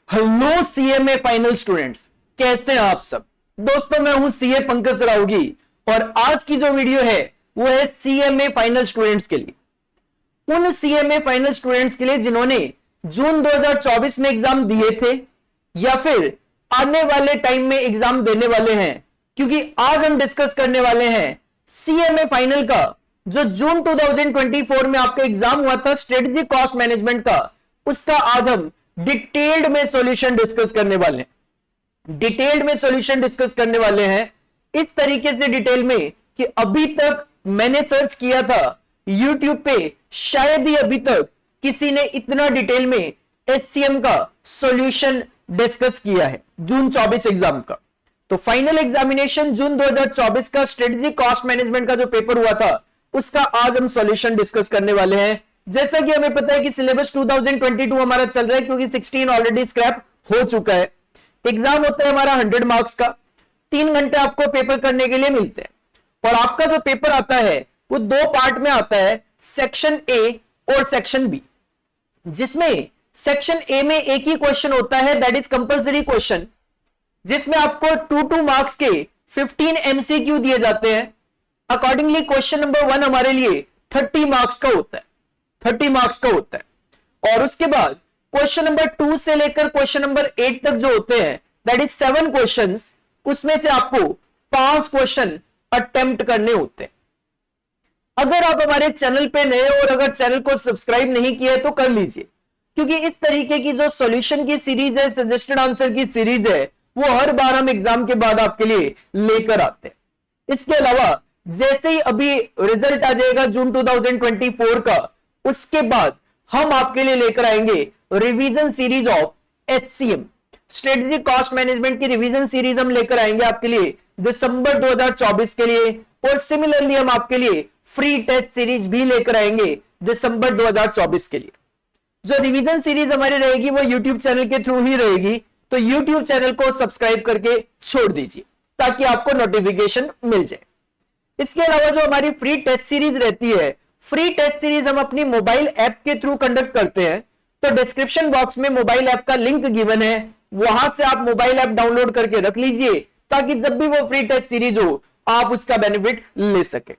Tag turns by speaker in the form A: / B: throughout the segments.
A: Hello CMA final students, कैसे हैं आप सब। दोस्तों मैं हूं सीए पंकज राउगी और आज की जो वीडियो है वो है सीएमए फाइनल स्टूडेंट्स के लिए। उन सीएमए फाइनल स्टूडेंट्स के लिए जिन्होंने जून 2024 में एग्जाम दिए थे या फिर आने वाले टाइम में एग्जाम देने वाले हैं, क्योंकि आज हम डिस्कस करने वाले हैं सीएमए फाइनल का जो जून 2024 में आपका एग्जाम हुआ था स्ट्रेटेजिक कॉस्ट मैनेजमेंट का, उसका आज हम डिटेल्ड में सॉल्यूशन डिस्कस करने वाले हैं। डिटेल्ड में सॉल्यूशन डिस्कस करने वाले हैं इस तरीके से डिटेल में कि अभी तक मैंने सर्च किया था YouTube पे, शायद ही अभी तक किसी ने इतना डिटेल में एससीएम का सॉल्यूशन डिस्कस किया है जून 24 एग्जाम का। तो फाइनल एग्जामिनेशन जून 2024 का स्ट्रेटेजिक कॉस्ट मैनेजमेंट का जो पेपर हुआ था उसका आज हम सॉल्यूशन डिस्कस करने वाले हैं। जैसा कि हमें पता है कि सिलेबस 2022 हमारा चल रहा है क्योंकि 16 ऑलरेडी स्क्रैप हो चुका है। एग्जाम होता है हमारा 100 मार्क्स का, 3 घंटे आपको पेपर करने के लिए मिलते हैं और आपका जो पेपर आता है वो 2 पार्ट में आता है, सेक्शन ए और सेक्शन बी, जिसमें सेक्शन ए में एक ही क्वेश्चन होता है दैट इज कंपल्सरी क्वेश्चन, जिसमें आपको 2 मार्क्स के 15 एमसीक्यू दिए जाते हैं। अकॉर्डिंगली क्वेश्चन नंबर 1 हमारे लिए 30 मार्क्स का होता है, 30 मार्क्स का होता है। और उसके बाद क्वेश्चन नंबर 2 से लेकर क्वेश्चन नंबर 8 तक जो होते हैं दैट इज 7 क्वेश्चंस, उसमें से आपको 5 क्वेश्चन अटेम्प्ट करने होते हैं। अगर आप हमारे चैनल पे नए और अगर चैनल को सब्सक्राइब नहीं किया है तो कर लीजिए, क्योंकि इस तरीके की जो सॉल्यूशन की सीरीज है, सजेस्टेड आंसर की सीरीज है, वो हर बार हम एग्जाम के बाद आपके लिए लेकर आते हैं। इसके अलावा जैसे ही अभी रिजल्ट आ जाएगा जून 2024 का, उसके बाद हम आपके लिए लेकर आएंगे revision series of HCM, strategic cost management की रिवीजन सीरीज हम लेकर आएंगे आपके लिए दिसंबर 2024 के लिए। और सिमिलरली हम आपके लिए फ्री टेस्ट सीरीज भी लेकर आएंगे दिसंबर 2024 के लिए। जो रिवीजन सीरीज हमारी रहेगी वो यूट्यूब चैनल के थ्रू ही रहेगी, तो यूट्यूब चैनल को सब्सक्राइब करके छोड़ दीजिए ताकि आपको नोटिफिकेशन मिल जाए। इसके अलावा जो हमारी फ्री टेस्ट सीरीज रहती है, फ्री टेस्ट सीरीज हम अपनी मोबाइल ऐप के थ्रू कंडक्ट करते हैं। तो डिस्क्रिप्शन बॉक्स में मोबाइल ऐप का लिंक गिवन है, वहां से आप मोबाइल ऐप डाउनलोड करके रख लीजिए ताकि जब भी वो फ्री टेस्ट सीरीज हो आप उसका बेनिफिट ले सके।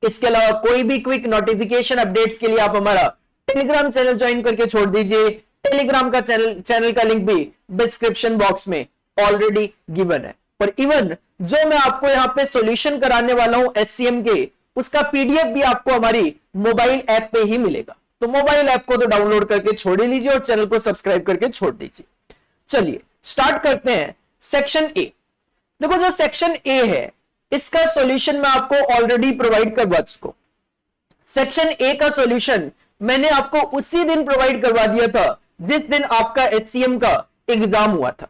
A: इसके अलावा कोई भी क्विक नोटिफिकेशन अपडेट्स के लिए आप हमारा टेलीग्राम चैनल ज्वाइन करके छोड़ दीजिए। टेलीग्राम का चैनल का लिंक भी डिस्क्रिप्शन बॉक्स में ऑलरेडी गिवन है। और इवन जो मैं आपको यहां पे सॉल्यूशन कराने वाला हूं एससीएम के, उसका पीडीएफ भी आपको हमारी मोबाइल ऐप पे ही मिलेगा। तो मोबाइल ऐप को तो डाउनलोड करके छोड़ ही लीजिए और चैनल को सब्सक्राइब करके छोड़ दीजिए। चलिए स्टार्ट करते हैं सेक्शन ए। देखो जो सेक्शन ए है इसका सॉल्यूशन मैं आपको ऑलरेडी प्रोवाइड करवा चुका हूं। सेक्शन ए का सॉल्यूशन मैंने आपको उसी दिन प्रोवाइड करवा दिया था जिस दिन आपका एचसीएम का एग्जाम हुआ था।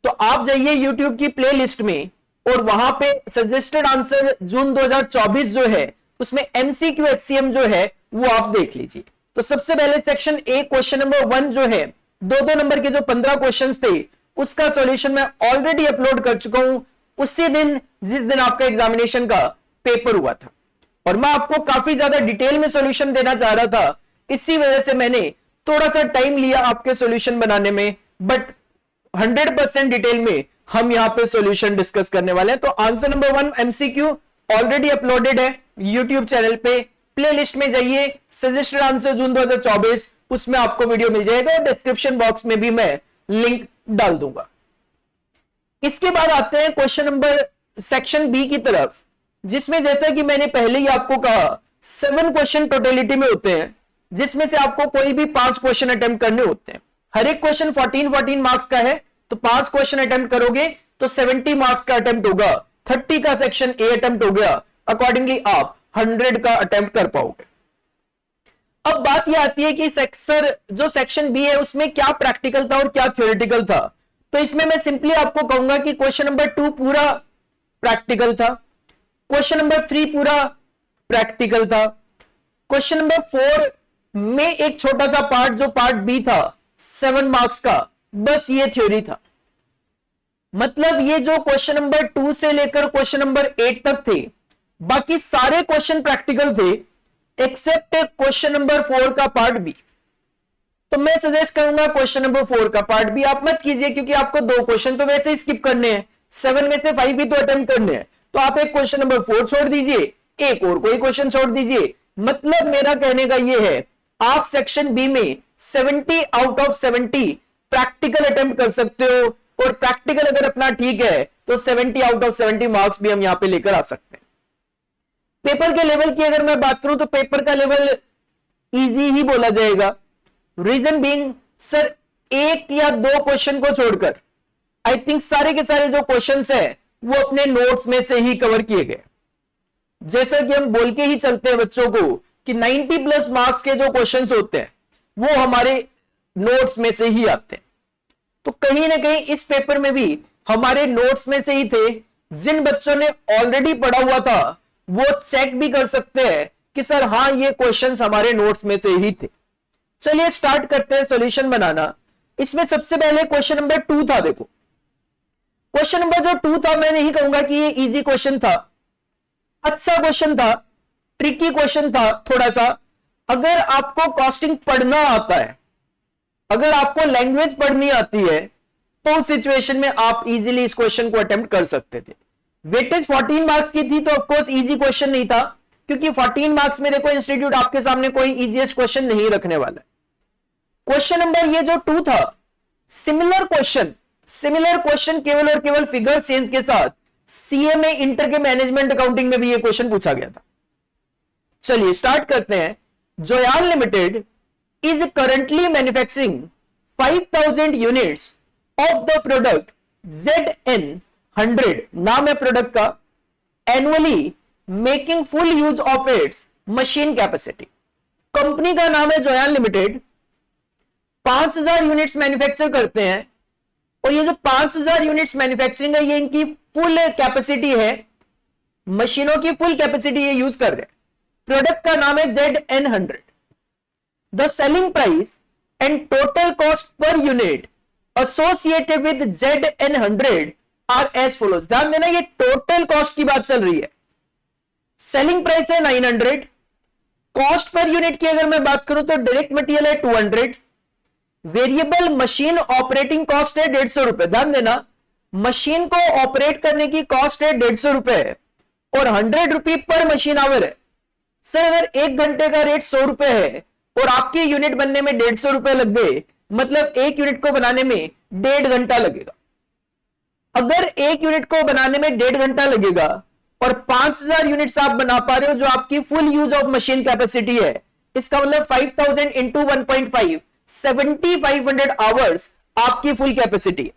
A: तो आप जाइए यूट्यूब की प्लेलिस्ट में और वहां पे सजेस्टेड आंसर जून 2024 जो है उसमें एमसीक्यू एचसीएम जो है वो आप देख लीजिए। तो सबसे पहले सेक्शन ए क्वेश्चन नंबर 1 जो है 2-2 नंबर के जो 15 क्वेश्चंस थे उसका सॉल्यूशन मैं ऑलरेडी अपलोड कर चुका हूं उसी दिन जिस दिन आपका एग्जामिनेशन का पेपर हुआ था। और मैं आपको काफी ज्यादा डिटेल में सॉल्यूशन देना चाह रहा था, इसी वजह से मैंने थोड़ा सा टाइम लिया आपके सॉल्यूशन बनाने में, बट 100% डिटेल में हम यहां पे सॉल्यूशन डिस्कस करने वाले हैं। तो answer number 1 MCQ already uploaded है यूट्यूब चैनल पे, प्लेलिस्ट में जाइए, सजेस्टेड आंसर जून 2024, उसमें आपको वीडियो मिल जाएगा। डिस्क्रिप्शन बॉक्स में भी मैं लिंक डाल दूंगा। इसके बाद आते हैं क्वेश्चन नंबर सेक्शन बी की तरफ, जिसमें जैसा कि मैंने पहले ही आपको कहा 7 क्वेश्चन टोटलिटी में होते हैं, जिसमें से आपको कोई भी 5 क्वेश्चन अटेम्प्ट करने होते हैं। हर एक क्वेश्चन 14 मार्क्स का है, तो 5 क्वेश्चन अटेम्प्ट करोगे तो 70 मार्क्स का अटेम्प्ट होगा, 30 का सेक्शन ए अटेम्प्ट हो गया। अकॉर्डिंगली आप 100 का अटेम्प्ट कर पाओगे। अब बात यह आती है कि जो सेक्शन बी है उसमें क्या प्रैक्टिकल था और क्या थ्योरेटिकल था। तो इसमें मैं सिंपली आपको कहूंगा कि क्वेश्चन नंबर 2 पूरा प्रैक्टिकल था, क्वेश्चन नंबर 3 पूरा प्रैक्टिकल था, क्वेश्चन नंबर 4 में एक छोटा सा पार्ट जो पार्ट बी था 7 मार्क्स का, बस ये थ्योरी था। मतलब ये जो क्वेश्चन नंबर 2 से लेकर क्वेश्चन नंबर 8 तक थे, बाकी सारे क्वेश्चन प्रैक्टिकल थे एक्सेप्ट क्वेश्चन नंबर 4 का पार्ट बी। तो मैं सजेस्ट करूंगा क्वेश्चन नंबर 4 का पार्ट भी आप मत कीजिए, क्योंकि आपको 2 क्वेश्चन तो वैसे ही स्किप करने हैं, 7 में से 5 ही तो अटेम्प्ट करने हैं। तो आप एक क्वेश्चन नंबर 4 छोड़ दीजिए, एक और कोई क्वेश्चन छोड़ दीजिए। मतलब मेरा कहने का ये है, आप सेक्शन बी में 70 आउट ऑफ 70 प्रैक्टिकल अटेम्प्ट कर सकते हो, और प्रैक्टिकल अगर अपना ठीक है तो 70 आउट ऑफ 70 मार्क्स भी हम यहां पे लेकर आ सकते हैं। पेपर के लेवल की अगर मैं बात करूं तो पेपर का लेवल इजी ही बोला जाएगा। रीजन बीइंग, सर एक या 2 क्वेश्चन को छोड़कर आई थिंक सारे के सारे जो क्वेश्चंस है वो अपने नोट्स में से ही कवर किए गए। जैसा कि हम बोल के ही चलते हैं बच्चों को कि 90 प्लस मार्क्स के जो क्वेश्चंस होते हैं वो हमारे नोट्स में से ही आते हैं। तो कहीं ना कहीं इस पेपर में भी हमारे नोट्स में से ही थे। जिन बच्चों ने ऑलरेडी पढ़ा हुआ था वो चेक भी कर सकते हैं कि सर हाँ ये क्वेश्चंस हमारे नोट्स में से ही थे। चलिए स्टार्ट करते हैं सॉल्यूशन बनाना। इसमें सबसे पहले क्वेश्चन नंबर 2 था। देखो क्वेश्चन नंबर जो 2 था, मैं नहीं कहूंगा कि ये इजी क्वेश्चन था, अच्छा क्वेश्चन था, ट्रिकी क्वेश्चन था थोड़ा सा। अगर आपको कॉस्टिंग पढ़ना आता है, अगर आपको लैंग्वेज पढ़नी आती है, तो उस सिचुएशन में आप इजीली इस क्वेश्चन को अटेम्प्ट कर सकते थे। वेटेज 14 मार्क्स की थी, तो ऑफकोर्स इजी क्वेश्चन नहीं था, क्योंकि 14 मार्क्स में देखो इंस्टीट्यूट आपके सामने कोई इजीएस्ट क्वेश्चन नहीं रखने वाला है। क्वेश्चन नंबर ये जो 2 था, सिमिलर क्वेश्चन केवल और केवल फिगर चेंज के साथ सीएमए इंटर के मैनेजमेंट अकाउंटिंग में भी ये क्वेश्चन पूछा गया था। चलिए स्टार्ट करते हैं। Joyan limited is currently manufacturing 5,000 units of the product ZN100, नाम है प्रोडक्ट का, annually making full use of its machine capacity। Company का नाम है जोयान लिमिटेड, 5,000 यूनिट्स मैन्युफैक्चर करते हैं, और ये जो 5,000 यूनिट्स मैन्युफैक्चरिंग है ये इनकी फुल कैपेसिटी है, मशीनों की फुल कैपेसिटी ये यूज कर रहे हैं। प्रोडक्ट का नाम है ZN100। The selling price and total cost per unit associated with ZN100 are as follows। ध्यान देना ये टोटल कॉस्ट की बात चल रही है। सेलिंग प्राइस है 900, कॉस्ट पर यूनिट की अगर मैं बात करूं तो डायरेक्ट मटेरियल है 200, वेरिएबल मशीन ऑपरेटिंग कॉस्ट है 150 रुपए। ध्यान देना मशीन को ऑपरेट करने की कॉस्ट है 150 रुपए और 100 रुपए पर मशीन आवर है। सर अगर 1 घंटे का रेट 100 रुपए है और आपकी यूनिट बनने में 150 रुपए लग गए, मतलब 1 यूनिट को बनाने में 1.5 घंटा लगेगा। अगर 1 यूनिट को बनाने में 1.5 घंटा लगेगा और 5,000 यूनिट्स आप बना पा रहे हो जो आपकी full use of machine capacity है, इसका मतलब 5,000 इंटू 1.5 7,500 आवर्स आपकी फुल कैपेसिटी है।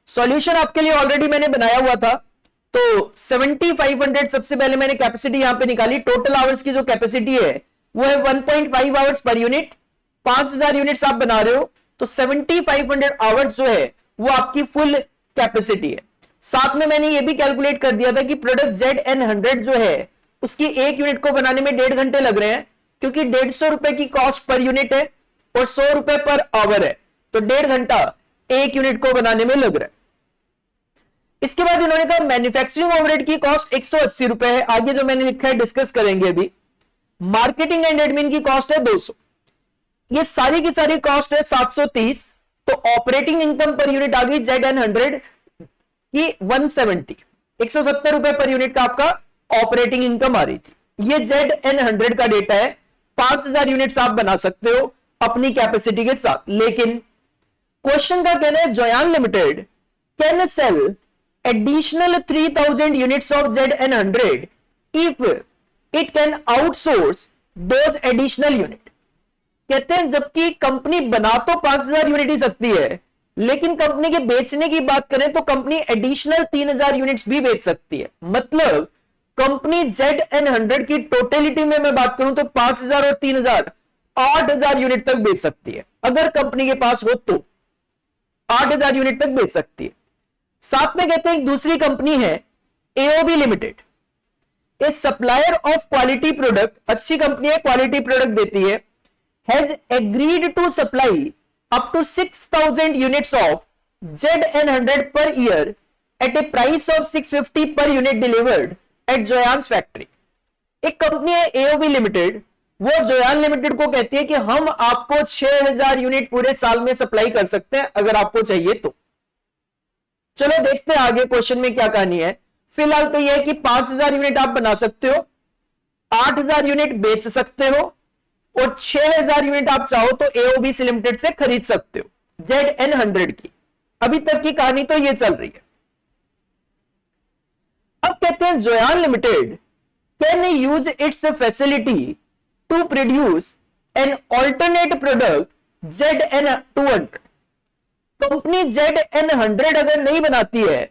A: सॉल्यूशन आपके लिए ऑलरेडी मैंने बनाया हुआ था, तो 7,500 सबसे पहले मैंने कैपेसिटी यहां पे निकाली। टोटल आवर्स की जो कैपेसिटी है वो है 1.5 आवर्स पर यूनिट। 5,000 यूनिट्स आप बना रहे हो तो 7,500 आवर्स जो है वो आपकी फुल कैपेसिटी है। साथ में मैंने ये भी कैलकुलेट कर दिया था कि प्रोडक्ट ZN100 जो है उसकी 1 यूनिट को बनाने में 1.5 घंटे लग रहे हैं, क्योंकि 150 रुपए की कॉस्ट पर यूनिट है और 100 रुपए पर आवर है, तो 1.5 घंटा 1 यूनिट को बनाने में लग रहा है। इसके बाद इन्होंने कहा मैन्युफैक्चरिंग ओवरहेड की कॉस्ट 180 रुपए है। आगे जो मैंने लिखा है डिस्कस करेंगे अभी। मार्केटिंग एंड एडमिन की कॉस्ट है 200। ये सारी की सारी कॉस्ट है 730। तो ऑपरेटिंग इनकम पर यूनिट आ गई ZN100 की 170, 170 रुपए पर यूनिट का आपका ऑपरेटिंग इनकम आ रही थी। ये ZN100 का डेटा है। 5,000 यूनिट्स आप बना सकते हो अपनी कैपेसिटी के साथ। लेकिन क्वेश्चन का कहना है Joyan limited can sell additional 3,000 units of ZN100 if it can outsource those additional unit। कहते हैं जबकि कंपनी बना तो 5,000 यूनिट ही सकती है, लेकिन कंपनी के बेचने की बात करें तो कंपनी एडिशनल 3,000 यूनिट्स भी बेच सकती है। मतलब कंपनी ZN100 की टोटलिटी में मैं बात करूं तो 5,000 और 3,000 8,000 यूनिट तक बेच सकती है। अगर कंपनी के पास हो तो 8,000 यूनिट तक बेच सकती है। साथ में कहते हैं एक दूसरी कंपनी है AOB limited, a supplier of quality product, अच्छी कंपनी है, क्वालिटी प्रोडक्ट देती है, has agreed to supply up to 6,000 units of ZN100 per year at a price of 650 per unit delivered at Joyan's factory. एक company है AOB limited वो Joyan limited को कहती है कि हम आपको 6000 यूनिट पूरे साल में सप्लाई कर सकते हैं अगर आपको चाहिए तो। चलो देखते हैं आगे क्वेश्चन में क्या कहानी है। फिलहाल तो यह है कि 5000 यूनिट आप बना सकते हो, 8000 यूनिट बेच सकते हो और 6000 यूनिट आप चाहो तो एओबीसी लिमिटेड से खरीद सकते हो ZN100 की। अभी तक की कहानी तो ये चल रही है। अब कहते हैं Joyan limited can use its facility to produce an alternate product ZN200। Company ZN100 अगर नहीं बनाती है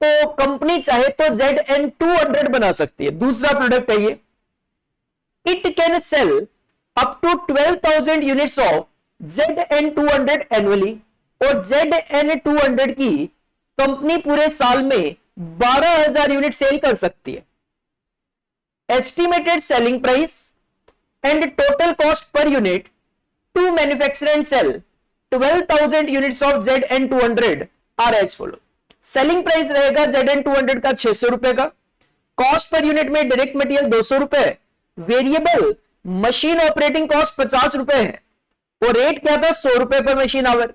A: तो कंपनी चाहे तो ZN200 बना सकती है, दूसरा प्रोडक्ट है ये। It can sell up to 12,000 units of ZN200 annually, और ZN200 की कंपनी पूरे साल में 12,000 यूनिट सेल कर सकती है। Estimated selling price and total cost per unit to manufacture and sell 12,000 units of ZN200 are as follow. Selling price रहेगा ZN200 का 600 रुपए का, कॉस्ट पर यूनिट में डायरेक्ट मटेरियल 200 रुपए, वेरिएबल मशीन ऑपरेटिंग कॉस्ट 50 रुपए है, और रेट क्या था 100 रुपए पर मशीन आवर।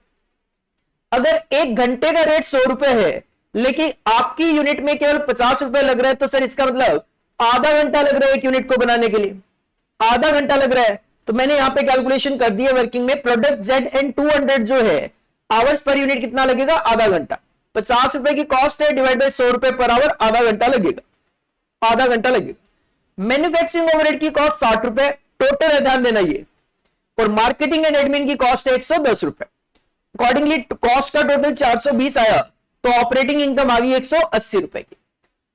A: अगर एक घंटे का रेट 100 रुपए है लेकिन आपकी यूनिट में केवल 50 रुपए लग रहा है, तो सर इसका मतलब आधा घंटा लग रहा है एक यूनिट को बनाने के लिए, आधा घंटा लग रहा है। तो मैंने यहां पे कैलकुलेशन कर दी है वर्किंग में, प्रोडक्ट ZN200 जो है आवर्स पर यूनिट कितना लगेगा, आधा घंटा। 50 रुपए की कॉस्ट है डिवाइड बाय 100 रुपए पर आवर, आधा घंटा लगेगा, आधा घंटा लगेगा। मैन्युफैक्चरिंग ओवरहेड की कॉस्ट 60 रुपए टोटल है, ध्यान देना ये, और मार्केटिंग एंड एडमिन की कॉस्ट है 110 रुपए। अकॉर्डिंगली कॉस्ट का टोटल 420 आया तो ऑपरेटिंग इनकम आ गई 180 रुपए की।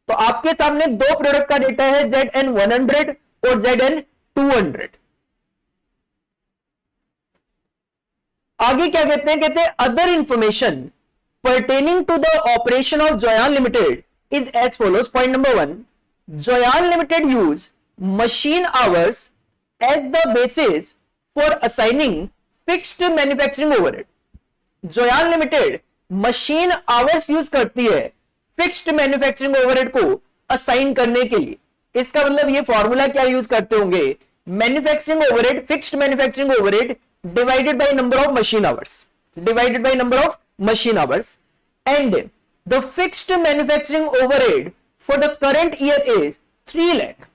A: तो आपके सामने दो प्रोडक्ट का डेटा है ZN100 और ZN200। आगे क्या कहते हैं, कहते हैं other information pertaining to the operation of Joyan Limited is as follows. Point number 1, Joyan Limited use machine hours as the basis for assigning fixed manufacturing overhead. Joyan Limited machine hours use करती है fixed manufacturing overhead को assign करने के लिए। इसका मतलब ये formula क्या यूज करते होंगे, manufacturing overhead, fixed manufacturing overhead divided by number of machine hours, divided by number of machine hours, and the fixed manufacturing overhead for the current year is 3 lakh,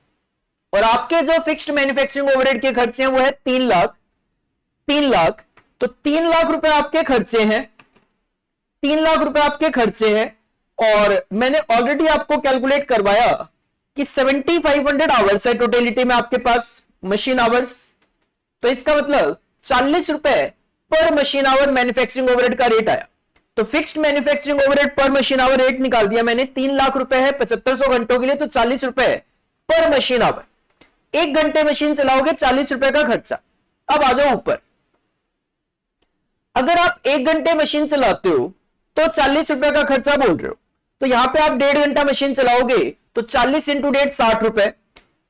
A: और आपके जो फिक्स्ड मैन्युफैक्चरिंग ओवरहेड के खर्चे हैं वो है 3 लाख। 3 लाख, तो 3 लाख रुपए आपके खर्चे हैं, 3 लाख रुपए आपके खर्चे हैं, और मैंने ऑलरेडी आपको कैलकुलेट करवाया कि 7500 आवर्स है टोटलिटी में आपके पास मशीन आवर्स। तो इसका मतलब 40 रुपए पर मशीन आवर मैन्युफैक्चरिंग ओवरहेड का रेट आया। तो फिक्स्ड मैन्युफैक्चरिंग ओवरहेड पर मशीन आवर रेट निकाल दिया मैंने, 3 लाख रुपए है 7500 घंटों के लिए, तो 40 रुपए पर मशीन आवर। एक घंटे मशीन चलाओगे 40 रुपए का खर्चा। अब आ जाओ ऊपर, अगर आप एक घंटे मशीन चलाते हो तो 40 रुपए का खर्चा बोल रहे हो, तो यहां पे आप 1.5 घंटा मशीन चलाओगे तो 40 इंटू 1.5 60 रुपए।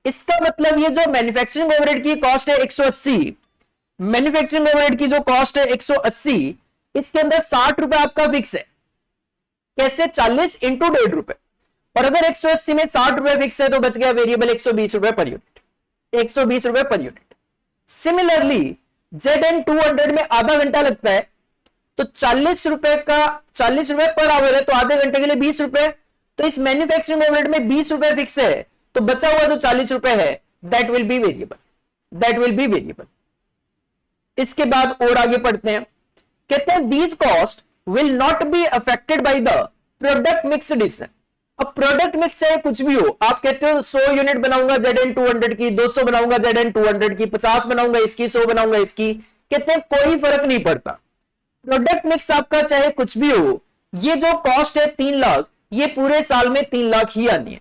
A: इसका मतलब ये जो मैन्युफैक्चरिंग ओवरहेड की कॉस्ट है 180, मैन्युफैक्चरिंग ओवरहेड की जो कॉस्ट है 180, इसके अंदर 60 रुपए आपका फिक्स है। कैसे, 40 इंटू 1.5 रुपए, और अगर 180 में 60 रुपए फिक्स है तो बच गया वेरिएबल 120 रुपए पर यूनिट, 120 रुपए पर यूनिट। सिमिलरली ZN200 में आधा घंटा लगता है, तो 40 रुपए पर आवर है, तो आधे घंटे के लिए 20 रुपए। तो इस मैन्युफैक्चरिंग ओवरहेड में 20 रुपए फिक्स है, तो बचा हुआ जो 40 रुपए है that will B variable, that will B variable. इसके बाद और आगे पढ़ते हैं, कहते हैं these cost will not be affected by the product mix decision. अब प्रोडक्ट मिक्स चाहे कुछ भी हो, आप कहते हो 100 यूनिट बनाऊंगा ZN200 की, 200 बनाऊंगा ZN200 की, 50 बनाऊंगा इसकी, 100 बनाऊंगा इसकी, कहते हैं कोई फर्क नहीं पड़ता। प्रोडक्ट मिक्स आपका चाहे कुछ भी हो, ये जो कॉस्ट है 3 लाख, ये पूरे साल में 3 लाख ही आनी है,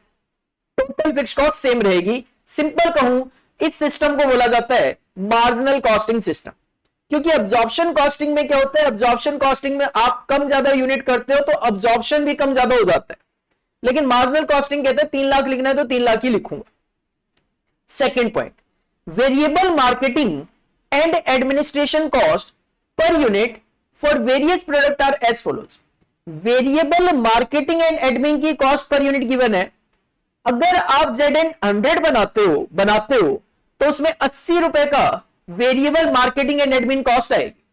A: टोटल फिक्स कॉस्ट सेम रहेगी। सिंपल कहूं, इस सिस्टम को बोला जाता है मार्जिनल कॉस्टिंग सिस्टम, क्योंकि अब्जॉर्प्शन कॉस्टिंग में क्या होता है, अब्जॉर्प्शन कॉस्टिंग में आप कम ज्यादा यूनिट करते हो तो अब्जॉर्प्शन भी कम ज्यादा हो जाता है, लेकिन मार्जिनल कॉस्टिंग कहते हैं 3 लाख लिखना है तो 3 लाख ही लिखूंगा। Second point, variable marketing and administration cost per unit for various product are as follows. Variable marketing and admin की कॉस्ट पर यूनिट गिवन है। अगर आप ZN100 बनाते हो तो उसमें 80 रुपए का variable marketing and admin cost आएगी।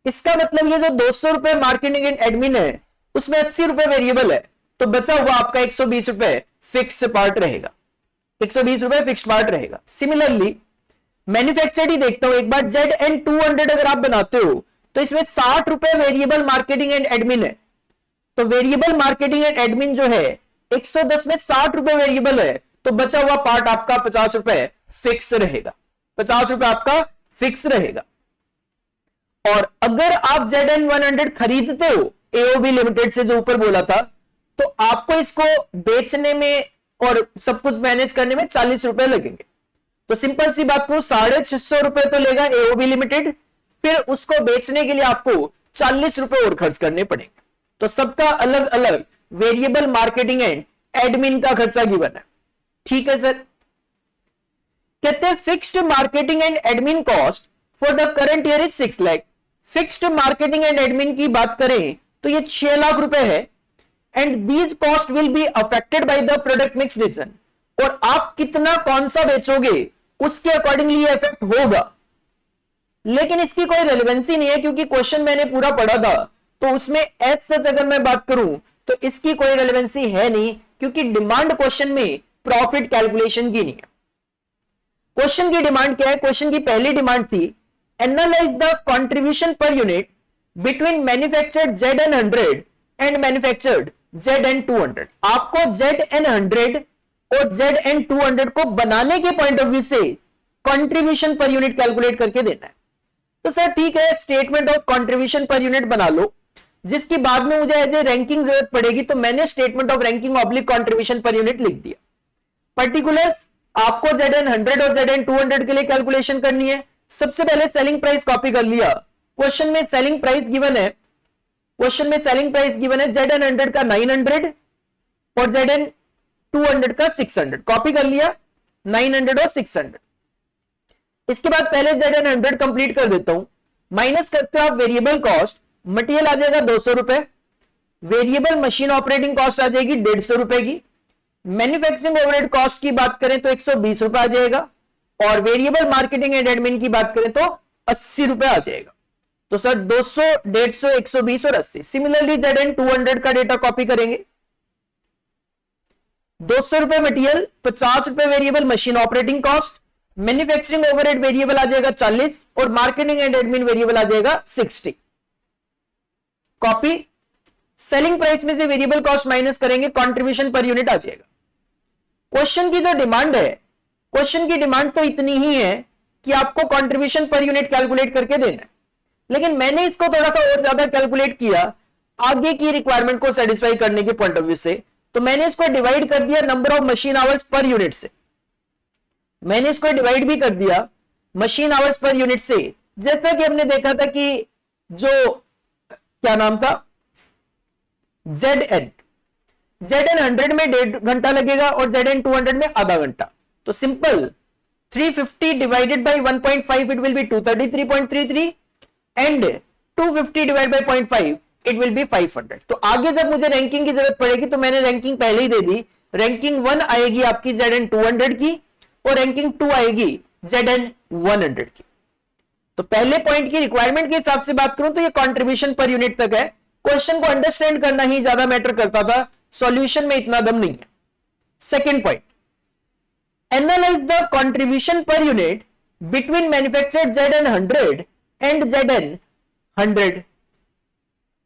A: इसका मतलब ये जो 200 रुपए मार्केटिंग एंड एडमिन है उसमें 80 रुपए वेरिएबल है, तो बचा हुआ आपका 120 रुपए फिक्स पार्ट रहेगा, 120 रुपए फिक्स पार्ट रहेगा। सिमिलरली मैन्युफैक्चर्ड ही देखता हूं एक बार, ZN200 अगर आप बनाते हो तो इसमें 60 रुपए वेरिएबल मार्केटिंग एंड एडमिन है, तो वेरिएबल मार्केटिंग एंड एडमिन जो है 110 में 60 रुपए वेरिएबल है, तो बचा हुआ पार्ट आपका 50 रुपए फिक्स रहेगा, 50 रुपए आपका फिक्स रहेगा। और अगर आप ZN100 खरीदते हो AOB लिमिटेड से, जो ऊपर बोला था, तो आपको इसको बेचने में और सब कुछ मैनेज करने में 40 रुपए लगेंगे। तो सिंपल सी बात करूं, 650 रुपए तो लेगा AOB लिमिटेड, फिर उसको बेचने के लिए आपको 40 रुपए और खर्च करने पड़ेंगे। तो सबका अलग अलग वेरिएबल मार्केटिंग एंड एडमिन का खर्चा गिवन है। ठीक है सर। कहते हैं fixed marketing and admin cost for the current year is 6 lakh. Fixed marketing and admin की बात करें तो ये 6 लाख रुपए है, and these cost will be affected by the product mix decision. और आप कितना कौन सा बेचोगे उसके अकॉर्डिंगली ये इफेक्ट होगा, लेकिन इसकी कोई रेलेवेंसी नहीं है क्योंकि क्वेश्चन मैंने पूरा पढ़ा था, तो उसमें एज सच अगर मैं बात करूं तो इसकी कोई रेलेवेंसी है नहीं, क्योंकि डिमांड क्वेश्चन में प्रॉफिट कैलकुलेशन की नहीं है। क्वेश्चन की डिमांड क्या है? क्वेश्चन की पहली डिमांड थी analyse the contribution per unit between manufactured ZN100 and manufactured ZN200। आपको ZN100 और ZN200 को बनाने के पॉइंट ऑफ व्यू से कंट्रीब्यूशन पर यूनिट कैलकुलेट करके देना है। तो सर ठीक है, statement of contribution per unit बना लो, जिसकी बाद में मुझे एज ए रैंकिंग जरूरत पड़ेगी, तो मैंने statement of ranking oblique contribution per unit लिख दिया। पर्टिकुलर्स आपको ZN100 और ZN200 के लिए कैलकुलेशन करनी है। सबसे पहले सेलिंग प्राइस कॉपी कर लिया। क्वेश्चन में सेलिंग प्राइस गिवन है, क्वेश्चन में सेलिंग प्राइस गिवन है ZN100 का 900 और ZN200 का 600। कॉपी कर लिया 900 और 600। इसके बाद पहले ZN100 कंप्लीट कर देता हूं। माइनस करते हो आप वेरिएबल कॉस्ट, मटेरियल आ जाएगा 200 रुपए, वेरिएबल मशीन ऑपरेटिंग कॉस्ट आ जाएगी 150 रुपए की, मैन्युफैक्चरिंग ओवरहेड कॉस्ट की बात करें तो 120 रुपए आ जाएगा, और वेरिएबल मार्केटिंग एंड एडमिन की बात करें तो 80 रुपए आ जाएगा। तो सर 200, 150, 120 और 80। सिमिलरली ZN200 का डेटा कॉपी करेंगे। 200 रुपए मटेरियल, 50 रुपए variable machine operating cost, manufacturing overhead variable आ जाएगा 40 और मार्केटिंग एंड एडमिन वेरिएबल आ जाएगा 60। कॉपी। सेलिंग प्राइस में से वेरिएबल कॉस्ट माइनस करेंगे, कंट्रीब्यूशन पर यूनिट आ जाएगा। क्वेश्चन की जो डिमांड है, क्वेश्चन की डिमांड तो इतनी ही है कि आपको कंट्रीब्यूशन पर यूनिट कैलकुलेट करके देना है, लेकिन मैंने इसको थोड़ा सा और ज्यादा कैलकुलेट किया आगे की रिक्वायरमेंट को सेटिस्फाई करने के पॉइंट ऑफ व्यू से। तो मैंने इसको डिवाइड कर दिया number of machine hours per unit से, मैंने इसको डिवाइड भी कर दिया मशीन आवर्स पर यूनिट से। जैसा कि हमने देखा था कि जो क्या नाम था ZN100 में 1.5 घंटा लगेगा और ZN200 में आधा घंटा। तो simple 350 divided by 1.5 it will B 233.33 and 250 divide by 0.5 it will B 500। तो आगे जब मुझे रैंकिंग की जरूरत पड़ेगी तो मैंने रैंकिंग पहले ही दे दी। रैंकिंग 1 आएगी आपकी ZN200 की और रैंकिंग 2 आएगी ZN100 की। तो पहले पॉइंट की रिक्वायरमेंट के हिसाब से बात करूं तो ये कंट्रीब्यूशन पर यूनिट तक है। क्वेश्चन को अंडरस्टैंड करना ही ज्यादा मैटर करता था, सॉल्यूशन में इतना दम नहीं है। Second point, analyse the contribution per unit between manufactured ZN100 and ZN100।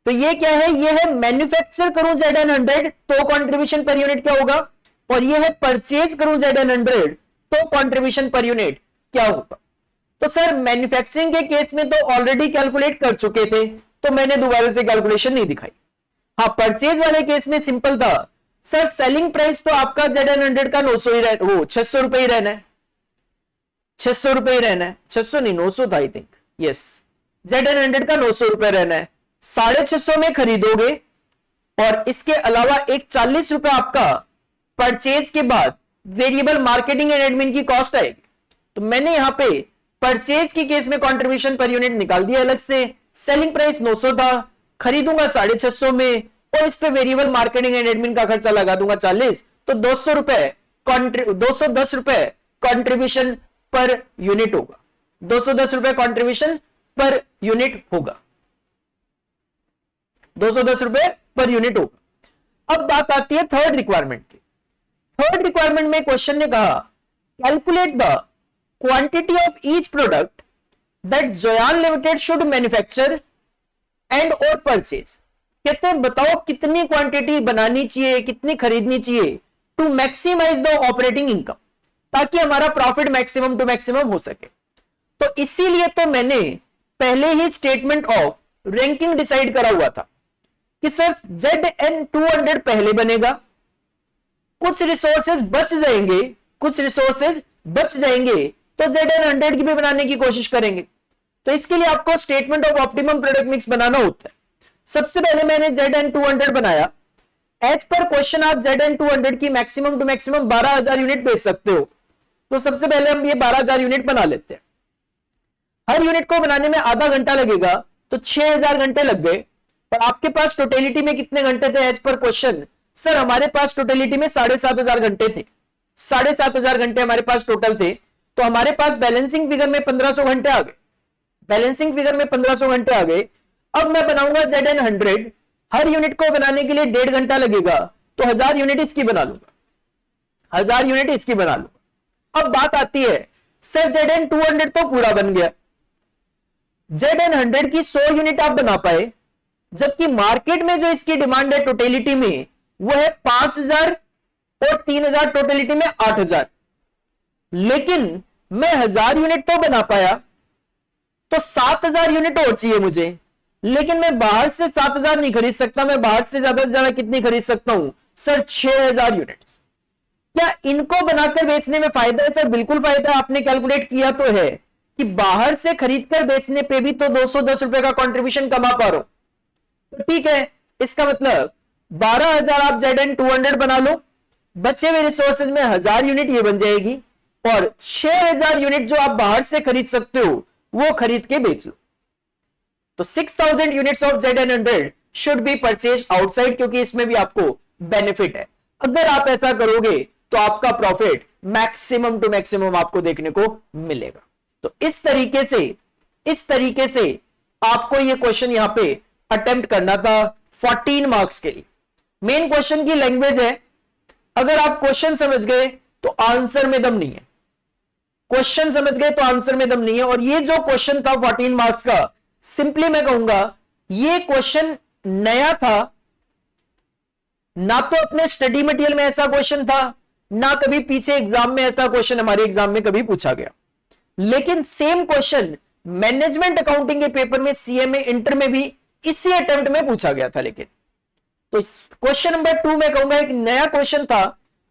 A: तो ये क्या है? ये है मैन्युफैक्चर करूं ZN100 तो कंट्रीब्यूशन पर यूनिट क्या होगा, और ये है परचेज करूं ZN100 तो कंट्रीब्यूशन पर यूनिट क्या होगा। तो सर मैन्युफैक्चरिंग के केस में तो ऑलरेडी कैलकुलेट कर चुके थे, तो मैंने दोबारा से कैलकुलेशन नहीं दिखाई। हाँ, परचेज वाले केस में सिंपल था सर, सेलिंग प्राइस तो आपका ZN100 का 900 ही वो 600 रुपए ही रहना है, 600 रुपए ही रहना है, 600 नहीं 900 था आई थिंक, यस ZN100 का 900 रुपए रहना है। 650 में खरीदोगे और इसके अलावा एक 40 रुपए आपका परचेज के बाद वेरिएबल मार्केटिंग एंड एडमिन की कॉस्ट आएगी। तो मैंने यहां पे परचेज के केस में कंट्रीब्यूशन पर यूनिट निकाल दिया अलग से। सेलिंग प्राइस 900 था, खरीदूंगा 650 में और इस पे वेरिएबल मार्केटिंग एंड एडमिन का खर्चा लगा दूंगा 40, तो 200 रुपए 210 रुपए कंट्रीब्यूशन पर यूनिट होगा, 210 रुपए कंट्रीब्यूशन पर यूनिट होगा, 210 रुपए पर यूनिट होगा। अब बात आती है थर्ड रिक्वायरमेंट की। थर्ड रिक्वायरमेंट में क्वेश्चन ने कहा calculate the quantity of each product that Joyan limited should manufacture and और परचेज। कहते हैं बताओ कितनी क्वांटिटी बनानी चाहिए, कितनी खरीदनी चाहिए to maximize the operating income, ताकि हमारा प्रॉफिट मैक्सिमम टू मैक्सिमम हो सके। तो इसीलिए तो मैंने पहले ही स्टेटमेंट ऑफ रैंकिंग डिसाइड करा हुआ था कि सर ZN200 पहले बनेगा, कुछ रिसोर्सेज बच जाएंगे, कुछ रिसोर्सेज बच जाएंगे तो ZN100 की भी बनाने की कोशिश करेंगे। तो इसके लिए आपको statement of optimum product mix बनाना होता है। सबसे पहले मैंने ZN200 बनाया। एज पर क्वेश्चन आप ZN200 की मैक्सिमम टू मैक्सिमम 12,000 यूनिट बेच सकते हो, तो सबसे पहले हम ये 12,000 यूनिट बना लेते हैं। हर यूनिट को बनाने में आधा घंटा लगेगा, तो 6,000 घंटे लग गए। पर आपके पास टोटलिटी में कितने घंटे थे एज पर क्वेश्चन? सर हमारे पास टोटलिटी में 7,500 घंटे थे, 7,500 घंटे हमारे पास टोटल थे। तो हमारे पास बैलेंसिंग फिगर में 1,500 घंटे आ गए, बैलेंसिंग फिगर में 1,500 घंटे आ गए। अब मैं बनाऊंगा ZN100, हर यूनिट को बनाने के लिए 1.5 घंटा लगेगा, तो 1000 यूनिट इसकी बना लूंगा, 1000 यूनिट इसकी बना लूंगा। अब बात आती है सर ZN200 तो पूरा बन गया, ZN100 की 100 यूनिट आप बना पाए, जबकि मार्केट में जो इसकी डिमांड है टोटलिटी में वो है 5,000 और 3,000, टोटलिटी में 8,000। लेकिन मैं 1000 यूनिट तो बना पाया, तो 7,000 यूनिट और चाहिए मुझे। लेकिन मैं बाहर से 7,000 नहीं खरीद सकता, मैं बाहर से ज्यादा से ज्यादा कितनी खरीद सकता हूं सर? 6,000 यूनिट्स। क्या इनको बनाकर बेचने में फायदा है? सर बिल्कुल फायदा है। आपने कैलकुलेट किया तो है कि बाहर से खरीदकर बेचने पे भी तो 210 रुपए का कंट्रीब्यूशन कमा पा रहा हूं, तो ठीक है। इसका मतलब 12,000 आप ZN200 बना लो, बचे हुए रिसोर्सेज में 1000 यूनिट ये बन जाएगी, और 6,000 यूनिट जो आप बाहर से खरीद सकते हो वो खरीद के बेच लो। तो 6,000 units of ZN100 should be purchase outside, क्योंकि इसमें भी आपको बेनिफिट है। अगर आप ऐसा करोगे तो आपका प्रॉफिट मैक्सिमम टू मैक्सिमम आपको देखने को मिलेगा। तो इस तरीके से आपको ये क्वेश्चन यहां पे अटेम्प्ट करना था 14 मार्क्स के लिए। मेन क्वेश्चन की लैंग्वेज है, अगर आप क्वेश्चन समझ गए तो आंसर में दम नहीं है, क्वेश्चन समझ गए तो आंसर में दम नहीं है। और ये जो क्वेश्चन था 14 मार्क्स का, सिंपली मैं कहूंगा ये क्वेश्चन नया था, ना तो अपने स्टडी मटेरियल में ऐसा क्वेश्चन था, ना कभी पीछे एग्जाम में ऐसा क्वेश्चन हमारे एग्जाम में कभी पूछा गया। लेकिन सेम क्वेश्चन मैनेजमेंट अकाउंटिंग के पेपर में, CMA इंटर में भी इसी अटेम्प्ट में पूछा गया था। लेकिन तो क्वेश्चन नंबर 2 में कहूंगा एक नया क्वेश्चन था,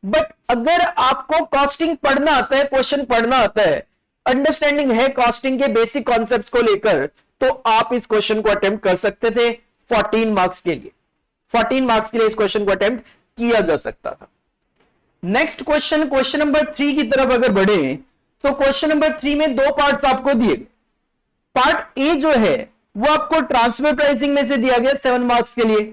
A: बट अगर आपको कॉस्टिंग पढ़ना आता है, क्वेश्चन पढ़ना आता है, अंडरस्टैंडिंग है कॉस्टिंग के बेसिक कॉन्सेप्ट्स को लेकर, तो आप इस क्वेश्चन को अटेम्प्ट कर सकते थे 14 मार्क्स के लिए। 14 मार्क्स के लिए इस क्वेश्चन को अटेम्प्ट किया जा सकता था। नेक्स्ट क्वेश्चन, क्वेश्चन नंबर 3 की तरफ अगर बढ़े तो क्वेश्चन नंबर 3 में 2 पार्ट्स आपको दिए गए। पार्ट ए जो है वो आपको ट्रांसफर प्राइसिंग में से दिया गया 7 मार्क्स के लिए,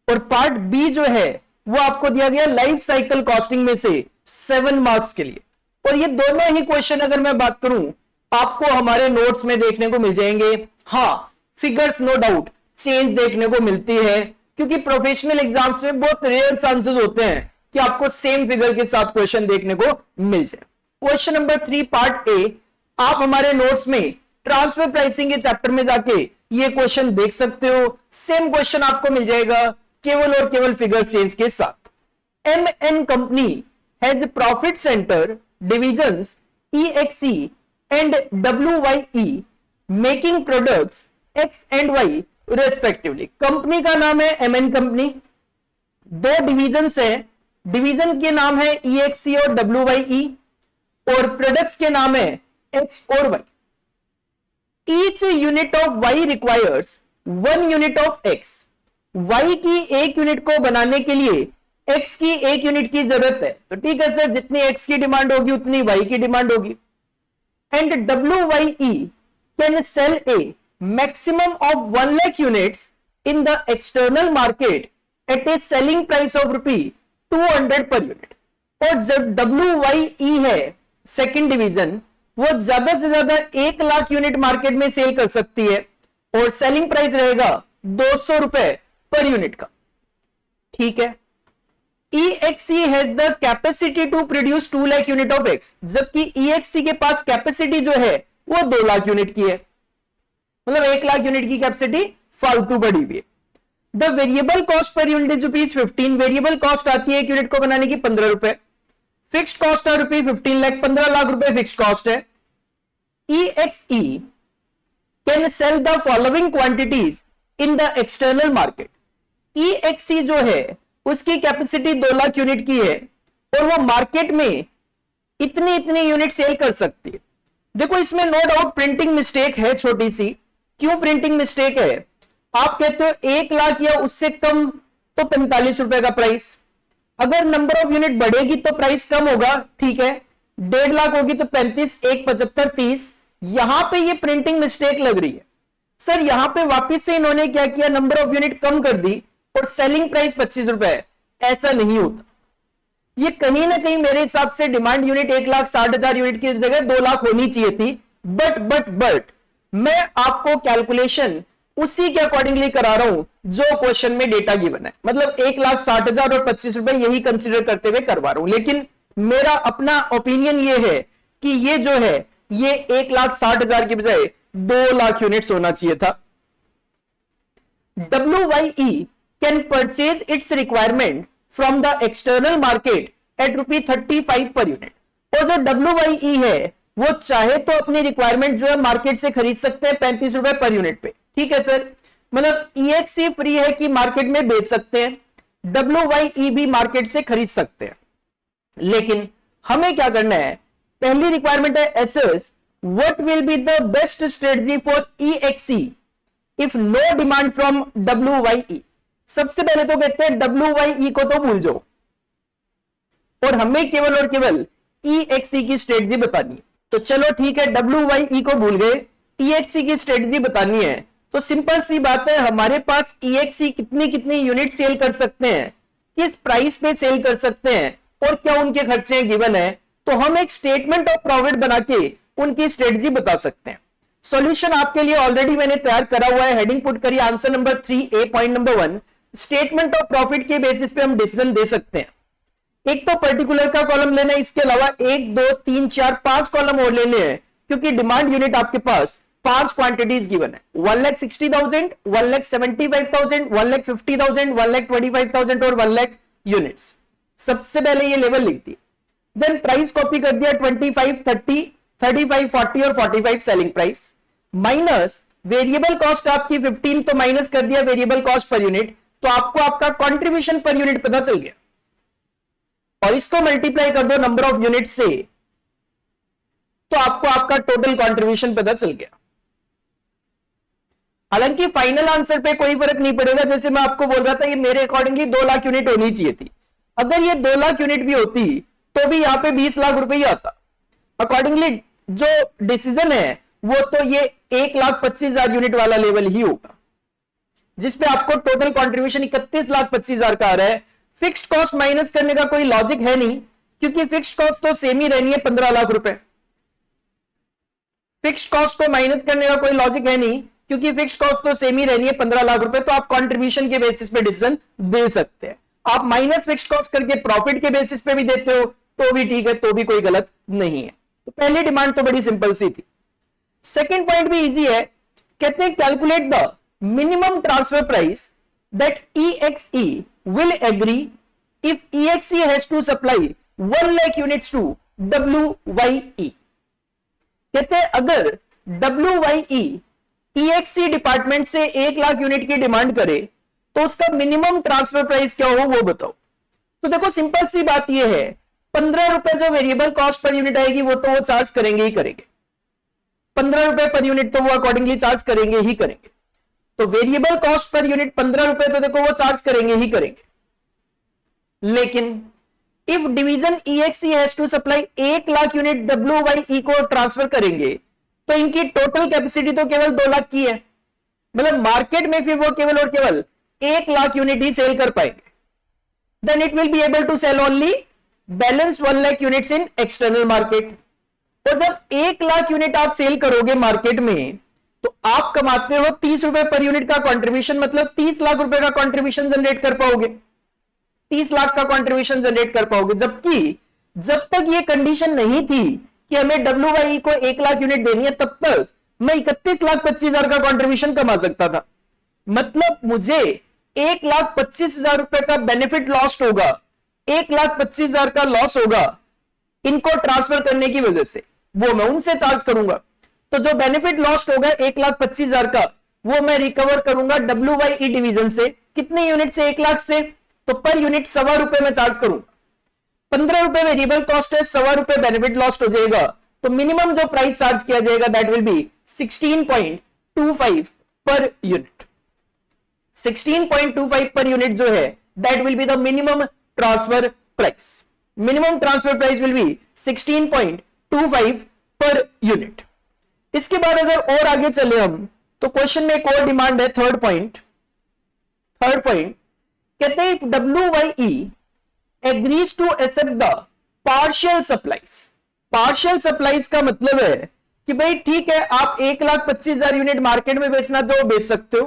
A: और पार्ट बी जो है वो आपको दिया गया लाइफ साइकिल कॉस्टिंग में से 7 मार्क्स के लिए। और ये दोनों ही क्वेश्चन अगर मैं बात करूं आपको हमारे नोट्स में देखने को मिल जाएंगे। हाँ, फिगर्स नो डाउट चेंज देखने को मिलती है, क्योंकि प्रोफेशनल एग्जाम्स में बहुत रेयर चांसेस होते हैं कि आपको सेम फिगर के साथ क्वेश्चन देखने को मिल जाए। क्वेश्चन नंबर 3 पार्ट ए, आप हमारे नोट्स में ट्रांसफर प्राइसिंग के चैप्टर में जाके ये क्वेश्चन देख सकते हो। सेम क्वेश्चन आपको मिल जाएगा, केवल और केवल फिगर चेंज के साथ। MN company has profit centre divisions EXE and WYE making products X and Y respectively. Company का नाम है MN कंपनी, 2 डिविजन्स है, डिवीजन के नाम है EXE और WYE, और प्रोडक्ट्स के नाम है X और Y। Each unit of Y requires 1 unit of X। Y की 1 यूनिट को बनाने के लिए X की 1 यूनिट की जरूरत है। तो ठीक है सर, जितनी X की डिमांड होगी उतनी Y की डिमांड होगी। And WYE can sell A maximum of 1 lakh units in the external market at A selling price of ₹200 per unit. और जब WYE है सेकेंड डिवीजन, वो ज्यादा से ज्यादा 1 लाख यूनिट मार्केट में सेल कर सकती है और सेलिंग प्राइस रहेगा 200 रुपए पर यूनिट का। ठीक है। EXC has the capacity to produce 2 lakh unit of X, जबकि EXC के पास कैपेसिटी जो है वो 2 लाख यूनिट की है, मतलब 1 लाख यूनिट की कैपेसिटी फालतू बढ़ी हुई है। The variable cost per unit is ₹15। Variable cost आती है एक यूनिट को बनाने की 15 रुपए। फिक्स्ड कॉस्ट है ₹15 लाख, 15 लाख रुपए फिक्स्ड कॉस्ट है। EXE can sell the following quantities in the external market. EXE जो है उसकी कैपेसिटी 2 लाख यूनिट की है और वो मार्केट में इतनी इतनी यूनिट सेल कर सकती है। देखो इसमें नो डाउट प्रिंटिंग मिस्टेक है छोटी सी। क्यों प्रिंटिंग मिस्टेक है? आप कहते हो 1 लाख या उससे कम तो 45 रुपए का प्राइस, अगर नंबर ऑफ यूनिट बढ़ेगी तो प्राइस कम होगा, ठीक है। 1.5 लाख होगी तो 35, 1, 75, 30। यहां पे ये प्रिंटिंग मिस्टेक लग रही है सर। यहां पे वापिस से इन्होंने क्या किया, नंबर ऑफ यूनिट कम कर दी और सेलिंग प्राइस 25 रुपए है। ऐसा नहीं होता। ये कहीं ना कहीं मेरे हिसाब से डिमांड यूनिट 1,60,000 यूनिट की जगह 2 लाख होनी चाहिए थी। बट मैं आपको कैलकुलेशन उसी के अकॉर्डिंगली करा रहा हूं जो क्वेश्चन में डेटा गिवन है, मतलब 1,60,000 और 25 रुपए यही कंसीडर करते हुए करवा रहा हूं। लेकिन मेरा अपना ओपिनियन ये है कि ये जो है ये 1,60,000 की बजाय 2 लाख यूनिट्स होना चाहिए था। WYE can purchase it's requirement from the external market at ₹35 per unit. और जो WYE है वो चाहे तो अपनी रिक्वायरमेंट जो है मार्केट से खरीद सकते हैं 35 रुपए पर यूनिट पे। ठीक है सर, मतलब EXC फ्री है कि मार्केट में बेच सकते हैं, WYE भी मार्केट से खरीद सकते हैं। लेकिन हमें क्या करना है, पहली रिक्वायरमेंट है assess what will be the best strategy for EXC if no demand from WYE। सबसे पहले तो कहते हैं WYE को तो भूल जाओ और हमें केवल और केवल EXC की स्ट्रेटजी बतानी है। तो चलो ठीक है, WYE को भूल गए, EXC की स्ट्रेटजी बतानी है। तो सिंपल सी बात है, हमारे पास EXC कितनी कितनी यूनिट सेल कर सकते हैं, किस प्राइस पे सेल कर सकते हैं और क्या उनके खर्चे गिवन है, तो हम एक स्टेटमेंट ऑफ प्रॉफिट बना के उनकी स्ट्रेटजी बता सकते हैं। सॉल्यूशन आपके लिए ऑलरेडी मैंने तैयार करा हुआ है, हेडिंग पुट करिए answer number 3A point number 1। Statement of profit के बेसिस पे हम डिसीजन दे सकते हैं। एक तो पर्टिकुलर का कॉलम लेना है, इसके अलावा 1, 2, 3, 4, 5 कॉलम और लेने हैं, क्योंकि डिमांड यूनिट आपके पास 5 क्वांटिटीज गिवन है, 1,60,000, 1,75,000, 1,50,000, 1,25,000 और 1 लाख यूनिट्स। सबसे पहले ये लेवल लिख दी, देन प्राइस कॉपी कर दिया 25, 30, 35, 40 और 45 selling price, minus variable cost आपकी 15, तो माइनस कर दिया वेरिएबल कॉस्ट पर यूनिट, तो आपको आपका कंट्रीब्यूशन पर यूनिट पता चल गया और इसको मल्टीप्लाई कर दो नंबर ऑफ यूनिट से, तो आपको आपका टोटल कंट्रीब्यूशन पता चल गया। हालांकि फाइनल आंसर पे कोई फर्क नहीं पड़ेगा, जैसे मैं आपको बोल रहा था ये मेरे अकॉर्डिंगली 2 लाख यूनिट होनी चाहिए थी। अगर ये 2 लाख यूनिट भी होती तो भी यहां पे 20 लाख रुपए ही आता। अकॉर्डिंगली जो डिसीजन है वो तो ये 1,25,000 यूनिट वाला लेवल ही होगा, जिसपे आपको टोटल कंट्रीब्यूशन 31,25,000 का आ रहा है। फिक्स्ड कॉस्ट माइनस करने का कोई लॉजिक है नहीं, क्योंकि फिक्स्ड कॉस्ट तो सेम ही रहनी है 15 लाख रुपए। फिक्स्ड कॉस्ट को माइनस करने का कोई लॉजिक है नहीं, क्योंकि फिक्स्ड कॉस्ट तो सेम ही रहनी है 15 लाख रुपए। तो आप कंट्रीब्यूशन के बेसिस पे डिसीजन दे सकते हैं। आप माइनस फिक्स्ड कॉस्ट करके प्रॉफिट के बेसिस पे भी देते हो तो भी ठीक है, तो भी कोई गलत नहीं है। तो पहली डिमांड तो बड़ी सिंपल सी थी। सेकेंड पॉइंट भी इजी है, कहते हैं calculate the minimum transfer price that EXE will agree if EXE has to supply 1 lakh units to WYE। कहते हैं अगर WYE EXE डिपार्टमेंट से 1 लाख यूनिट की डिमांड करे तो उसका मिनिमम ट्रांसफर प्राइस क्या हो वो बताओ। तो देखो सिंपल सी बात यह है, 15 रुपए जो वेरिएबल कॉस्ट पर यूनिट आएगी वो तो वो चार्ज करेंगे ही करेंगे, 15 रुपए पर यूनिट तो वो अकॉर्डिंगली चार्ज करेंगे ही करेंगे। तो वेरिएबल कॉस्ट पर यूनिट 15 रुपए तो देखो वो चार्ज करेंगे ही करेंगे। लेकिन if division EXE has to supply 1 lakh unit WYE को ट्रांसफर करेंगे तो इनकी टोटल कैपेसिटी तो केवल 2 लाख की है, मतलब मार्केट में फिर वो केवल और केवल 1 लाख यूनिट ही सेल कर पाएंगे। Then it will be able to sell only balance 1 lakh units in external market. और जब 1 लाख यूनिट आप सेल करोगे मार्केट में तो आप कमाते हो 30 रुपए पर यूनिट का कंट्रीब्यूशन, मतलब 30 लाख रुपए का कंट्रीब्यूशन जनरेट कर पाओगे, 30 लाख का कंट्रीब्यूशन जनरेट कर पाओगे। जबकि जब तक ये कंडीशन नहीं थी कि हमें WYE को 1 लाख यूनिट देनी है, तब तक मैं 31,25,000 का कंट्रीब्यूशन कमा सकता था। मतलब मुझे 1,25,000 रुपए का बेनिफिट लॉस्ट होगा, 1,25,000 का लॉस होगा इनको ट्रांसफर करने की वजह से, वो मैं उनसे चार्ज करूंगा। तो जो बेनिफिट लॉस्ट होगा 1,25,000 का, वो मैं रिकवर करूंगा WYE डिवीजन से। कितने यूनिट से? 1 लाख से। तो पर यूनिट 1.25 रुपए में चार्ज करूंगा। 15 रुपए वेरिएबल कॉस्ट है, 1.25 रुपए बेनिफिट लॉस्ट हो जाएगा। तो मिनिमम जो प्राइस चार्ज किया जाएगा that will B 16.25 per unit. 16.25 per unit जो है that will be the minimum transfer price. Minimum transfer price will be 16.25 per unit. इसके बाद अगर और आगे चले हम तो क्वेश्चन में एक और डिमांड है, थर्ड पॉइंट कहते हैं WYE agrees to accept the partial supplies. Partial supplies का मतलब है कि भाई ठीक है, आप 1,25,000 यूनिट मार्केट में बेचना तो बेच सकते हो,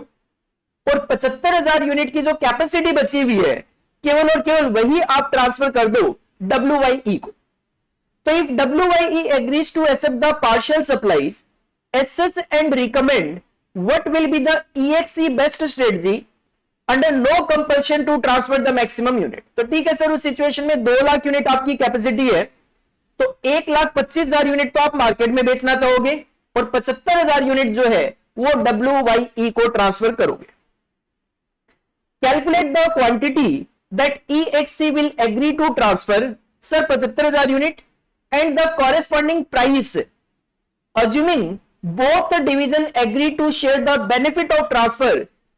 A: और 75,000 यूनिट की जो कैपेसिटी बची हुई है केवल और केवल वही आप ट्रांसफर कर दो WYE को। तो if WYE agrees to accept the partial supplies, assess and recommend what will be the EXE best strategy under no compulsion to transfer the maximum unit। तो ठीक है सर, उस सिचुएशन में 2 लाख यूनिट आपकी कैपेसिटी है, तो 1,25,000 यूनिट तो आप मार्केट में बेचना चाहोगे और 75,000 यूनिट जो है वो WYE को ट्रांसफर करोगे। Calculate the quantity that EXE will agree to transfer. Sir 75,000 unit and the corresponding price, assuming both the division agree to share the benefit of transfer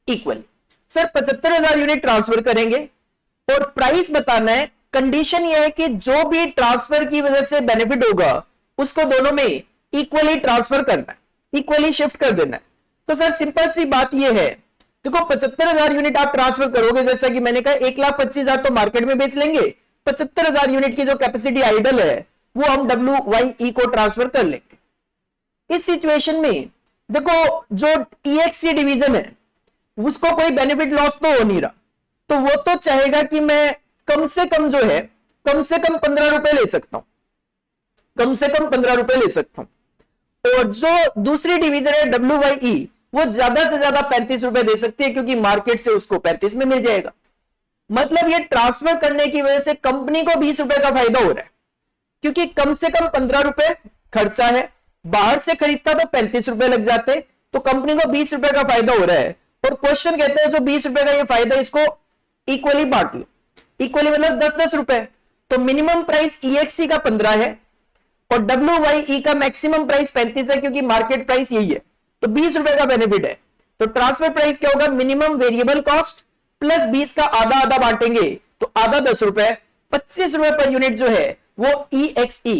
A: equally। Sir 75,000 unit transfer करेंगे और price बताना है। Condition यह है कि जो भी transfer की वजह से बेनिफिट होगा उसको दोनों में इक्वली ट्रांसफर करना है, इक्वली शिफ्ट कर देना है। तो सर सिंपल सी बात यह है, देखो 75,000 यूनिट आप ट्रांसफर करोगे, जैसा कि मैंने कहा 1,25,000 तो मार्केट में बेच लेंगे, 75,000 यूनिट की जो कैपेसिटी आइडल है वो हम WYE को ट्रांसफर कर लेंगे। इस सिचुएशन में देखो जो EXE डिवीजन है उसको कोई बेनिफिट लॉस तो हो नहीं रहा, तो वो तो चाहेगा कि मैं कम से कम जो है कम से कम 15 रुपए ले सकता हूं, कम से कम 15 रुपए ले सकता हूं। और जो दूसरी डिवीजन है WYE वो ज्यादा से ज्यादा 35 रुपए दे सकती है, क्योंकि मार्केट से उसको 35 में मिल जाएगा। मतलब ये ट्रांसफर करने की वजह से कंपनी को 20 रुपए का फायदा हो रहा है, क्योंकि कम से कम 15 रुपए खर्चा है, बाहर से खरीदता तो 35 रुपए लग जाते, तो कंपनी को 20 रुपए का फायदा हो रहा है। और क्वेश्चन कहते हैं जो 20 रुपए का ये फायदा इसको इक्वली बांट लो, इक्वली मतलब 10-10 रुपए। तो मिनिमम प्राइस EXE का 15 है और WYE का मैक्सिमम प्राइस 35 है, क्योंकि मार्केट प्राइस यही है, तो 20 रुपए का बेनिफिट है। तो ट्रांसफर प्राइस क्या होगा? मिनिमम वेरिएबल कॉस्ट प्लस 20 का आधा आधा बांटेंगे तो आधा 10 रुपए, 25 रुपए पर यूनिट जो है वो EXE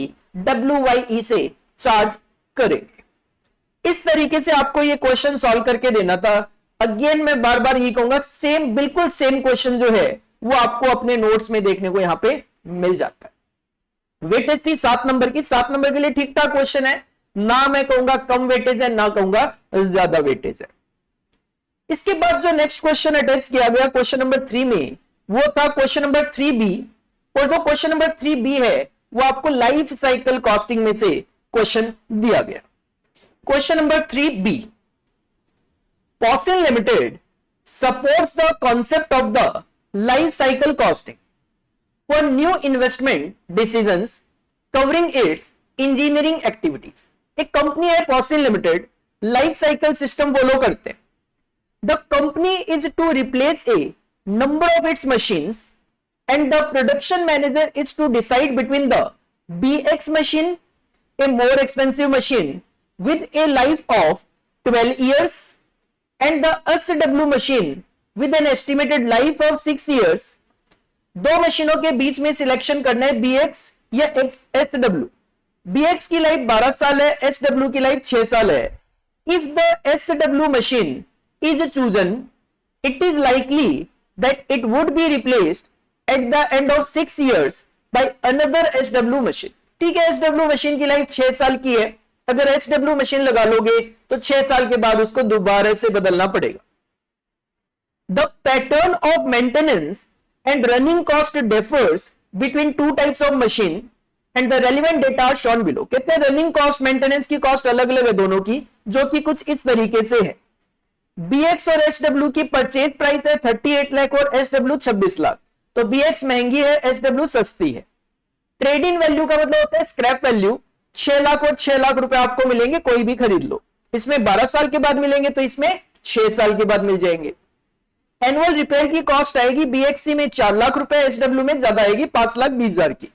A: WYE से चार्ज करेंगे। इस तरीके से आपको ये क्वेश्चन सॉल्व करके देना था। अगेन मैं बार बार ये कहूंगा, सेम बिल्कुल सेम क्वेश्चन जो है वो आपको अपने नोट्स में देखने को यहां पे मिल जाता है। वेटेज थी 7 नंबर की, 7 नंबर के लिए ठीक ठाक क्वेश्चन है, ना मैं कहूंगा कम वेटेज है ना कहूंगा ज्यादा वेटेज है। इसके बाद जो नेक्स्ट क्वेश्चन अटैच किया गया क्वेश्चन नंबर 3 में वो था क्वेश्चन नंबर 3B, और जो क्वेश्चन नंबर 3B है वो आपको लाइफ साइकिल कॉस्टिंग में से क्वेश्चन दिया गया। Question number 3B, POSCEN Limited supports the concept of the life cycle costing for new investment decisions covering its engineering activities। एक कंपनी है POSCEN Limited, life cycle system follow करते हैं। The company is to replace a number of its machines and the production manager is to decide between the BX machine, a more expensive machine with a life of 12 years, and the SW machine with an estimated life of 6 years। दो मशीनों के बीच में selection करना है BX या SW। BX की life 12 साल है, SW की लाइफ 6 साल है। If the SW machine is chosen, it is likely that it would be replaced at the end of 6 years by another SW machine। ठीक है, SW मशीन की लाइफ 6 साल की है, अगर SW मशीन लगा लोगे तो 6 साल के बाद उसको दोबारा से बदलना पड़ेगा। The pattern of maintenance and running cost differs between two types of machine and the relevant data shown below. कहते हैं रनिंग कॉस्ट, मेंटेनेंस की कॉस्ट अलग अलग है दोनों की, जो कि कुछ इस तरीके से है। BX और SW की परचेज प्राइस है 38 लाख और SW 26 लाख, तो BX महंगी है, SW सस्ती है। ट्रेड इन वैल्यू का मतलब होता है स्क्रैप वैल्यू, 6 लाख और 6 लाख रुपए आपको मिलेंगे, कोई भी खरीद लो। इसमें 12 साल के बाद मिलेंगे, तो इसमें 6 साल के बाद मिल जाएंगे। एनुअल रिपेयर की कॉस्ट आएगी BXC में 4 लाख रुपए, SW में ज्यादा आएगी 5,20,000 की।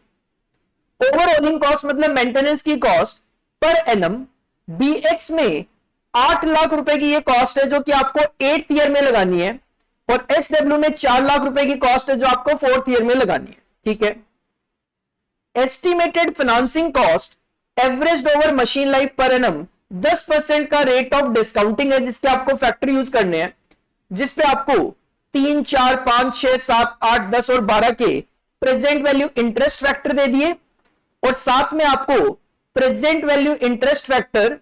A: ओवरऑलिंग कॉस्ट मतलब मेंटेनेंस की कॉस्ट पर एनम BX में 8 लाख रुपए की ये कॉस्ट है जो कि आपको 8th ईयर में लगानी है, और SW में 4 लाख रुपए की कॉस्ट है जो आपको 4th ईयर में लगानी है। ठीक है, estimated financing cost average over machine life per annum 10% का रेट ऑफ डिस्काउंटिंग है, जिसके आपको फैक्टर यूज करने हैं, जिसपे आपको 3, 4, 5, 6, 7, 8, 10 और 12 के प्रेजेंट वैल्यू इंटरेस्ट फैक्टर दे दिए, और साथ में आपको प्रेजेंट वैल्यू इंटरेस्ट फैक्टर,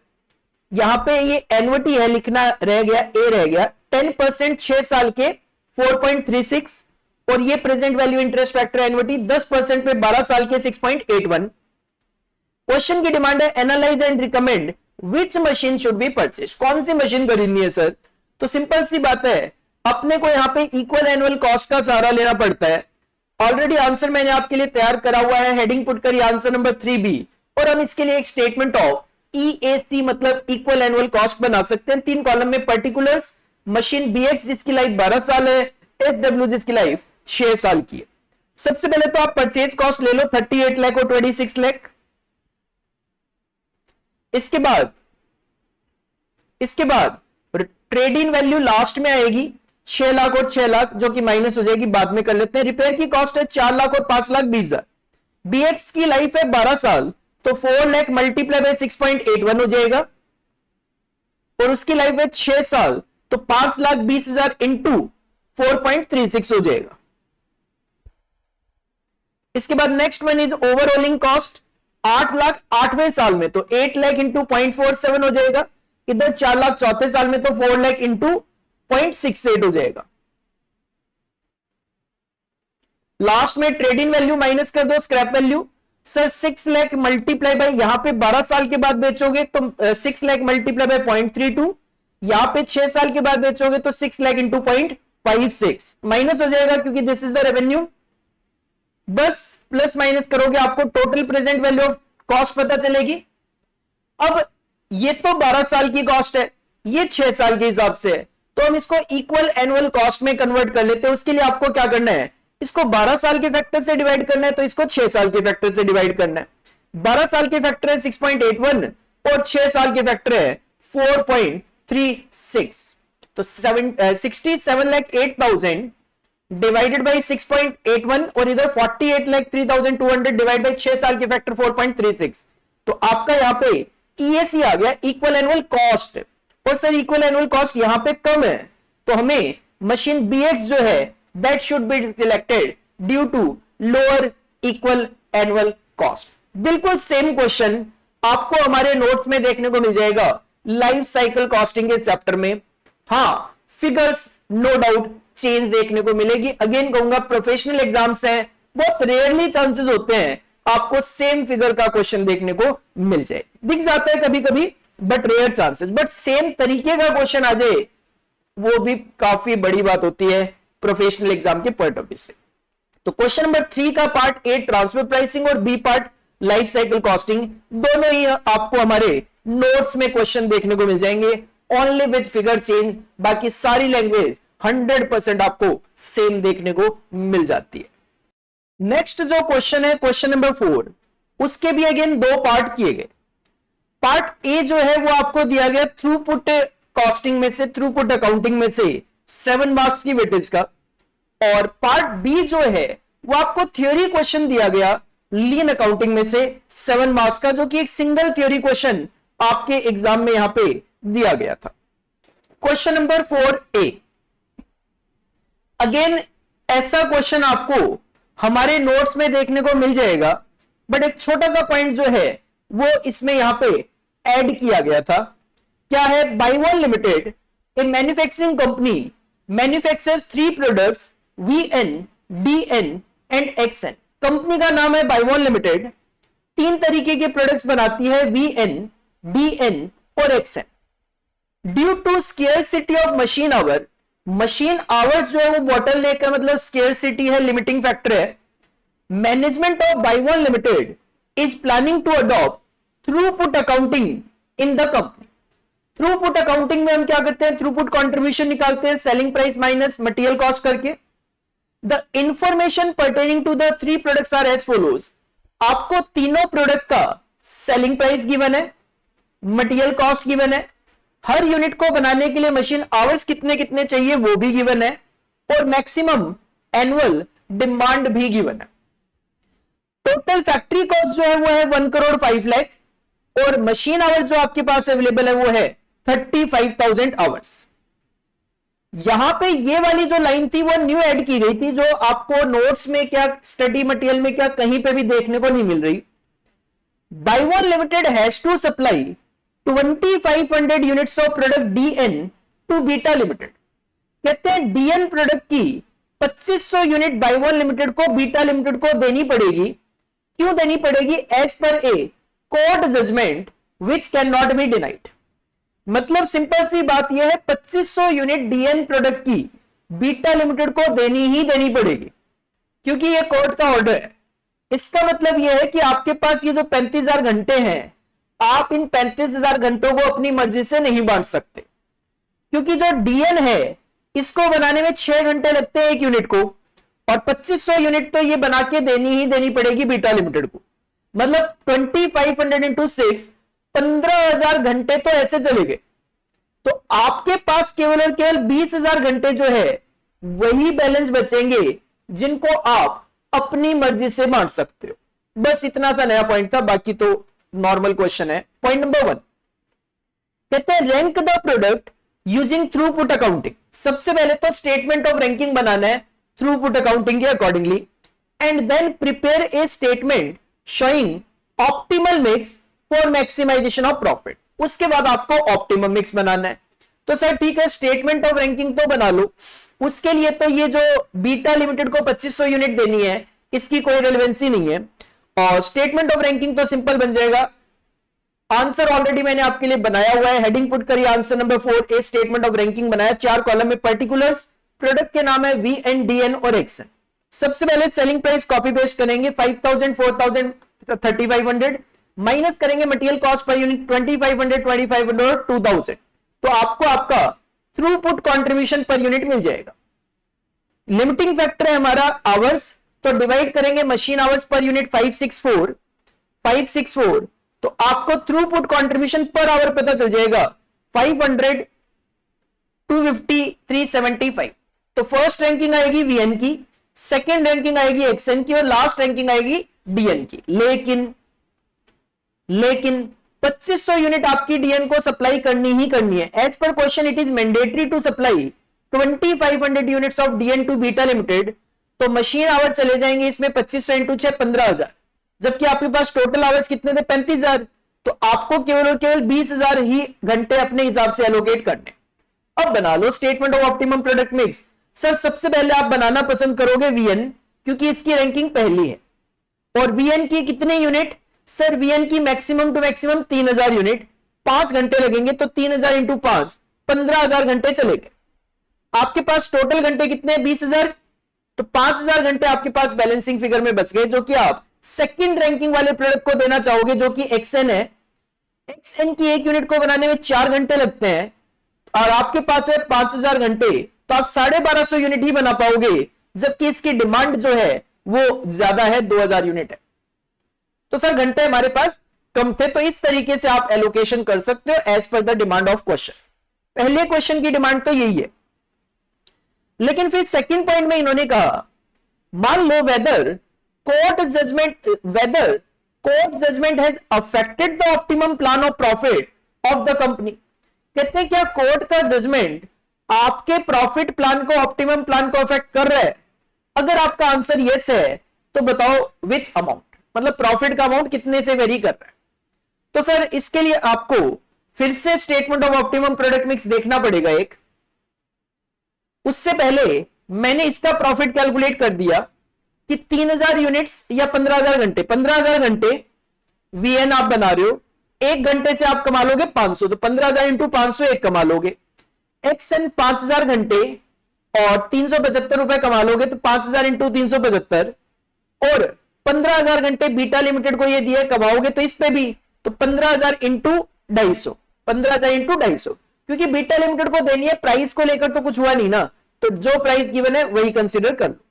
A: यहां पे ये एन्युटी है लिखना रह गया, ए रह गया, 10% 6 साल के 4.36, और ये present value interest factor annuity 10% पे 12 साल के 6.81। क्वेश्चन की डिमांड है analyse and recommend which machine should be purchase. कौन सी मशीन खरीदनी है सर? तो सिंपल सी बात है, अपने को यहां पे इक्वल एनुअल कॉस्ट का सहारा लेना पड़ता है। ऑलरेडी आंसर मैंने आपके लिए तैयार करा हुआ है, हेडिंग पुट करिए आंसर नंबर 3B, और हम इसके लिए एक स्टेटमेंट ऑफ EAC मतलब इक्वल एनुअल कॉस्ट बना सकते हैं। 3 कॉलम में पर्टिकुलर्स, मशीन BX जिसकी लाइफ 12 साल है, SW जिसकी लाइफ 6 साल की है। सबसे पहले तो आप परचेज कॉस्ट ले लो 38 लाख और 26 लाख। इसके बाद ट्रेड इन वैल्यू लास्ट में आएगी 6 लाख और 6 लाख, जो कि माइनस हो जाएगी, बाद में कर लेते हैं। रिपेयर की कॉस्ट है 4 लाख और 5,20,000। BX की लाइफ है 12 साल, तो 4 लाख मल्टीप्लाई बाय 6.81 हो जाएगा, और उसकी लाइफ है 6 साल, तो 5,20,000 इंटू 4.36 हो जाएगा। इसके बाद next one is overhauling cost, 8 lakh 8वें साल में, तो 8 लाख इंटू 0.47 हो जाएगा। इधर 4 लाख 4थे साल में, तो 4 लाख इंटू 0.68 हो जाएगा। लास्ट में ट्रेड इन वैल्यू माइनस कर दो scrap value. Sir 6 lakh multiply by, यहां पे 12 साल के बाद बेचोगे तो 6 लाख मल्टीप्लाई बाय 0.32, यहां पे 6 साल के बाद बेचोगे तो 6 लाख इंटू 0.56 माइनस हो जाएगा, क्योंकि दिस इज द रेवेन्यू। बस प्लस माइनस करोगे आपको total present value of cost पता चलेगी। अब ये तो 12 साल की कॉस्ट है, ये 6 साल के हिसाब से है, तो हम इसको इक्वल एनुअल कॉस्ट में कन्वर्ट कर लेते हैं। उसके लिए आपको क्या करना है, इसको 12 साल के फैक्टर से डिवाइड करना है, तो इसको 6 साल के फैक्टर से डिवाइड करना है। 12 साल के फैक्टर है 6.81 और 6 साल के फैक्टर है 4.36, तो 67,08,000 डिवाइडेड बाई 6.81, और इधर 48,03,200 डिवाइड बाई 6 साल के फैक्टर 4.36, तो आपका यहां पे EAC आ गया, इक्वल एनुअल कॉस्ट। और सर इक्वल एनुअल कॉस्ट यहां पे कम है, तो हमें मशीन BX जो है that should be selected due to lower equal annual cost. बिल्कुल सेम क्वेश्चन आपको हमारे नोट्स में देखने को मिल जाएगा लाइफ साइकिल कॉस्टिंग के चैप्टर में। हाँ, फिगर्स नो डाउट चेंज देखने को मिलेगी। अगेन कहूंगा प्रोफेशनल एग्जाम्स हैं, बहुत रेयरली चांसेस होते हैं आपको सेम फिगर का क्वेश्चन देखने को मिल जाए। दिख जाता है कभी कभी, but rare chances, but same तरीके का क्वेश्चन आ जाए वो भी काफी बड़ी बात होती है प्रोफेशनल एग्जाम के पॉइंट ऑफ व्यू से। तो क्वेश्चन नंबर 3 का पार्ट A ट्रांसफर प्राइसिंग और B part life cycle costing, दोनों ही आपको हमारे नोट्स में क्वेश्चन देखने को मिल जाएंगे, ओनली विद फिगर चेंज। बाकी सारी लैंग्वेज 100% आपको सेम देखने को मिल जाती है। नेक्स्ट जो क्वेश्चन है क्वेश्चन नंबर 4, उसके भी अगेन 2 पार्ट किए गए। पार्ट A जो है वो आपको दिया गया थ्रूपुट कॉस्टिंग में से, थ्रूपुट अकाउंटिंग में से 7 मार्क्स की वेटेज का, और पार्ट B जो है वो आपको थ्योरी क्वेश्चन दिया गया लीन अकाउंटिंग में से 7 मार्क्स का, जो कि एक सिंगल थ्योरी क्वेश्चन आपके एग्जाम में यहां पे दिया गया था। क्वेश्चन नंबर 4A, अगेन ऐसा क्वेश्चन आपको हमारे नोट्स में देखने को मिल जाएगा बट एक छोटा सा पॉइंट जो है वो इसमें यहां पे ऐड किया गया था। क्या है? Bywon limited, a manufacturing company, manufactures 3 products VN, DN and XN। Company का नाम है बाइवॉन लिमिटेड, 3 तरीके के प्रोडक्ट्स बनाती है, VN, DN और XN। Due to scarcity of machine hour, machine hours जो है वो बॉटलनेक का मतलब स्केयरसिटी है, लिमिटिंग फैक्टर है। Management of Bywon limited is planning to adopt throughput accounting in the company. Throughput accounting में हम क्या करते हैं? थ्रूपुट कंट्रीब्यूशन निकालते हैं, selling price minus material cost करके। The information pertaining to the 3 products are as follows. आपको तीनों प्रोडक्ट का सेलिंग प्राइस गिवन है, मटेरियल कॉस्ट गिवन है, हर यूनिट को बनाने के लिए मशीन आवर्स कितने कितने चाहिए वो भी गिवन है, और मैक्सिमम एनुअल डिमांड भी गिवन है। टोटल फैक्ट्री कॉस्ट जो है वो है 1 करोड़ 5 लाख, और मशीन आवर्स जो आपके पास अवेलेबल है वो है 35,000 आवर्स। यहां पे ये वाली जो लाइन थी वो न्यू ऐड की गई थी, जो आपको नोट्स में क्या, स्टडी मटेरियल में क्या, कहीं पे भी देखने को नहीं मिल रही। Bywon limited has to supply 2500 units of product DN to beta limited. कहते हैं DN प्रोडक्ट की 2500 यूनिट बाइवॉन लिमिटेड को बीटा लिमिटेड को देनी पड़ेगी। क्यों देनी पड़ेगी? As per a court judgement which can not be denied. मतलब सिंपल सी बात यह है, 2500 यूनिट DN प्रोडक्ट की बीटा लिमिटेड को देनी ही देनी पड़ेगी, क्योंकि यह कोर्ट का ऑर्डर है। इसका मतलब यह है कि आपके पास ये जो 35,000 घंटे हैं, आप इन 35,000 घंटों को अपनी मर्जी से नहीं बांट सकते, क्योंकि जो DN है इसको बनाने में 6 घंटे लगते हैं एक यूनिट को, और 2500 यूनिट तो ये बना के देनी ही देनी पड़ेगी बीटा लिमिटेड को। मतलब 2500 इंटू 6, 15,000 घंटे तो ऐसे चले गए। तो आपके पास केवल और केवल 20,000 घंटे जो है वही बैलेंस बचेंगे, जिनको आप अपनी मर्जी से बांट सकते हो। बस इतना सा नया पॉइंट था, बाकी तो नॉर्मल क्वेश्चन है। पॉइंट नंबर 1 कहते हैं rank the product using throughput accounting. सबसे पहले तो स्टेटमेंट ऑफ रैंकिंग बनाना है थ्रूपुट अकाउंटिंग के accordingly, and then prepare a statement showing optimal mix for maximization of profit. उसके बाद आपको ऑप्टिमम मिक्स बनाना है। तो सर ठीक है, स्टेटमेंट ऑफ रैंकिंग तो बना लो, उसके लिए तो ये जो बीटा लिमिटेड को 2500 यूनिट देनी है इसकी कोई रेलेवेंसी नहीं है, और स्टेटमेंट ऑफ रैंकिंग तो सिंपल बन जाएगा। आंसर ऑलरेडी मैंने आपके लिए बनाया हुआ है, हेडिंग पुट करिए answer number 4 A statement of ranking बनाया, 4 कॉलम में पर्टिकुलर्स, प्रोडक्ट के नाम है VN, DN और XN। सबसे पहले सेलिंग प्राइस कॉपी पेस्ट करेंगे, 5,000, 4,000, 3,500 माइनस करेंगे मटेरियल कॉस्ट पर यूनिट 2,500, 2,500 और 2,000, तो आपको आपका थ्रूपुट कंट्रीब्यूशन पर यूनिट मिल जाएगा। लिमिटिंग फैक्टर है हमारा आवर्स, तो डिवाइड करेंगे मशीन आवर्स पर यूनिट 564, तो आपको थ्रूपुट कंट्रीब्यूशन पर आवर पता चल जाएगा 500, 250, 375। तो फर्स्ट रैंकिंग आएगी VN की, सेकेंड रैंकिंग आएगी XN की, और लास्ट रैंकिंग आएगी DN की। लेकिन 2500 यूनिट आपकी DN को सप्लाई करनी ही करनी है। As per question it is mandatory to supply 2500 units of DN to beta limited. तो मशीन आवर चले जाएंगे इसमें 2500 इंटू 6, 15,000, जबकि आपके पास टोटल आवर्स कितने थे? 35,000। तो आपको केवल और केवल 20,000 ही घंटे अपने हिसाब से एलोकेट करने। अब बना लो statement of optimum product mix. Sir सबसे पहले आप बनाना पसंद करोगे VN, क्योंकि इसकी रैंकिंग पहली है, और VN की कितने यूनिट? सर VN की मैक्सिमम टू मैक्सिमम 3,000 यूनिट, 5 घंटे लगेंगे, तो 3,000 इंटू 5, 15,000 घंटे चलेंगे। आपके पास टोटल घंटे कितने? 20,000, तो 5,000 घंटे आपके पास बैलेंसिंग फिगर में बच गए, जो कि आप सेकंड रैंकिंग वाले प्रोडक्ट को देना चाहोगे, जो कि XN है। XN की एक यूनिट को बनाने में 4 घंटे लगते हैं, और आपके पास है 5,000 घंटे, तो आप 1250 यूनिट ही बना पाओगे, जबकि इसकी डिमांड जो है वो ज्यादा है, 2,000 यूनिट है। तो सर घंटे हमारे पास कम थे, तो इस तरीके से आप एलोकेशन कर सकते हो as per the demand of question. पहले क्वेश्चन की डिमांड तो यही है, लेकिन फिर सेकंड पॉइंट में इन्होंने कहा मान लो whether court judgement has affected the optimum plan of profit of the company. कहते हैं क्या कोर्ट का जजमेंट आपके प्रॉफिट प्लान को, ऑप्टिमम प्लान को अफेक्ट कर रहा है? अगर आपका आंसर यस है तो बताओ विच अमाउंट, मतलब प्रॉफिट का अमाउंट कितने से वेरी कर रहा है। तो सर इसके लिए आपको फिर से statement of optimum product mix देखना पड़ेगा एक। उससे पहले मैंने इसका प्रॉफिट कैलकुलेट कर दिया कि 3000 यूनिट्स या 15000 घंटे, 15000 घंटे वीएन आप बना रहे हो, एक घंटे से आप कमा लोगे 500, तो 15000 इंटू 500 एक कमा लोगे। एक्सएन 5000 घंटे और 375 रुपए कमा लोगे, तो 5000 इंटू 375 और 15000 घंटे बीटा लिमिटेड को ये दिए कमाओगे, तो इस पे भी तो 15000 इंटू 250, 15000 इंटू 250, क्योंकि बीटा लिमिटेड को देनी है, प्राइस को लेकर तो कुछ हुआ नहीं ना, तो जो प्राइस गिवन है वही कंसीडर कर लो।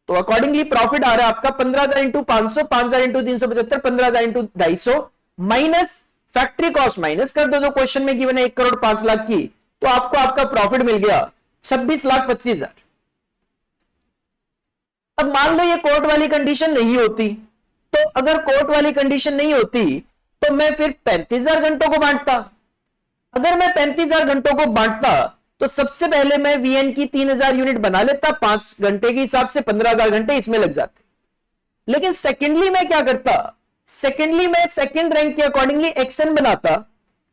A: तो अकॉर्डिंगली प्रॉफिट आ रहा है आपका 15000 into 500, 5000 into 375, 15000 into 250 minus factory cost minus कर दो जो क्वेश्चन में गिवन है 1 करोड़ 5 लाख की, तो आपको आपका प्रॉफिट मिल गया 26,25,000। अब मान लो ये कोर्ट वाली कंडीशन नहीं होती, तो अगर कोर्ट वाली कंडीशन नहीं होती तो मैं फिर 35,000 घंटों को बांटता। अगर मैं 35,000 घंटों को बांटता तो सबसे पहले मैं वीएन की 3000 यूनिट बना लेता, 5 घंटे के हिसाब से 15,000 घंटे इसमें लग जाते। लेकिन सेकेंडली मैं क्या करता, सेकेंडली मैं सेकेंड रैंक के अकॉर्डिंगली एक्सएन बनाता।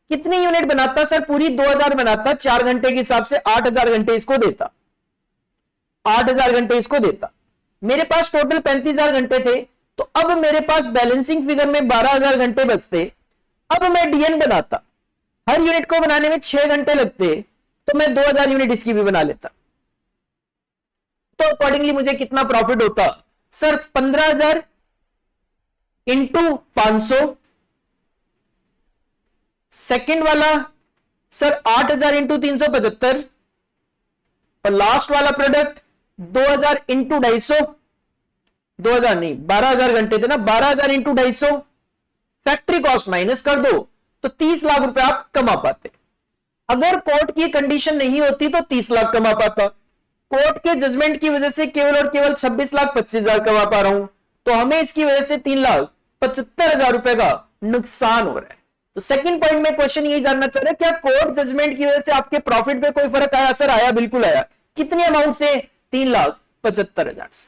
A: कितनी यूनिट बनाता सर, पूरी 2000 बनाता, 4 घंटे के हिसाब से 8000 घंटे इसको देता, 8000 घंटे इसको देता। मेरे पास टोटल 35,000 घंटे थे, तो अब मेरे पास बैलेंसिंग फिगर में 12,000 घंटे बचते। अब मैं डीएन बनाता, हर यूनिट को बनाने में 6 घंटे लगते, तो मैं 2000 यूनिट इसकी भी बना लेता। तो अकॉर्डिंगली मुझे कितना प्रॉफिट होता सर, 15,000 इंटू 500, सेकेंड वाला सर 8,000 इंटू 375 और लास्ट वाला प्रोडक्ट 2000 इंटू 250, 2000 नहीं 12,000 घंटे थे ना, 12,000 इंटू 250 फैक्ट्री कॉस्ट माइनस कर दो तो 30 लाख रुपए आप कमा पाते। अगर कोर्ट की कंडीशन नहीं होती तो 30 लाख कमा पाता। कोर्ट के जजमेंट की वजह से केवल और केवल 26,25,000 कमा पा रहा हूं, तो हमें इसकी वजह से 3,75,000 रुपए का नुकसान हो रहा है। तो सेकंड पॉइंट में क्वेश्चन यही जानना चाह रहा है, क्या कोर्ट जजमेंट की वजह से आपके प्रॉफिट पे कोई फर्क आया? सर आया, बिल्कुल आया। कितने अमाउंट से? 3,75,000 से।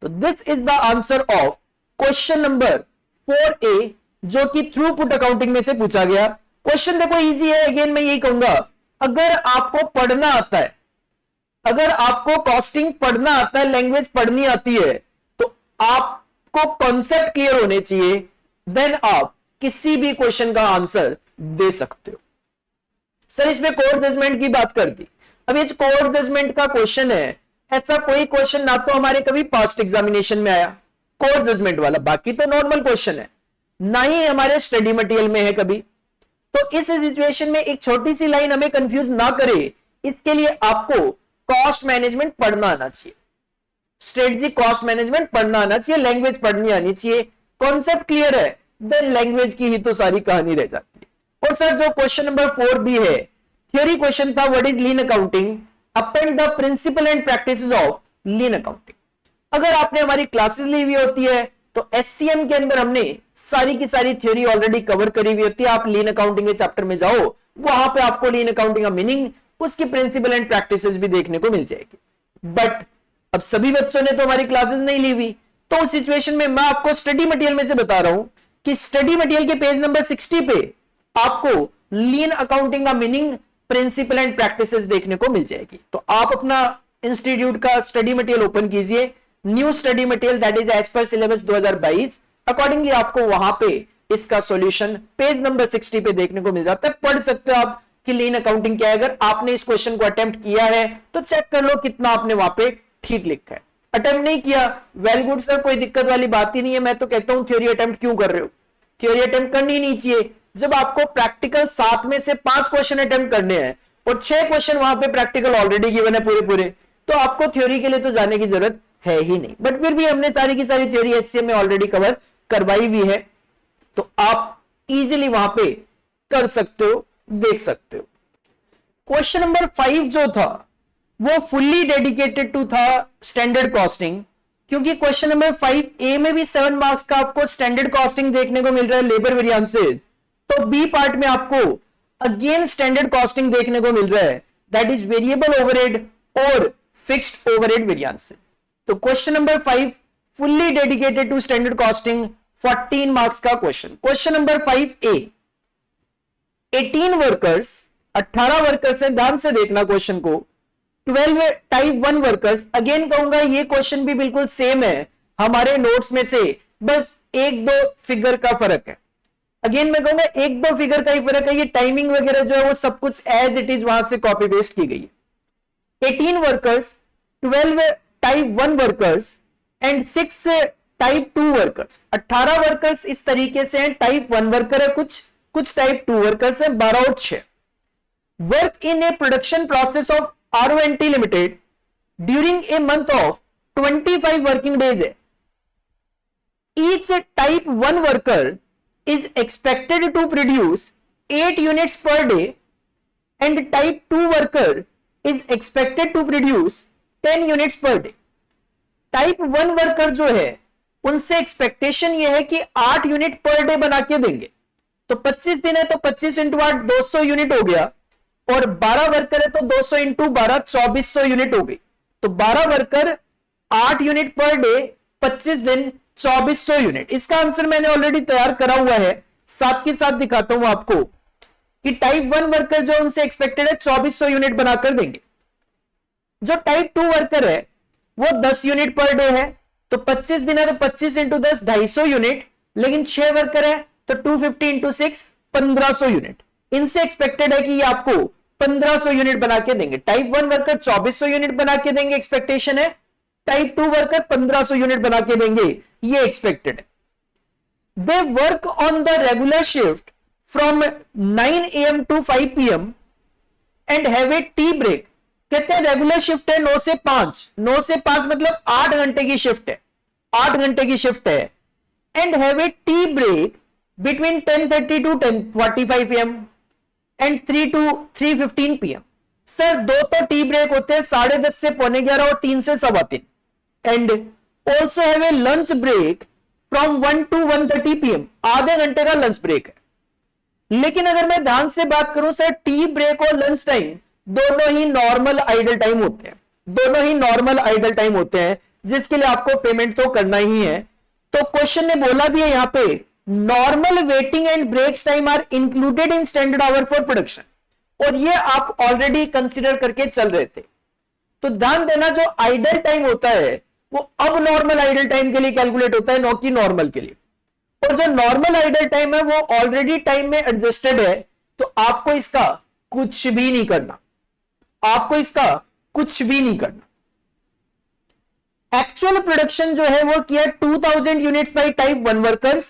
A: तो this is the answer of question number 4A, जो कि थ्रूपुट अकाउंटिंग में से पूछा गया। क्वेश्चन देखो इजी है, अगेन मैं यही कहूंगा, अगर आपको पढ़ना आता है, अगर आपको कॉस्टिंग पढ़ना आता है, लैंग्वेज पढ़नी आती है, तो आपको कॉन्सेप्ट क्लियर होने चाहिए, देन आप किसी भी क्वेश्चन का आंसर दे सकते हो। सर इसमें कोर्ट जजमेंट की बात कर दी, अब ये कोर्ट जजमेंट का क्वेश्चन है, ऐसा कोई क्वेश्चन ना तो हमारे कभी पास्ट एग्जामिनेशन में आया कोर्ट जजमेंट वाला, बाकी तो नॉर्मल क्वेश्चन है, ना ही हमारे स्टडी मटेरियल में है कभी। तो इस सिचुएशन में एक छोटी सी लाइन हमें कंफ्यूज ना करे, इसके लिए आपको कॉस्ट मैनेजमेंट पढ़ना आना चाहिए, स्ट्रेटजी कॉस्ट मैनेजमेंट पढ़ना आना चाहिए, लैंग्वेज पढ़नी आनी चाहिए, कॉन्सेप्ट क्लियर है, देन लैंग्वेज की ही तो सारी कहानी रह जाती है। और सर जो क्वेश्चन नंबर 4B है, थ्योरी क्वेश्चन था, what is lean accounting, append the principle and practices of lean accounting. अगर आपने हमारी क्लासेस ली हुई होती है तो एससीएम के अंदर हमने सारी की सारी थ्योरी ऑलरेडी कवर करी हुई होती है। आप लीन अकाउंटिंग के चैप्टर में जाओ, वहां पे आपको लीन अकाउंटिंग का मीनिंग, उसकी प्रिंसिपल एंड प्रैक्टिसेस भी देखने को मिल जाएगी। बट अब सभी बच्चों ने तो हमारी क्लासेस नहीं ली हुई, तो उस सिचुएशन में मैं आपको स्टडी मटेरियल में से बता रहा हूं कि स्टडी मटेरियल के पेज नंबर 60 पे आपको लीन अकाउंटिंग का मीनिंग, प्रिंसिपल एंड प्रैक्टिसेस देखने को मिल जाएगी। तो आप अपना इंस्टीट्यूट का स्टडी मटेरियल ओपन कीजिए, new study material that is as per syllabus 2022, accordingly आपको वहां पे इसका सॉल्यूशन पेज नंबर 60 पे देखने को मिल जाता है। पढ़ सकते हो आप कि लीन अकाउंटिंग क्या है। अगर आपने इस क्वेश्चन को अटेम्प्ट किया है तो चेक कर लो कितना आपने वहां पे ठीक लिखा है। अटेम्प्ट नहीं किया, वेल गुड सर, कोई दिक्कत वाली बात ही नहीं है। मैं तो कहता हूं थ्योरी अटेम्प्ट क्यों कर रहे हो, थ्योरी अटेम्प्ट करनी नहीं चाहिए। जब आपको प्रैक्टिकल 7 में से 5 क्वेश्चन अटेम्प्ट करने हैं और 6 क्वेश्चन वहां पे प्रैक्टिकल ऑलरेडी गिवन है पूरे, तो आपको थ्योरी के लिए तो जाने की जरूरत है ही नहीं। बट फिर भी हमने सारी की सारी थ्योरी एससीएम में ऑलरेडी कवर करवाई हुई है, तो आप इजीली वहां पे कर सकते हो, देख सकते हो। क्वेश्चन नंबर 5 जो था वो फुल्ली डेडिकेटेड टू था स्टैंडर्ड कॉस्टिंग, क्योंकि क्वेश्चन नंबर 5A में भी 7 मार्क्स का आपको स्टैंडर्ड कॉस्टिंग देखने को मिल रहा है, लेबर वेरिएंसेस। तो बी पार्ट में आपको अगेन स्टैंडर्ड कॉस्टिंग देखने को मिल रहा है, दैट इज वेरिएबल ओवरहेड और फिक्स्ड ओवरहेड वेरिएंसेस। तो question number 5 fully dedicated to standard costing, 14 marks का question. Question number 5A, 18 workers, 18 workers है, ध्यान से देखना क्वेश्चन को। 12 टाइप 1 वर्कर्स, अगेन कहूंगा ये क्वेश्चन भी बिल्कुल सेम है हमारे नोट्स में से, बस एक दो फिगर का फर्क है। अगेन मैं कहूंगा एक दो फिगर का ही फर्क है, ये टाइमिंग वगैरह जो है वो सब कुछ एज इट इज वहां से कॉपी पेस्ट की गई है। 18 workers, 12 type 1 workers and 6 type 2 workers. 18 workers इस तरीके से हैं, टाइप 1 वर्कर है कुछ टाइप 2 वर्कर्स है, 12 और 6। Work in a production process of RONT limited during a month of 25 working days है। Each type 1 worker is expected to produce 8 units per day and type 2 worker is expected to produce 10 units per day. Type 1 worker जो है उनसे expectation ये है कि 8 unit per day बना के देंगे, तो 25 दिन है तो 25 इंटू 8 200 यूनिट हो गया, और 12 वर्कर है तो 200 इंटू 12 2400 यूनिट हो गई। तो 12 वर्कर 8 यूनिट पर डे, 25 दिन 2400 यूनिट। इसका आंसर मैंने ऑलरेडी तैयार करा हुआ है, साथ के साथ दिखाता हूं आपको कि टाइप 1 वर्कर जो उनसे एक्सपेक्टेड है 2400 यूनिट बनाकर देंगे। जो टाइप 2 वर्कर है वो 10 यूनिट पर डे है, तो 25 दिन है तो 25 इंटू 10 250 यूनिट, लेकिन 6 वर्कर है तो 250 इंटू 6 1500 यूनिट। इनसे एक्सपेक्टेड है कि ये आपको 1500 यूनिट बना के देंगे। टाइप 1 वर्कर 2400 यूनिट बना के देंगे एक्सपेक्टेशन है, टाइप 2 वर्कर 1500 यूनिट बना के देंगे, ये एक्सपेक्टेड है। They work on the regular shift from 9 AM to 5 PM and have a tea break. कहते हैं रेगुलर शिफ्ट है 9 से 5, 9 से 5 मतलब 8 घंटे की शिफ्ट है, 8 घंटे की शिफ्ट है। And have a tea break between 10:30 to 10:45 PM and 3 to 3:15 PM। Sir दो तो टी ब्रेक होते हैं 10:30 से 11:15 और 3 से 3:15, and also have a lunch break from 1 to 1:30 PM, आधे घंटे का लंच ब्रेक है। लेकिन अगर मैं ध्यान से बात करूं सर, टी ब्रेक और लंच टाइम दोनों ही नॉर्मल आइडल टाइम होते हैं, दोनों ही नॉर्मल आइडल टाइम होते हैं, जिसके लिए आपको पेमेंट तो करना ही है। तो क्वेश्चन ने बोला भी है यहां पे, normal waiting and breaks time are included in standard hour for production, और ये आप ऑलरेडी कंसीडर करके चल रहे थे। तो ध्यान देना, जो आइडल टाइम होता है वो अब नॉर्मल आइडल टाइम के लिए कैलकुलेट होता है, नो कि नॉर्मल के लिए, और जो नॉर्मल आइडल टाइम है वो ऑलरेडी टाइम में एडजस्टेड है, तो आपको इसका कुछ भी नहीं करना, आपको इसका कुछ भी नहीं करना। एक्चुअल प्रोडक्शन जो है वो किया 2000 यूनिट्स बाई टाइप 1 वर्कर्स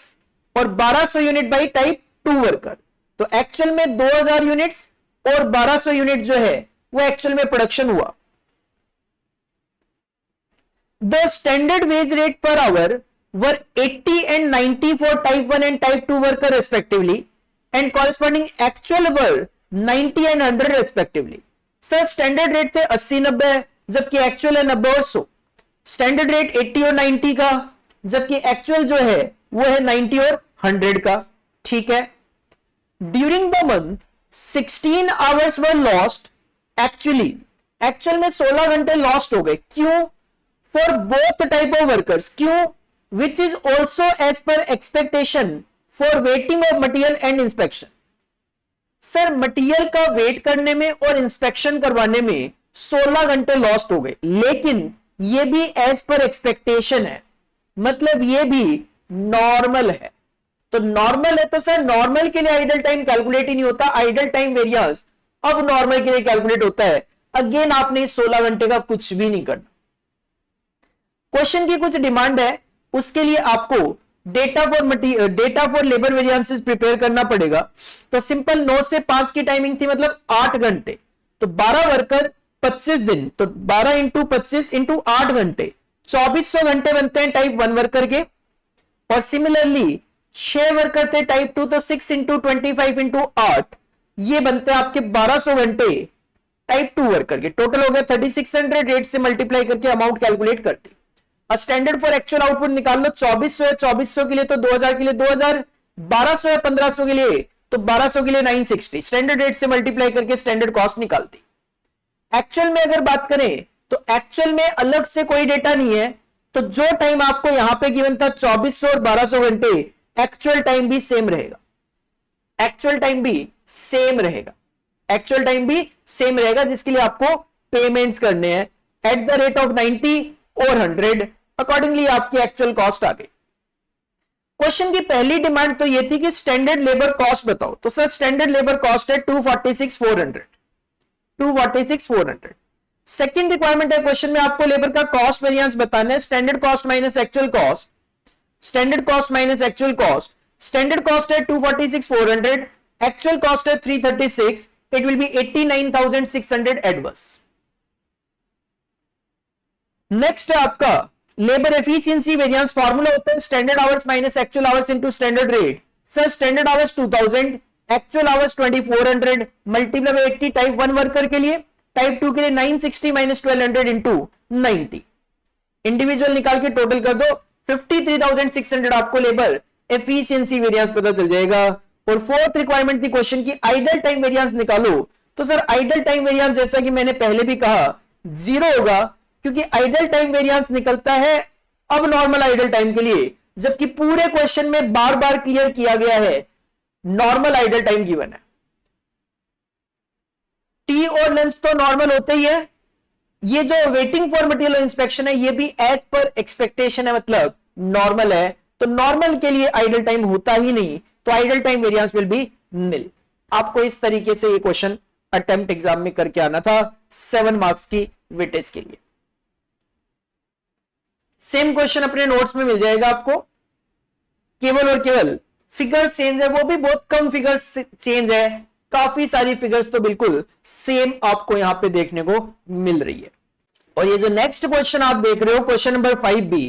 A: और 1200 यूनिट बाई टाइप 2 वर्कर। तो एक्चुअल में 2000 यूनिट्स और 1200 यूनिट जो है वो एक्चुअल में प्रोडक्शन हुआ। The standard wage rate per our were 80 and 90 for type 1 and type 2 worker respectively, and corresponding actual were 90 and 100 respectively। Sir standard rate थे 80-90, जबकि एक्चुअल है 90 और 100। स्टैंडर्ड रेट 80 और 90 का, जबकि एक्चुअल जो है वो है 90 और 100 का, ठीक है। During the month 16 hours were lost actually, actual में 16 घंटे लॉस्ट हो गए, क्यों? For both type of workers, क्यों? Which is also as per expectation for waiting of material and inspection. Sir material का वेट करने में और इंस्पेक्शन करवाने में 16 घंटे लॉस्ट हो गए, लेकिन ये भी एज पर एक्सपेक्टेशन है, मतलब ये भी नॉर्मल है। तो नॉर्मल है तो सर नॉर्मल के लिए आइडल टाइम कैलकुलेट ही नहीं होता, आइडल टाइम वेरिएंस अब नॉर्मल के लिए कैलकुलेट होता है। अगेन आपने 16 घंटे का कुछ भी नहीं करना। क्वेश्चन की कुछ डिमांड है, उसके लिए आपको data for labour variances prepare करना पड़ेगा। तो सिंपल 9 से 5 की टाइमिंग थी, मतलब 8 घंटे, तो 12 वर्कर 25 दिन, तो 12 इंटू 25 इंटू 8 घंटे 2400 घंटे बनते हैं टाइप 1 वर्कर के। और सिमिलरली 6 वर्कर थे टाइप 2, तो 6 इंटू 25 इंटू 8 ये बनते हैं आपके 1200 घंटे टाइप 2 वर्कर के। टोटल हो गया 3600, रेट से मल्टीप्लाई करके अमाउंट कैलकुलेट करते। स्टैंडर्ड फॉर एक्चुअल आउटपुट निकाल लो, 2400 है, 2400 के लिए तो 2000 के लिए 2000, 1200 है 1500 के लिए तो 1200 के लिए 960, स्टैंडर्ड रेट से मल्टीप्लाई करके स्टैंडर्ड कॉस्ट निकालती। एक्चुअल में अगर बात करें तो एक्चुअल में अलग से कोई डेटा नहीं है, तो जो टाइम आपको यहां पे गिवन था 2400 और 1200 घंटे, एक्चुअल टाइम भी सेम रहेगा, एक्चुअल टाइम भी सेम रहेगा, एक्चुअल टाइम भी सेम रहेगा, जिसके लिए आपको पेमेंट्स करने हैं एट द रेट ऑफ 90 और 100, अकॉर्डिंगली आपकी एक्चुअल कॉस्ट आ गई। क्वेश्चन की पहली डिमांड तो ये थी कि स्टैंडर्ड लेबर कॉस्ट बताओ, तो सर स्टैंडर्ड लेबर कॉस्ट है 246,400, 246,400। सेकंड रिक्वायरमेंट है क्वेश्चन में, आपको लेबर का कॉस्ट वेरिएंस बताना है, standard cost minus actual cost, standard cost minus actual cost. Standard cost है 246,400, एक्चुअल कॉस्ट है 336, it will B 89,600 adverse. Next है आपका लेबर एफिशिएंसी वेरिएंस, फार्मूला होता है standard hours minus actual hours into standard rate. Sir standard hours 2000, actual hours 2400, multiply by 80 type 1 worker के लिए, type 2 के लिए 960 माइनस 1200 इंटू 90। इंडिविजुअल निकाल के टोटल कर दो, 53,600 आपको लेबर एफिशिएंसी वेरिएंस पता चल जाएगा। और फोर्थ रिक्वायरमेंट थी क्वेश्चन की, आइडल टाइम वेरिएंस निकालो। तो सर आइडल टाइम वेरिएंस जैसा कि मैंने पहले भी कहा जीरो होगा, क्योंकि आइडल टाइम वेरिएंस निकलता है अब नॉर्मल आइडल टाइम के लिए, जबकि पूरे क्वेश्चन में बार बार क्लियर किया गया है नॉर्मल आइडल टाइम गिवन है। टी और लेंस तो नॉर्मल होते ही है, ये जो वेटिंग फॉर मटेरियल इंस्पेक्शन है ये भी एज पर एक्सपेक्टेशन है, मतलब नॉर्मल है, तो नॉर्मल के लिए आइडल टाइम होता ही नहीं, तो idle time variance will be nil. आपको इस तरीके से ये क्वेश्चन अटेम्प्ट एग्जाम में करके आना था 7 मार्क्स की वेटेज के लिए। सेम क्वेश्चन अपने नोट्स में मिल जाएगा आपको, केवल और केवल फिगर्स चेंज है, वो भी बहुत कम फिगर्स चेंज है, काफी सारी फिगर्स तो बिल्कुल सेम आपको यहां पे देखने को मिल रही है। और ये जो नेक्स्ट क्वेश्चन आप देख रहे हो क्वेश्चन नंबर 5B,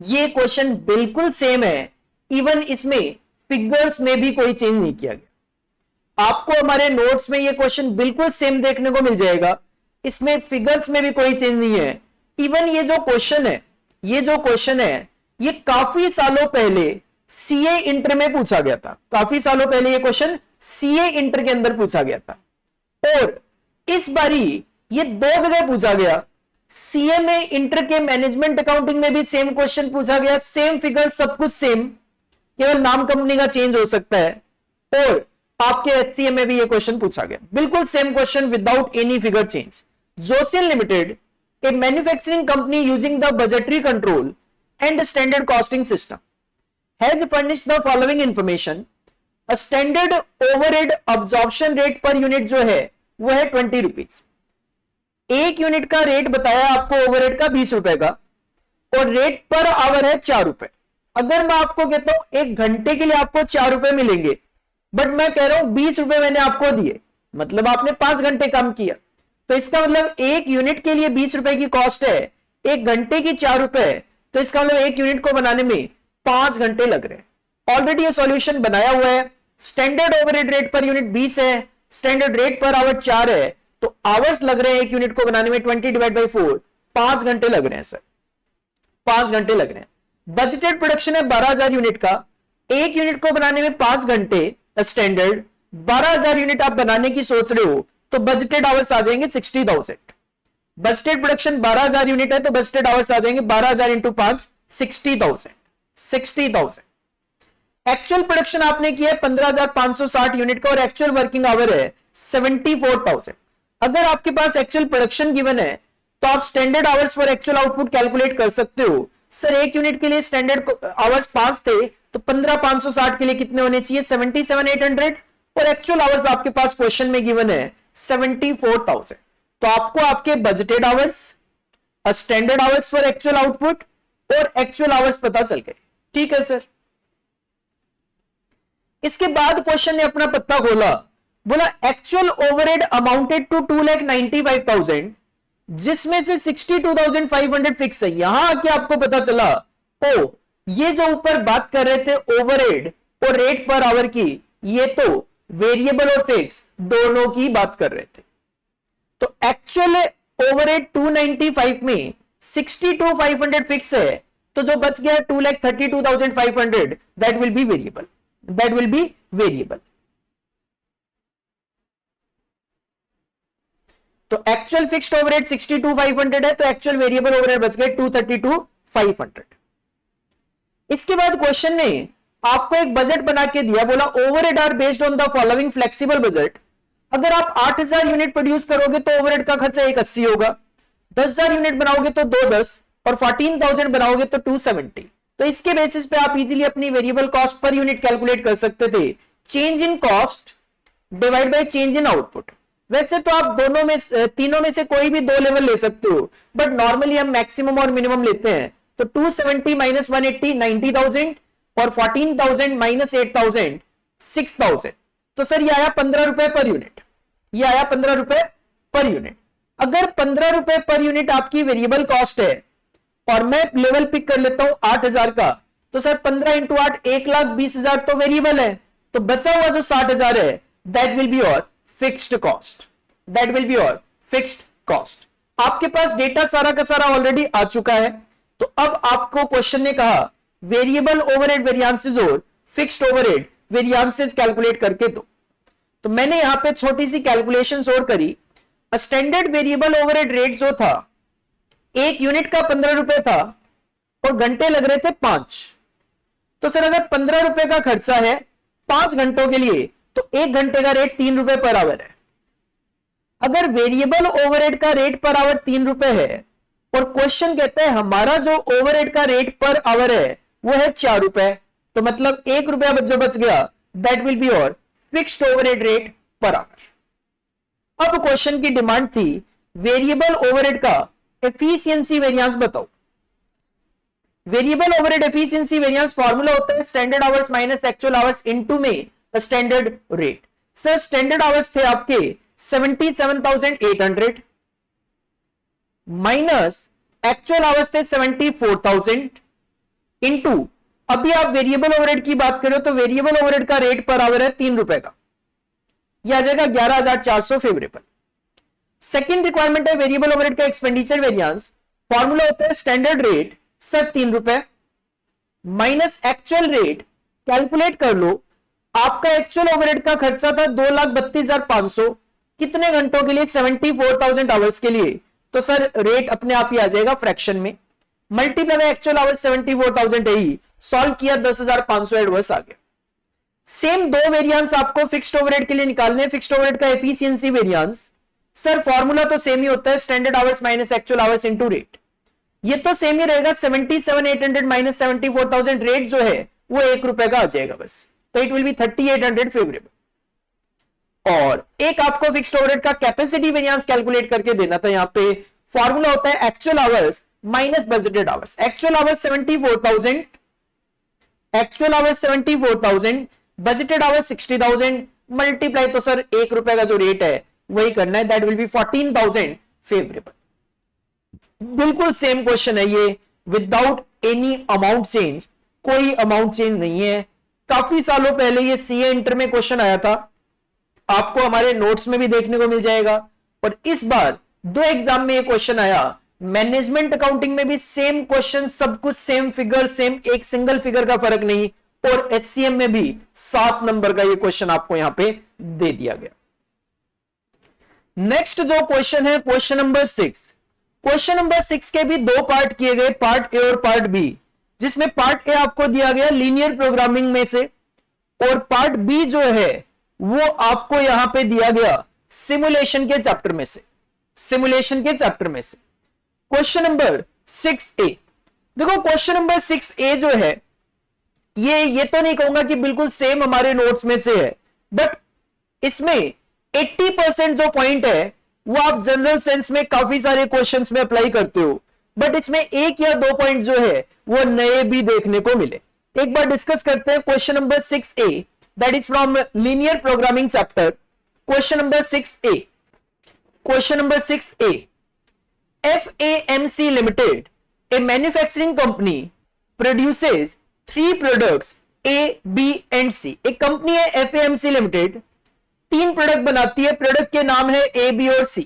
A: ये क्वेश्चन बिल्कुल सेम है, इवन इसमें फिगर्स में भी कोई चेंज नहीं किया गया। आपको हमारे नोट्स में ये क्वेश्चन बिल्कुल सेम देखने को मिल जाएगा, इसमें फिगर्स में भी कोई चेंज नहीं है। इवन ये जो क्वेश्चन है, ये जो क्वेश्चन है, ये काफी सालों पहले सीए इंटर में पूछा गया था, काफी सालों पहले ये क्वेश्चन सीए इंटर के अंदर पूछा गया था, और इस बारी ये 2 जगह पूछा गया। सीए में इंटर के मैनेजमेंट अकाउंटिंग में भी सेम क्वेश्चन पूछा गया, सेम फिगर, सब कुछ सेम, केवल नाम कंपनी का चेंज हो सकता है, और आपके एचसीए में भी ये क्वेश्चन पूछा गया, बिल्कुल same question without any figure change. Josiel limited, a manufacturing company using the budgetary control and standard costing system, has furnished the following information. A standard overhead absorption rate per unit जो है वो है 20 rupees. एक unit का rate बताया आपको overhead का 20 रुपए का, और रेट पर आवर है 4 रुपए। अगर मैं आपको कहता हूं 1 घंटे के लिए आपको 4 रुपए मिलेंगे, बट मैं कह रहा हूं 20 रुपए मैंने आपको दिए, मतलब आपने 5 घंटे काम किया, तो इसका मतलब 1 यूनिट के लिए 20 रुपए की कॉस्ट है, 1 घंटे की 4 रुपए, तो इसका मतलब 1 यूनिट को बनाने में 5 घंटे लग रहे हैं। ऑलरेडी ये सॉल्यूशन बनाया हुआ है, standard overhead rate per unit 20 है, स्टैंडर्ड रेट पर आवर 4 है, तो आवर्स लग रहे हैं 1 यूनिट को बनाने में 20 डिवाइड बाई 4, 5 घंटे लग रहे हैं सर, 5 घंटे लग रहे हैं। बजटेड प्रोडक्शन है 12,000 यूनिट का, 1 यूनिट को बनाने में 5 घंटे, स्टैंडर्ड 12,000 यूनिट आप बनाने की सोच रहे हो, तो बजटेड आवर्स आ जाएंगे 60,000। बजटेड प्रोडक्शन 12,000 यूनिट है, तो बजटेड आवर्स आ जाएंगे 12,000 इंटू 5, 60,000, 60,000। एक्चुअल प्रोडक्शन आपने किया है 15,560 यूनिट का, और एक्चुअल वर्किंग आवर है 74,000। अगर आपके पास एक्चुअल प्रोडक्शन गिवन है, तो आप standard hours for actual output calculate कर सकते हो। सर 1 यूनिट के लिए स्टैंडर्ड आवर्स 5 थे, तो 15,560 के लिए कितने होने चाहिए? 77,800, और एक्चुअल आवर्स आपके पास क्वेश्चन में गिवन है 74,000। तो आपको आपके budgeted hours, standard hours for actual output और एक्चुअल आवर्स पता चल गए, ठीक है सर। इसके बाद क्वेश्चन ने अपना पत्ता खोला, बोला एक्चुअल ओवरहेड अमाउंटेड टू 2,95,000, जिसमें से 62,500 फिक्स है। यहां आके आपको पता चला, ओ ये जो ऊपर बात कर रहे थे ओवरहेड और रेट पर आवर की, ये तो वेरिएबल और फिक्स दोनों की बात कर रहे थे। तो एक्चुअल ओवरहेड 295 में 62,500 फिक्स है, तो जो बच गया 2,32,500 that will B variable, that will B variable. तो एक्चुअल फिक्स्ड ओवरहेड 62,500 है, तो एक्चुअल वेरिएबल ओवरहेड बच गए 232 500। इसके बाद क्वेश्चन ने आपको एक बजट बना के दिया, बोला overhead are based on the following flexible budget. अगर आप 8000 यूनिट प्रोड्यूस करोगे तो ओवरहेड का खर्चा 180 होगा, 10000 यूनिट बनाओगे तो 210 और 14000 बनाओगे तो 270। तो इसके बेसिस पे आप इजीली अपनी variable cost per unit calculate कर सकते थे, change in cost divide by change in output. वैसे तो आप दोनों में तीनों में से कोई भी दो लेवल ले सकते हो, बट नॉर्मली हम मैक्सिमम और मिनिमम लेते हैं। तो 270 माइनस 180 90,000 और 14,000 माइनस 8,000 6,000। तो सर ये आया 15 रुपए पर यूनिट, ये आया 15 रुपए पर यूनिट। अगर 15 रुपए पर यूनिट आपकी वेरिएबल कॉस्ट है और मैं लेवल पिक कर लेता हूं 8000 का, तो सर 15 इंटू 8 1,20,000 तो वेरिएबल है, तो बचा हुआ जो 60,000 है that will be your fixed cost, that will be your fixed cost. आपके पास डेटा सारा का सारा ऑलरेडी आ चुका है। तो अब आपको क्वेश्चन ने कहा वेरिएबल ओवरहेड वेरिएंसेस और फिक्स्ड ओवरहेड वेरिएंसेस कैलकुलेट करके दो। तो मैंने यहां पे छोटी सी कैलकुलेशंस और करी। स्टैंडर्ड वेरिएबल ओवरहेड रेट जो था, एक यूनिट का 15 रुपए था और घंटे लग रहे थे 5। तो सर अगर 15 रुपए का खर्चा है 5 घंटों के लिए, तो 1 घंटे का रेट 3 रुपए पर आवर है। अगर वेरिएबल ओवरहेड का रेट पर आवर 3 रुपए है और क्वेश्चन कहता है हमारा जो ओवरहेड का रेट पर आवर है वो है 4 रुपए, तो मतलब 1 रुपया जो बच गया that will be your fixed overhead rate per hour. अब क्वेश्चन की डिमांड थी वेरिएबल ओवरहेड का एफिशिएंसी वेरिएंस बताओ। Variable overhead efficiency variance formula होता है standard hours minus actual hours into में standard rate. Sir standard hours थे आपके 77,800 माइनस एक्चुअल आवर्स थे 74,000 इनटू, अभी आप वेरिएबल ओवरहेड की बात करो तो वेरिएबल ओवरहेड का रेट पर आवर है 3 रुपए का, यह आ जाएगा 11,400 फेवरेबल। सेकेंड रिक्वायरमेंट है वेरिएबल ओवरहेड का एक्सपेंडिचर वेरिएंस, फॉर्मूला होता है स्टैंडर्ड रेट सर 3 रुपए माइनस एक्चुअल रेट, कैलकुलेट कर लो आपका एक्चुअल ओवरहेड का खर्चा था 2,32,500 कितने घंटों के लिए 74,000 आवर्स के लिए, तो सर रेट अपने आप ही आ जाएगा फ्रैक्शन में, मल्टीप्लाई बाय एक्चुअल आवर्स 74,000 है ही, सॉल्व किया 10,500 एडवर्स आ गया। सेम दो वेरिएंस आपको फिक्स्ड ओवरहेड के लिए निकालने हैं, फिक्स्ड ओवरहेड का एफिशिएंसी वेरिएंस। सर फॉर्मूला तो सेम ही होता है standard hours minus actual hours into rate, ये तो सेम ही रहेगा 77,800 माइनस 74,000, रेट जो है वो 1 रुपए का आ जाएगा बस, तो इट विल बी 3800 फेवरेबल। और एक आपको फिक्स्ड ओवरहेड का कैपेसिटी वेरिएंस कैलकुलेट करके देना था, यहां पे फॉर्मूला होता है actual hours minus budgeted hours. Actual hours 74,000, actual hours 74,000, budgeted hours 60,000, multiply तो सर 1 रुपए का जो रेट है वही करना है, दैट विल बी 14,000 फेवरेबल। बिल्कुल सेम क्वेश्चन है ये, विदाउट एनी अमाउंट चेंज, कोई अमाउंट चेंज नहीं है। काफी सालों पहले ये सीए इंटर में क्वेश्चन आया था, आपको हमारे नोट्स में भी देखने को मिल जाएगा। और इस बार 2 एग्जाम में ये क्वेश्चन आया, मैनेजमेंट अकाउंटिंग में भी सेम क्वेश्चन, सब कुछ सेम फिगर, सेम एक सिंगल फिगर का फर्क नहीं, और एचसीएम में भी 7 नंबर का ये क्वेश्चन आपको यहां पे दे दिया गया। नेक्स्ट जो क्वेश्चन है क्वेश्चन नंबर 6। क्वेश्चन नंबर 6 के भी 2 पार्ट किए गए, पार्ट ए और पार्ट बी, जिसमें पार्ट ए आपको दिया गया लीनियर प्रोग्रामिंग में से, और पार्ट बी जो है वो आपको यहां पे दिया गया सिमुलेशन के चैप्टर में से, सिमुलेशन के चैप्टर में से। क्वेश्चन नंबर 6A, देखो क्वेश्चन नंबर 6A जो है ये तो नहीं कहूंगा कि बिल्कुल सेम हमारे नोट्स में से है, बट इसमें 80% जो पॉइंट है वो आप जनरल सेंस में काफी सारे क्वेश्चंस में अप्लाई करते हो, बट इसमें 1 या 2 पॉइंट जो है वो नए भी देखने को मिले। एक बार डिस्कस करते हैं question number 6A, that is from linear programming chapter. Question number 6A, question number 6A, FAMC Limited, a manufacturing company, produces 3 products A, B and C। एक कंपनी है FAMC Limited, 3 प्रोडक्ट बनाती है, product के नाम है A, B और C।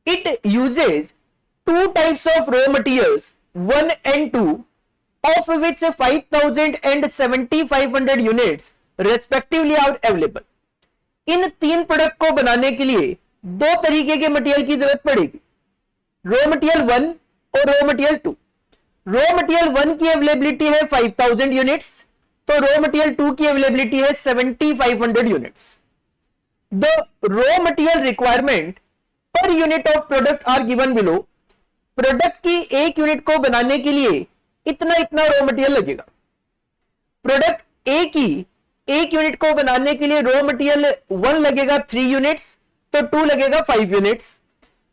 A: It uses 2 types of raw materials, 1 and 2, of which 5,000 and 7,500 units respectively are available। In 3 product को बनाने के लिए 2 तरीके के मटेरियल की जरूरत पड़ेगी, रॉ मटेरियल 1 और रॉ मटेरियल 2। रॉ मटेरियल 1 की अवेलेबिलिटी है 5000 यूनिट्स, तो रॉ मटेरियल 2 की अवेलेबिलिटी है 7500 units. The raw material requirement per unit of product are given below. Product की एक यूनिट को बनाने के लिए इतना इतना रॉ मटेरियल लगेगा। प्रोडक्ट ए की एक यूनिट को बनाने के लिए रॉ मटेरियल 1 लगेगा 3 यूनिट्स, तो 2 लगेगा 5 यूनिट्स।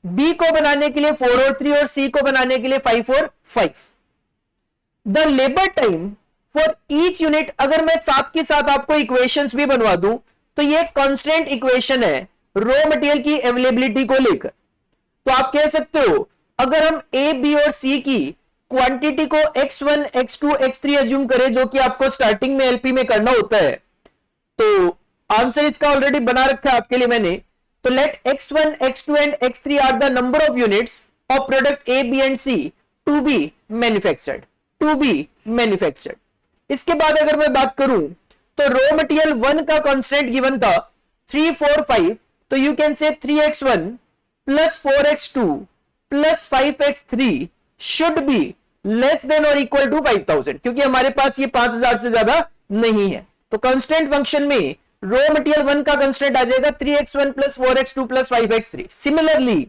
A: बी को बनाने के लिए 4 और 3 और सी को बनाने के लिए 5 और 5। The labour time for each unit, अगर मैं साथ के साथ आपको इक्वेशंस भी बनवा दूं तो ये कांस्टेंट इक्वेशन है रॉ मटेरियल की अवेलेबिलिटी को लेकर। तो आप कह सकते हो अगर हम ए बी और सी की क्वांटिटी को x1 x2 x3 अज्यूम करें, जो कि आपको स्टार्टिंग में एलपी में करना होता है, तो आंसर इसका ऑलरेडी बना रखा है आपके लिए मैंने। तो let x1 x2 and x3 are the number of units of product A B and C to be manufactured. इसके बाद अगर मैं बात करूं तो रॉ मटेरियल 1 का कांस्टेंट गिवन था 3 4 5, तो you can say 3x1 plus 4x2 plus 5x3 should be less than और इक्वल टू 5000, क्योंकि हमारे पास ये 5000 से ज्यादा नहीं है। तो कांस्टेंट फंक्शन में रॉ मटेरियल 1 का कांस्टेंट आ जाएगा 3x1 plus 4x2 plus 5x3। Similarly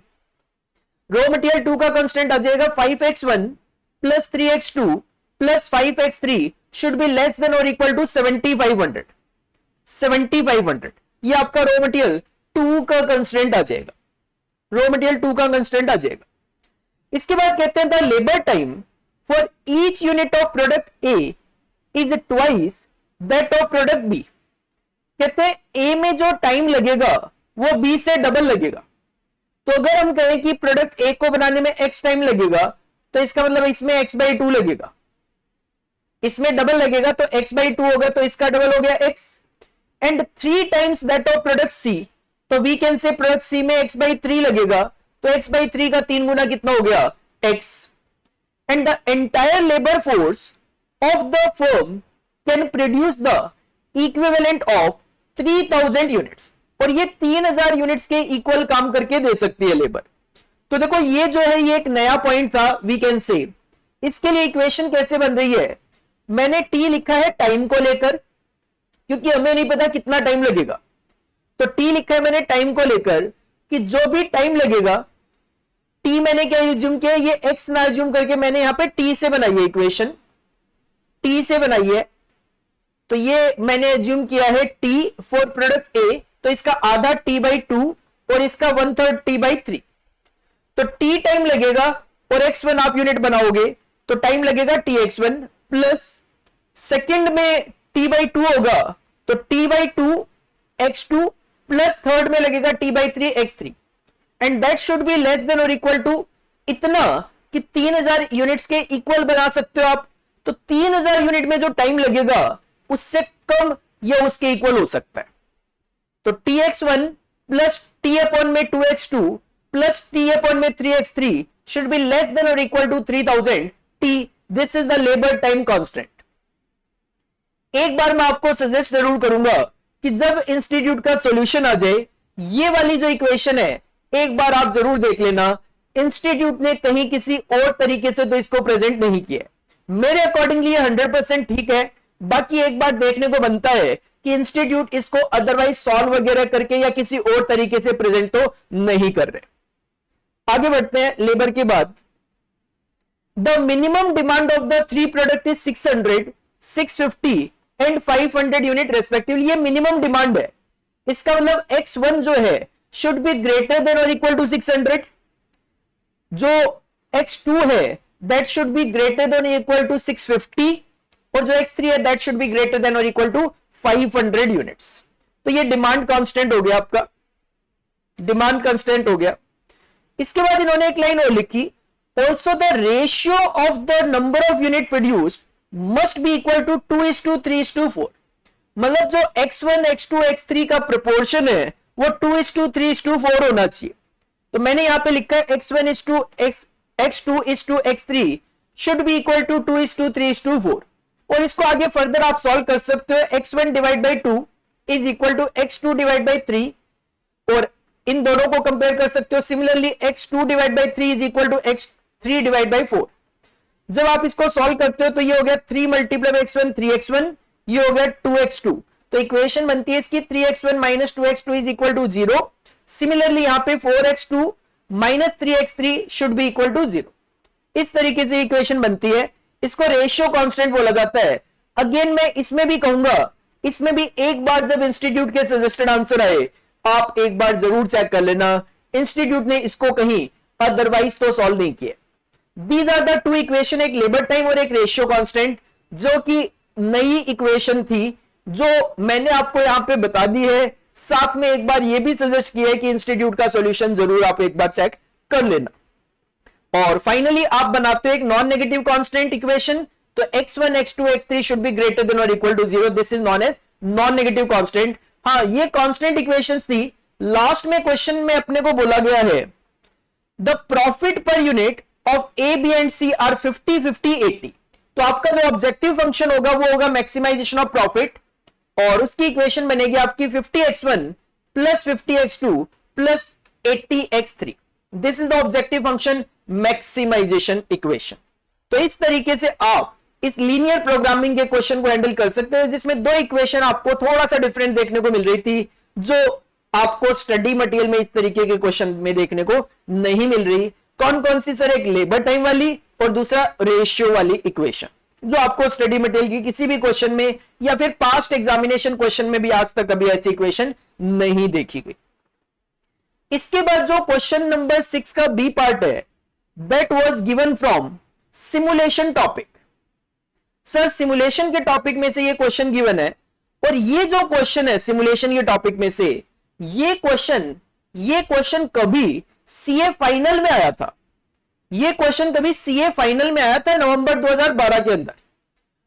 A: raw material 2 का कांस्टेंट आ जाएगा 5x1 plus 3x2 plus 5x3 should be less than और इक्वल टू 7500। ये आपका रॉ मटेरियल 2 का कांस्टेंट आ जाएगा, रॉ मटेरियल 2 का कांस्टेंट आ जाएगा। इसके बाद कहते हैं the labour time for each unit of product A is twice that of product B. कहते हैं ए में जो टाइम लगेगा वो बी से डबल लगेगा। तो अगर हम कहें कि प्रोडक्ट ए को बनाने में x टाइम लगेगा, तो इसका मतलब इसमें x/2 लगेगा, इसमें डबल लगेगा तो x/2 होगा, तो इसका डबल हो गया x and 3 times that of product C. तो we can say product C में x/3 लगेगा, तो x/3 का 3 गुना कितना हो गया x। And the entire labour force of the firm can produce the equivalent of 3000 units, और ये 3000 यूनिट्स के इक्वल काम करके दे सकती है लेबर। तो देखो ये जो है ये एक नया पॉइंट था वी कैन से। इसके लिए इक्वेशन कैसे बन रही है, मैंने t लिखा है टाइम को लेकर, क्योंकि हमें नहीं पता कितना टाइम लगेगा, तो t लिखा है मैंने टाइम को लेकर कि जो भी टाइम लगेगा t मैंने क्या एज्यूम किया, ये x ना एज्यूम करके मैंने यहां पे t से बनाई है इक्वेशन, t से बनाई है। तो ये मैंने एज्यूम किया है t फॉर प्रोडक्ट a, तो इसका आधा t/2 और इसका 1/3 t/3। तो t टाइम लगेगा और x1 आप यूनिट बनाओगे तो टाइम लगेगा tx1 प्लस सेकंड में t/2 होगा तो t/2 x2 प्लस थर्ड में लगेगा t/3 x3 and that should be less than और इक्वल टू इतना कि 3000 यूनिट्स के इक्वल बना सकते हो आप। तो 3000 यूनिट में जो टाइम लगेगा उससे कम या उसके इक्वल हो सकता है। तो tx1 प्लस t अपॉन में 2x2 प्लस t अपॉन में 3x3 should be less than or equal to 3000 t. This is the labor time constant. एक बार मैं आपको सजेस्ट जरूर करूंगा कि जब इंस्टीट्यूट का सॉल्यूशन आ जाए, ये वाली जो इक्वेशन है एक बार आप जरूर देख लेना। इंस्टीट्यूट ने कहीं किसी और तरीके से तो इसको प्रेजेंट नहीं किया, मेरे अकॉर्डिंगली 100% ठीक है। बाकी एक बार देखने को बनता है कि इंस्टीट्यूट इसको अदरवाइज सॉल्व वगैरह करके या किसी और तरीके से प्रेजेंट तो नहीं कर रहे। आगे बढ़ते हैं लेबर के बाद। The minimum demand of the 3 product is 600, 650 and 500 unit respectively. ये मिनिमम डिमांड है, इसका मतलब x1 जो है शुड बी ग्रेटर देन और इक्वल टू 600, जो x2 है that should be greater than और इक्वल टू 650 और जो x3 है that should be greater than और इक्वल टू 500 यूनिट्स। तो ये डिमांड कांस्टेंट हो गया, आपका डिमांड कांस्टेंट हो गया। इसके बाद इन्होंने एक लाइन और लिखी, also the ratio of the number of unit produced must be equal to 2:3:4। मतलब जो x1 x2 x3 का प्रोपोर्शन है वो 2:3:4 होना चाहिए। तो मैंने यहां पे लिखा है x1 x2 x3 should be equal to 2:3:4 और इसको आगे फर्दर आप सॉल्व कर सकते हो। x1 divide by 2 is equal to x2 divide by 3 और इन दोनों को कंपेयर कर सकते हो। Similarly x2 divide by 3 is equal to x3 divide by 4। जब आप इसको सॉल्व करते हो तो ये हो गया 3 मल्टीप्लाई x1 3x1, ये हो गया 2x2, तो इक्वेशन बनती है इसकी 3x1 minus 2x2 is equal to 0। Similarly यहां पे 4x2 minus 3x3 should be equal to 0। इस तरीके से इक्वेशन बनती है, इसको रेशियो कांस्टेंट बोला जाता है। अगेन मैं इसमें भी कहूंगा, इसमें भी एक बार जब इंस्टीट्यूट के सजेस्टेड आंसर आए आप एक बार जरूर चेक कर लेना इंस्टीट्यूट ने इसको कहीं अदरवाइज तो सॉल्व नहीं किया। These are the two equation, एक लेबर टाइम और एक रेशियो कांस्टेंट, जो कि नई इक्वेशन थी जो मैंने आपको यहां पे बता दी है। साथ में एक बार यह भी सजेस्ट किया है कि इंस्टीट्यूट का सॉल्यूशन जरूर आप एक बार चेक कर लेना। और फाइनली आप बनाते हो एक नॉन नेगेटिव कांस्टेंट इक्वेशन, तो x1 x2 x3 should be greater than और equal to 0, this is non as non negative constant. हाँ, ये कांस्टेंट इक्वेशंस थी। लास्ट में क्वेश्चन में अपने को बोला गया है the profit per unit of A B and C are 50 50 80, तो आपका जो ऑब्जेक्टिव फंक्शन होगा वो होगा मैक्सिमाइजेशन ऑफ प्रॉफिट, और उसकी इक्वेशन बनेगी आपकी 50x1 plus 50x2 plus 80x3, this is the objective function maximization equation. तो इस तरीके से आप इस लीनियर प्रोग्रामिंग के क्वेश्चन को हैंडल कर सकते हैं, जिसमें दो इक्वेशन आपको थोड़ा सा डिफरेंट देखने को मिल रही थी, जो आपको स्टडी मटेरियल में इस तरीके के क्वेश्चन में देखने को नहीं मिल रही। कौन कौन सी सर? एक लेबर टाइम वाली और दूसरा रेशियो वाली इक्वेशन, जो आपको स्टडी मटेरियल की किसी भी क्वेश्चन में या फिर पास्ट एग्जामिनेशन क्वेश्चन में भी आज तक कभी ऐसी इक्वेशन नहीं देखी गई। इसके बाद जो क्वेश्चन नंबर 6 का बी पार्ट है, that was given from simulation topic. Sir simulation के टॉपिक में से ये क्वेश्चन गिवन है, और ये जो क्वेश्चन है सिमुलेशन के टॉपिक में से, ये क्वेश्चन कभी सीए फाइनल में आया था। ये क्वेश्चन कभी सीए फाइनल में आया था नवंबर 2012 के अंदर,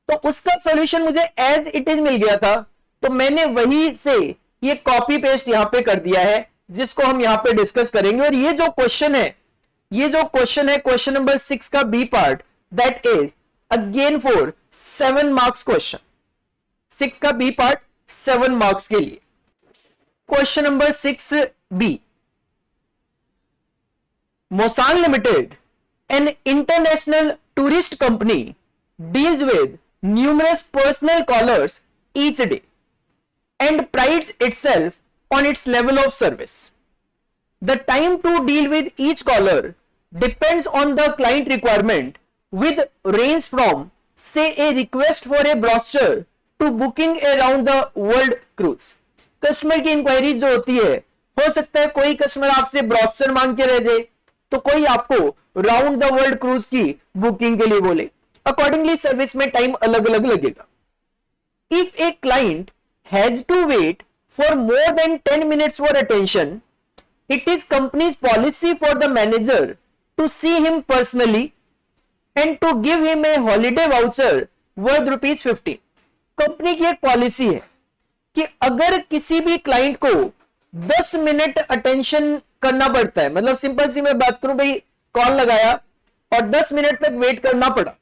A: तो उसका सॉल्यूशन मुझे एज इट इज मिल गया था, तो मैंने वही से ये कॉपी पेस्ट यहां पे कर दिया है, जिसको हम यहां पे डिस्कस करेंगे। और ये जो क्वेश्चन है क्वेश्चन नंबर 6 का B part, that is again for 7 marks question. 6 का बी पार्ट 7 मार्क्स के लिए। Question number 6 B, Mosan Limited, an international tourist company, deals with numerous personal callers each day and prides itself on its level of service. The time to deal with each caller depends on the client requirement, with range from, say, a request for a brochure to booking a round the world cruise. Customer की inquiry जो होती है, हो सकता है कोई customer आपसे brochure मांग के रह जाए, तो कोई आपको राउंड द वर्ल्ड क्रूज की बुकिंग के लिए बोले। अकॉर्डिंगली सर्विस में टाइम अलग अलग लगेगा। If a client has to wait for more than 10 minutes for attention, it is companies policy for the manager to see him personally and to give him a holiday voucher worth ₹50। Company की एक policy है कि अगर किसी भी client को 10 minute attention करना पड़ता है, मतलब सिंपल सी मैं बात करूं भाई, कॉल लगाया और 10 मिनट तक वेट करना पड़ा,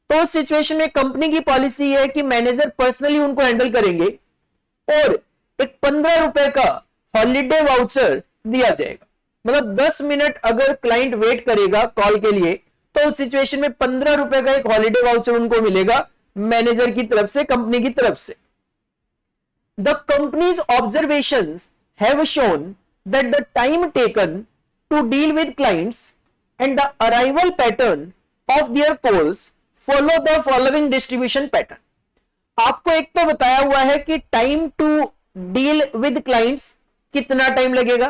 A: तो उस सिचुएशन में कंपनी की पॉलिसी है कि मैनेजर पर्सनली उनको हैंडल करेंगे और एक 15 रुपए का हॉलीडे वाउचर दिया जाएगा। मतलब 10 मिनट अगर क्लाइंट वेट करेगा कॉल के लिए, तो उस सिचुएशन में 15 रुपए का एक हॉलीडे वाउचर उनको मिलेगा मैनेजर की तरफ से, कंपनी की तरफ से। The companies observations have shown that the time taken to deal with clients and the arrival pattern of their calls follow the following distribution pattern. आपको एक तो बताया हुआ है कि time to deal with clients कितना टाइम लगेगा,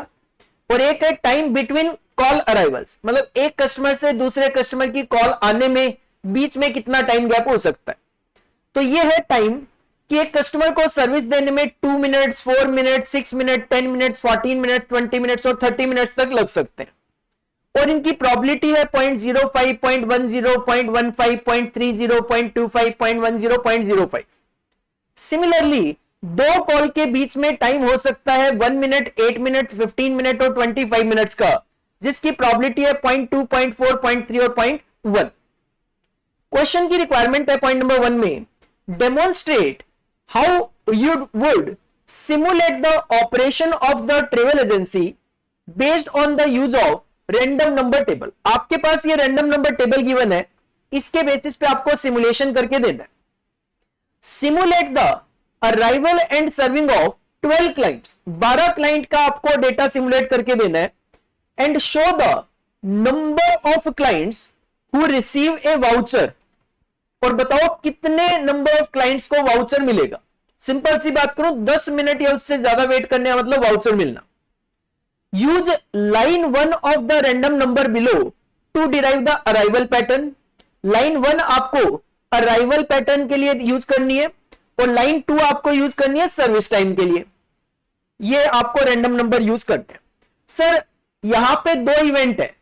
A: और एक है टाइम बिटवीन कॉल अराइवल्स, मतलब एक कस्टमर से दूसरे कस्टमर की कॉल आने में बीच में कितना टाइम गैप हो सकता है। तो ये है टाइम कि एक कस्टमर को सर्विस देने में 2 minutes, 4 minute, 6 minute, 10 minutes, 14 minute, 20 minutes और 30 मिनट्स तक लग सकते हैं। और इनकी प्रोबेबिलिटी है 0.05, 0.10, 0.15, 0.30, 0.25, 0.10, 0.05। सिमिलरली दो कॉल के बीच में टाइम हो सकता है 1 मिनट, 8 मिनट, 15 मिनट और 25 मिनट्स का, जिसकी प्रोबेबिलिटी है 0.2, 0.4, 0.3 और 0.1। क्वेश्चन की रिक्वायरमेंट है पॉइंट नंबर 1 में, demonstrate how you would simulate the operation of the travel agency based on the use of random number table। आपके पास ये random number table given है, इसके बेसिस पे आपको सिमुलेशन करके देना है। Simulate the arrival and serving of 12 clients, 12 client का आपको डेटा सिमुलेट करके देना है। And show the number of clients who receive A voucher, और बताओ कितने नंबर ऑफ क्लाइंट्स को वाउचर मिलेगा। सिंपल सी बात करूं, 10 मिनट या उससे ज्यादा वेट करने का मतलब वाउचर मिलना। Use line 1 of the random number below to derive the arrival pattern. Line 1 आपको अराइवल पैटर्न के लिए यूज करनी है और लाइन 2 आपको यूज करनी है सर्विस टाइम के लिए। ये आपको रैंडम नंबर यूज करते हैं। सर यहां पे दो इवेंट है,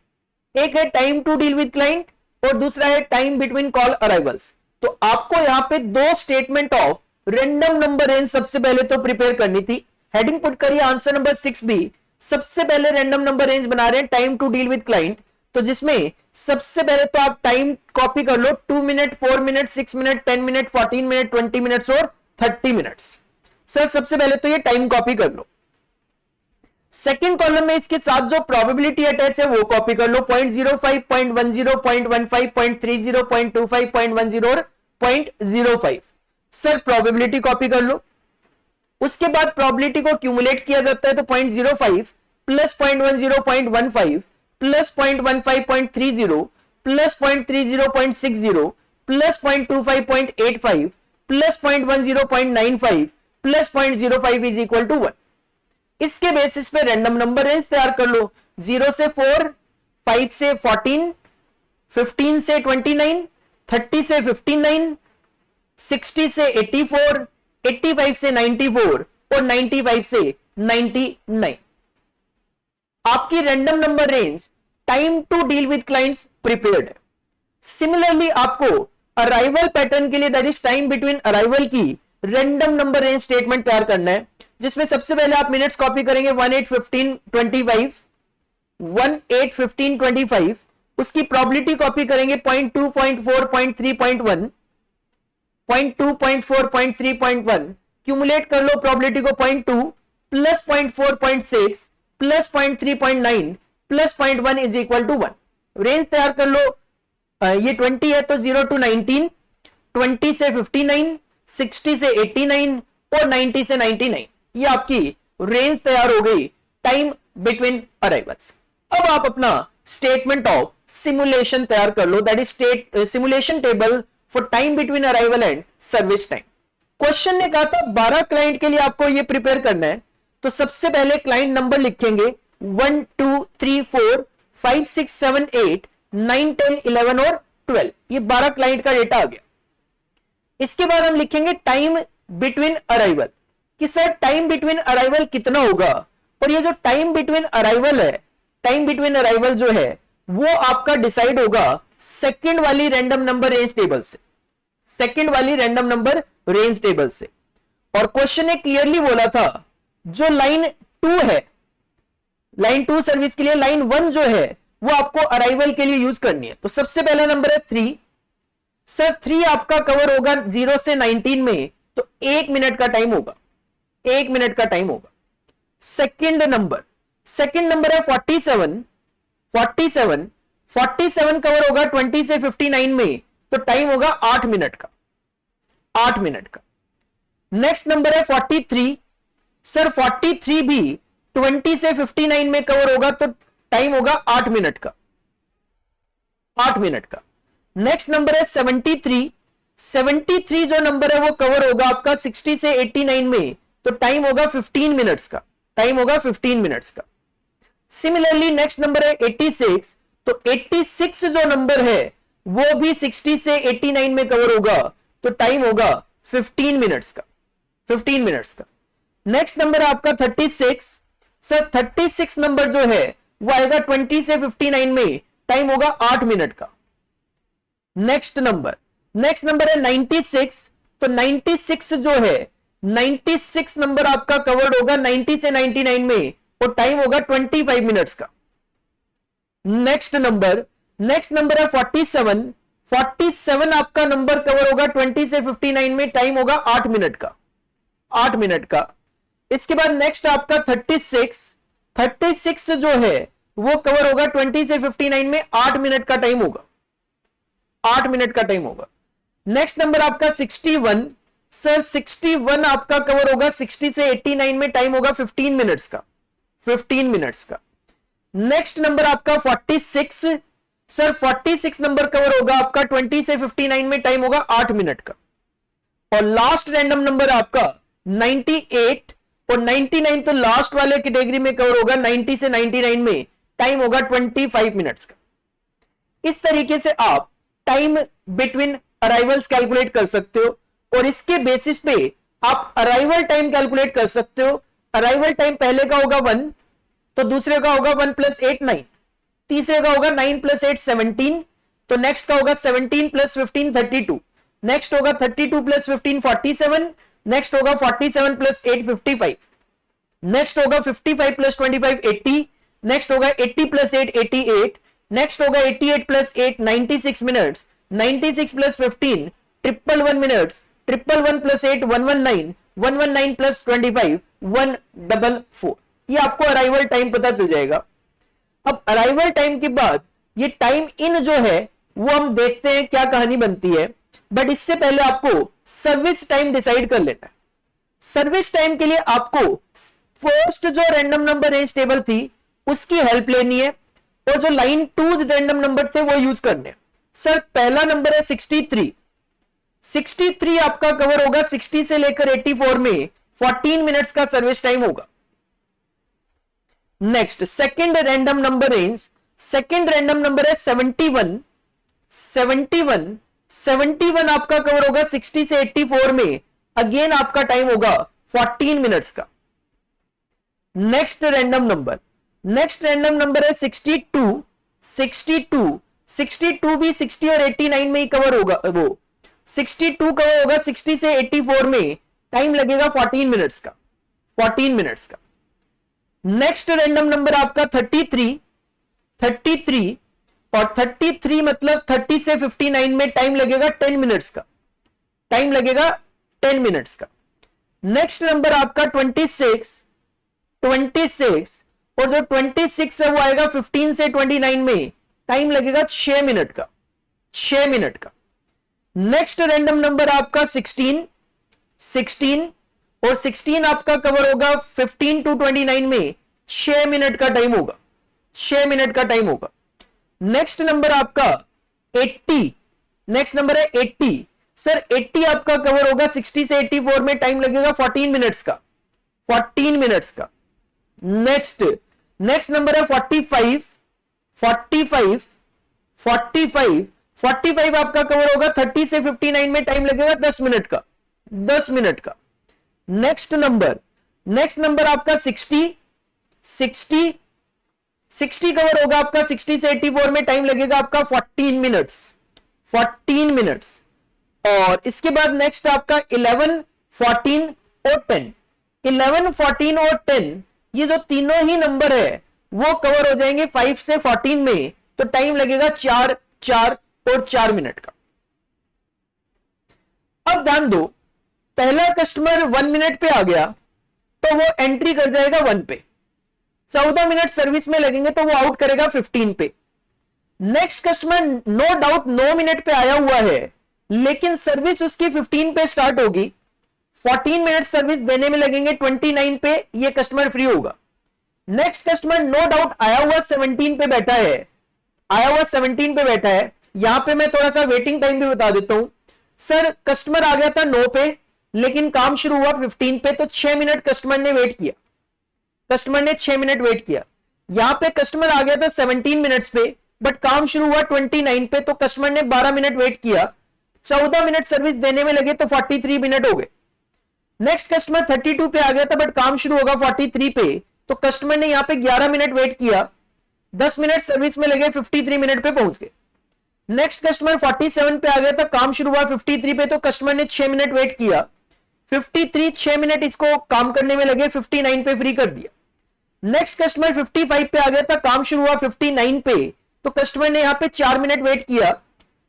A: एक है time to deal with client और दूसरा है टाइम बिटवीन कॉल अराइवल्स। तो आपको यहां पे दो statement of random number range सबसे पहले तो प्रिपेयर करनी थी। हेडिंग पुट करिए आंसर नंबर 6 बी। सबसे पहले रैंडम नंबर रेंज बना रहे हैं time to deal with client, तो जिसमें सबसे पहले तो आप टाइम कॉपी कर लो, 2 minute, 4 minute, 6 minute, 10 minute, 14 minute, 20 minutes और 30 मिनट्स। सर सबसे पहले तो ये टाइम कॉपी कर लो। सेकेंड कॉलम में इसके साथ जो प्रोबेबिलिटी अटैच है वो कॉपी कर लो, 0.05, 0.10, 0.15, 0.30, 0.25, 0.10 और 0.05। सर प्रोबेबिलिटी कॉपी कर लो। उसके बाद प्रोबेबिलिटी को क्यूमुलेट किया जाता है, तो 0.05 plus 0.10, 0.15 plus 0.15, 0.30 plus 0.30, 0.60 plus 0.25, 0.85 plus 0.10, 0.95 plus 0.05 is equal to 1। इसके बेसिस पे रैंडम नंबर रेंज तैयार कर लो। 0 से 4, 5 से 14, 15 से 29, 30 से 59, 60 से 84, 85 से 94 और 95 से 99। आपकी random number range time to deal with clients prepared है। सिमिलरली आपको अराइवल पैटर्न के लिए, that is time between arrival की रैंडम नंबर रेंज स्टेटमेंट तैयार करना है, जिसमें सबसे पहले आप मिनट्स कॉपी करेंगे 18, 15, 25, 18, 15, 25। उसकी प्रोबेबिलिटी कॉपी करेंगे 0.2, 0.4, 0.3, 0.1, 0.2, 0.4, 0.3, 0.1। क्यूमुलेट कर लो प्रोबेबिलिटी को 0.2 plus 0.4, 0.6 plus 0.3, 0.9 plus 0.1 is equal to 1। Range तैयार कर लो। ये 20 है तो 0 to 19, 20 से 59, 60 से 89 और 90 से 99। ये आपकी रेंज तैयार हो गई टाइम बिटवीन अराइवल्स। अब आप अपना स्टेटमेंट ऑफ सिमुलेशन तैयार कर लो, that is simulation table for time between arrival and service time. Question ने कहा था 12 क्लाइंट के लिए आपको ये प्रिपेयर करना है, तो सबसे पहले क्लाइंट नंबर लिखेंगे 1, 2, 3, 4, 5, 6, 7, 8, 9, 10, 11 और 12। ये 12 क्लाइंट का डेटा आ गया। इसके बाद हम लिखेंगे टाइम बिटवीन अराइवल, कि सर टाइम बिटवीन अराइवल कितना होगा। और ये जो टाइम बिटवीन अराइवल है, टाइम बिटवीन अराइवल जो है वो आपका डिसाइड होगा सेकंड वाली रैंडम नंबर रेंज टेबल से, सेकंड वाली रैंडम नंबर रेंज टेबल से। और क्वेश्चन ने क्लियरली बोला था जो लाइन 2 है, लाइन 2 सर्विस के लिए लाइन 1 जो है वो आपको अराइवल के लिए यूज करनी है। तो सबसे पहला नंबर है 3। सर 3 आपका कवर होगा 0 से 19 में, तो 1 मिनट का टाइम होगा, 1 मिनट का टाइम होगा। सेकंड नंबर है 47। 47 कवर होगा 20 से 59 में, तो टाइम होगा 8 मिनट का, 8 मिनट का। नेक्स्ट नंबर है 43। सर 43 भी 20 से 59 में कवर होगा, तो टाइम होगा 8 मिनट का, 8 मिनट का। नेक्स्ट नंबर है 73। 73 जो नंबर है वो कवर होगा आपका 60 से 89 में, तो टाइम होगा 15 मिनट्स का, टाइम होगा 15 मिनट्स का। सिमिलरली नेक्स्ट नंबर है 86। तो 86 जो नंबर है वो भी 60 से 89 में कवर होगा, तो टाइम होगा 15 मिनट्स का, 15 मिनट्स का। नेक्स्ट नंबर है आपका 36। सर 36 नंबर जो है वो आएगा 20 से 59 में, टाइम होगा 8 मिनट का। नेक्स्ट नंबर है 96। तो 96 जो है, 96 नंबर आपका कवर्ड होगा 90 से 99 में, और टाइम होगा 25 मिनट्स का। नेक्स्ट नंबर है 47। 47 आपका नंबर कवर होगा 20 से 59 में, टाइम होगा 8 मिनट का, 8 मिनट का। इसके बाद नेक्स्ट आपका 36। 36 जो है वो कवर होगा 20 से 59 में, 8 मिनट का टाइम होगा, 8 मिनट का टाइम होगा। नेक्स्ट नंबर आपका 61, सर 61 आपका कवर होगा 60 से 89 में, टाइम होगा 15 मिनट्स का, 15 मिनट्स का। नेक्स्ट नंबर आपका 46, सर 46 नंबर कवर होगा आपका 20 से 59 में, टाइम होगा 8 मिनट का। और लास्ट रैंडम नंबर आपका 98 और 99 तो लास्ट वाले कैटेगरी में कवर होगा 90 से 99 में, टाइम होगा 25 मिनट्स का। इस तरीके से आप टाइम बिटवीन अराइवल्स कैलकुलेट कर सकते हो और इसके बेसिस पे आप अराइवल टाइम कैलकुलेट कर सकते हो। अराइवल टाइम पहले का होगा 1, तो दूसरे का होगा 1 + 8 9, तीसरे का होगा 9 + 8 17, तो नेक्स्ट का होगा 17 + 15 32, नेक्स्ट होगा 32 + 15 47, नेक्स्ट होगा 47 + 8 55, नेक्स्ट होगा 55 + 25 80, नेक्स्ट होगा 80 + 8 88, नेक्स्ट होगा 88 + 8 96 मिनट्स, 96 + 15 111 मिनट्स, 111 + 8 119, 119 + 25 144। ये आपको अराइवल टाइम पता चल जाएगा। अब अराइवल टाइम के बाद ये टाइम इन जो है वो हम देखते हैं क्या कहानी बनती है, बट इससे पहले आपको सर्विस टाइम डिसाइड कर लेना है। सर्विस टाइम के लिए आपको फर्स्ट जो रैंडम नंबर रेंज टेबल थी उसकी हेल्प लेनी है और जो लाइन 2 रैंडम नंबर थे वो यूज करने हैं। सर पहला नंबर है 63, 63 आपका कवर होगा 60 से लेकर 84 में, 14 मिनट्स का सर्विस टाइम होगा। Next second random number range, second random number है 71, 71, 71 आपका कवर होगा 60 से 84 में, अगेन आपका टाइम होगा 14 मिनट्स का। Next random number, next random number है 62, 62, 62 भी 60 और 89 में ही कवर होगा, वो 62 कवर होगा 60 से 84 में, टाइम लगेगा 14 मिनट्स का, 14 मिनट्स का। नेक्स्ट रैंडम नंबर आपका 33, 33 और 33 मतलब 30 से 59 में, टाइम लगेगा 10 मिनट्स का, टाइम लगेगा 10 मिनट्स का। नेक्स्ट नंबर आपका 26, 26 और जो 26 है वो आएगा 15 से 29 में, टाइम लगेगा 6 मिनट का, 6 मिनट का। नेक्स्ट रैंडम नंबर आपका 16, 16 और 16 आपका कवर होगा 15 to 29 में, 6 मिनट का टाइम होगा, 6 मिनट का टाइम होगा। नेक्स्ट नंबर आपका 80, नेक्स्ट नंबर है 80, सर 80 आपका कवर होगा 60 से 84 में, टाइम लगेगा 14 मिनट्स का, 14 मिनट्स का। नेक्स्ट नेक्स्ट नंबर है 45, 45, 45, 45 आपका कवर होगा 30 से 59 में, टाइम लगेगा 10 मिनट का, 10 मिनट का। नेक्स्ट नंबर आपका 60, 60, 60 कवर होगा आपका 60 से 84 में, टाइम लगेगा आपका 14 मिनट्स, 14 मिनट्स। और इसके बाद नेक्स्ट आपका 11, 14 और 10, 11, 14 और 10 ये जो तीनों ही नंबर है वो कवर हो जाएंगे 5 से 14 में, तो टाइम लगेगा 4, 4 और 4 मिनट का। अब ध्यान दो, पहला कस्टमर 1 मिनट पे आ गया तो वो एंट्री कर जाएगा 1 पे, 14 मिनट सर्विस में लगेंगे तो वो आउट करेगा 15 पे। Next customer no doubt 9 minute पे आया हुआ है लेकिन सर्विस उसकी 15 पे स्टार्ट होगी, 14 मिनट सर्विस देने में लगेंगे, 29 पे ये कस्टमर फ्री होगा। नेक्स्ट कस्टमर नो डाउट आया हुआ 17 पे बैठा है, आया हुआ 17 पे बैठा है। यहां पे मैं थोड़ा सा वेटिंग टाइम भी बता देता हूं। सर कस्टमर आ गया था 9 पे लेकिन काम शुरू हुआ 15 पे, तो 6 मिनट कस्टमर ने वेट किया, कस्टमर ने 6 मिनट वेट किया। यहां पे कस्टमर आ गया था 17 मिनट्स पे बट काम शुरू हुआ 29 पे, तो कस्टमर ने 12 मिनट वेट किया, 14 मिनट सर्विस देने में लगे तो 43 मिनट हो गए। नेक्स्ट कस्टमर 32 पे आ गया था बट काम शुरू होगा 43 पे, तो कस्टमर ने यहां पे 11 मिनट वेट किया, 10 मिनट सर्विस में लगे, 53 मिनट पे पहुंच गए। नेक्स्ट कस्टमर 47 पे आ गया था, काम शुरू हुआ 53 पे, तो कस्टमर ने 6 मिनट वेट किया, 53 6 मिनट इसको काम करने में लगे, 59 पे फ्री कर दिया। नेक्स्ट कस्टमर 55 पे आ गया था, काम शुरू हुआ 59 पे, तो कस्टमर ने यहां पे 4 मिनट वेट किया,